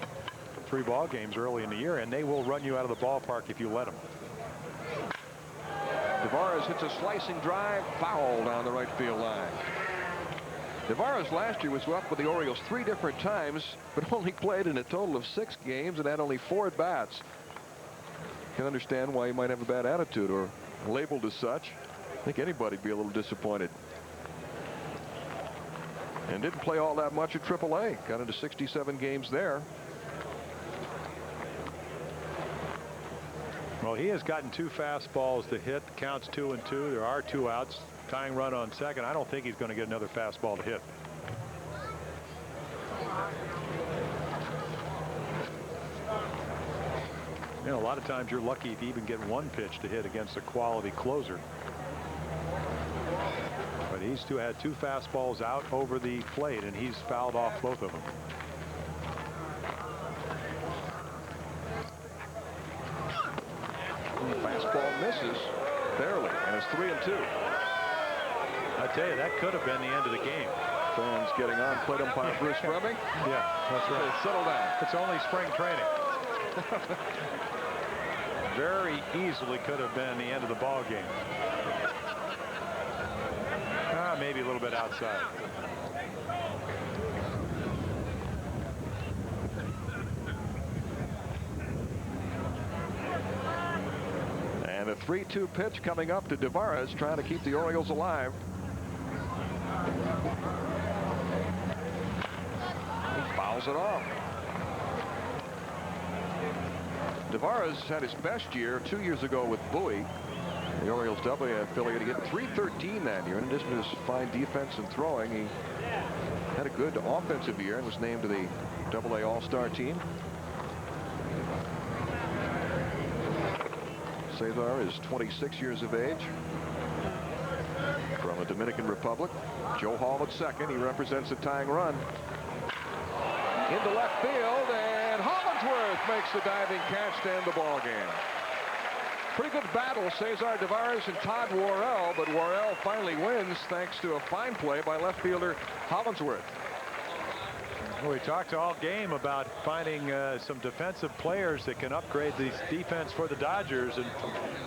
ball games early in the year, and they will run you out of the ballpark if you let them. Tavares hits a slicing drive, foul down the right field line. Tavares last year was up with the Orioles 3 different times, but only played in a total of 6 games and had only 4 at-bats. Can understand why he might have a bad attitude or labeled as such. I think anybody'd be a little disappointed. And didn't play all that much at AAA. Got into 67 games there. Well, he has gotten 2 fastballs to hit. Counts 2-2. There are 2 outs. Tying run on second. I don't think he's going to get another fastball to hit. You know, a lot of times you're lucky if you even get 1 pitch to hit against a quality closer. But he's had 2 fastballs out over the plate, and he's fouled off both of them. Fastball misses barely, and it's 3-2. I tell you, that could have been the end of the game. Fans getting on. Plate umpire Bruce Fleming. Yeah, that's right. Settle down. It's only spring training. Very easily could have been the end of the ball game. Maybe a little bit outside. And a 3-2 pitch coming up to Tavares, trying to keep the Orioles alive. He fouls it off. Tavares had his best year 2 years ago with Bowie. The Orioles AA affiliate. He hit .313 that year. In addition to his fine defense and throwing, he had a good offensive year and was named to the AA All-Star team. Cesar is 26 years of age, from the Dominican Republic. Joe Hall at second. He represents a tying run. Into left field, and Hollingsworth makes the diving catch to end the ball game. Pretty good battle, Cesar Tavares and Todd Worrell, but Worrell finally wins thanks to a fine play by left fielder Hollingsworth. Well, we talked all game about finding some defensive players that can upgrade the defense for the Dodgers, and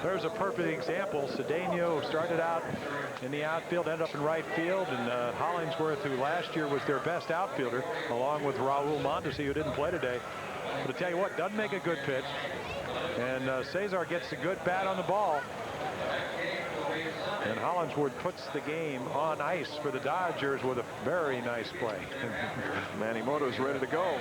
there's a perfect example. Cedeno started out in the outfield, ended up in right field, and Hollingsworth, who last year was their best outfielder, along with Raul Mondesi, who didn't play today. But to tell you what, doesn't make a good pitch, and Cesar gets a good bat on the ball. And Hollingsworth puts the game on ice for the Dodgers with a very nice play. Manny Mota is ready to go.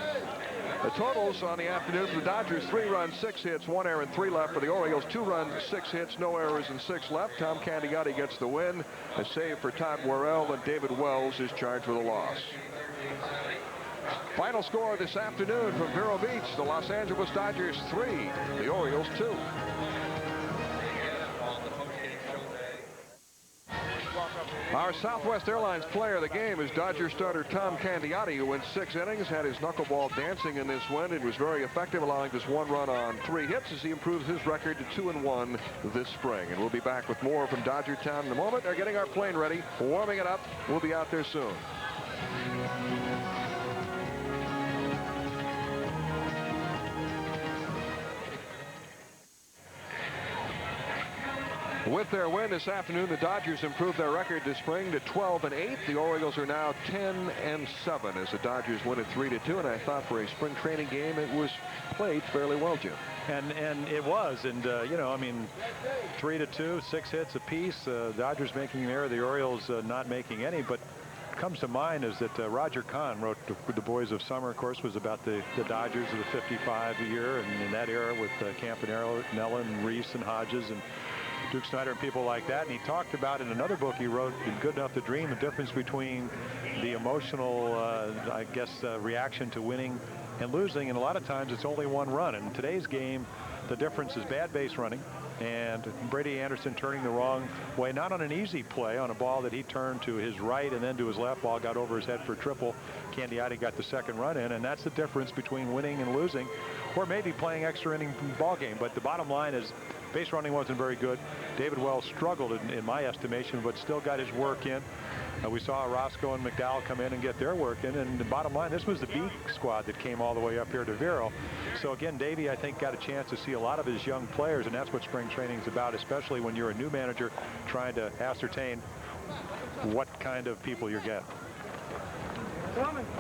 The totals on the afternoon for the Dodgers: 3 runs, 6 hits, 1 error, and 3 left. For the Orioles, 2 runs, 6 hits, no errors, and 6 left. Tom Candiotti gets the win. A save for Todd Worrell, and David Wells is charged with a loss. Final score this afternoon from Vero Beach, the Los Angeles Dodgers 3, the Orioles 2. Our Southwest Airlines player of the game is Dodger starter Tom Candiotti, who went 6 innings, had his knuckleball dancing in this win, and was very effective, allowing just 1 run on 3 hits as he improves his record to 2-1 this spring. And we'll be back with more from Dodger Town in a moment. They're getting our plane ready, warming it up. We'll be out there soon. With their win this afternoon, the Dodgers improved their record this spring to 12-8. The Orioles are now 10-7 as the Dodgers win it 3-2. And I thought for a spring training game, it was played fairly well, Jim. And it was. And, you know, I mean, 3-2, 6 hits apiece. Dodgers making an error, the Orioles not making any. But comes to mind is that Roger Kahn wrote The Boys of Summer, of course, was about the Dodgers of the 55 year. And in that era with Campanella and Reese and Hodges and Duke Snyder and people like that. And he talked about in another book he wrote, Good Enough to Dream, the difference between the emotional, I guess, reaction to winning and losing. And a lot of times it's only 1 run. And in today's game, the difference is bad base running and Brady Anderson turning the wrong way, not on an easy play, on a ball that he turned to his right and then to his left. Ball got over his head for a triple. Candiotti got the 2nd run in, and that's the difference between winning and losing, or maybe playing extra inning ball game. But the bottom line is base running wasn't very good. David Wells struggled in my estimation, but still got his work in. We saw Roscoe and McDowell come in and get their work in, and the bottom line, this was the B squad that came all the way up here to Vero. So again, Davey, I think, got a chance to see a lot of his young players, and that's what spring training is about, especially when you're a new manager trying to ascertain what kind of people you're getting.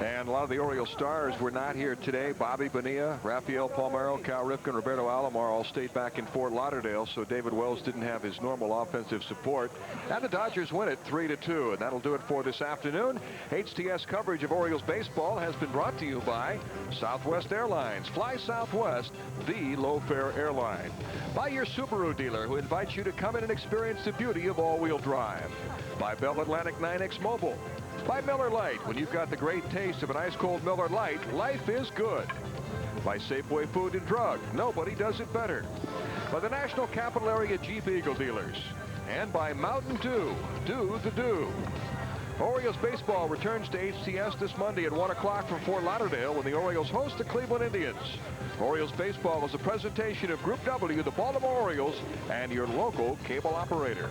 And a lot of the Orioles stars were not here today. Bobby Bonilla, Rafael Palmeiro, Cal Ripken, Roberto Alomar all stayed back in Fort Lauderdale, so David Wells didn't have his normal offensive support. And the Dodgers win it 3-2, and that'll do it for this afternoon. HTS coverage of Orioles baseball has been brought to you by Southwest Airlines. Fly Southwest, the low-fare airline. By your Subaru dealer, who invites you to come in and experience the beauty of all-wheel drive. By Bell Atlantic 9X Mobile. By Miller Lite. When you've got the great taste of an ice-cold Miller Lite, life is good. By Safeway Food and Drug. Nobody does it better. By the National Capital Area Jeep Eagle dealers. And by Mountain Dew. Do the do. Orioles baseball returns to HTS this Monday at 1 o'clock from Fort Lauderdale when the Orioles host the Cleveland Indians. Orioles baseball is a presentation of Group W, the Baltimore Orioles, and your local cable operator.